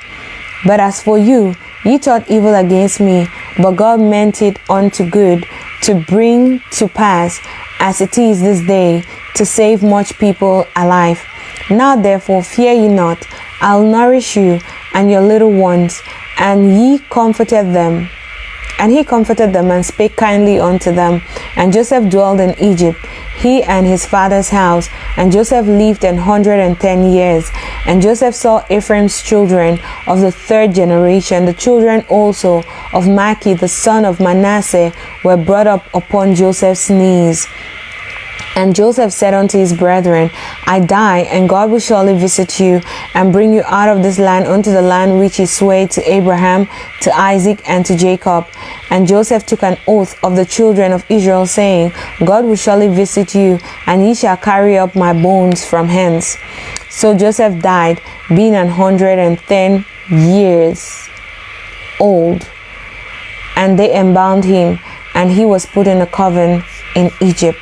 But as for you, ye thought evil against me, but God meant it unto good, to bring to pass, as it is this day, to save much people alive. Now therefore fear ye not, I'll nourish you and your little ones." And he comforted them and spake kindly unto them. And Joseph dwelled in Egypt, he and his father's house. And Joseph lived 110 years. And Joseph saw Ephraim's children of the third generation. The children also of Machir the son of Manasseh were brought up upon Joseph's knees. And Joseph said unto his brethren, "I die, and God will surely visit you, and bring you out of this land unto the land which he sware to Abraham, to Isaac, and to Jacob." And Joseph took an oath of the children of Israel, saying, "God will surely visit you, and ye shall carry up my bones from hence." So Joseph died, being 110 years old. And they embalmed him, and he was put in a coffin in Egypt.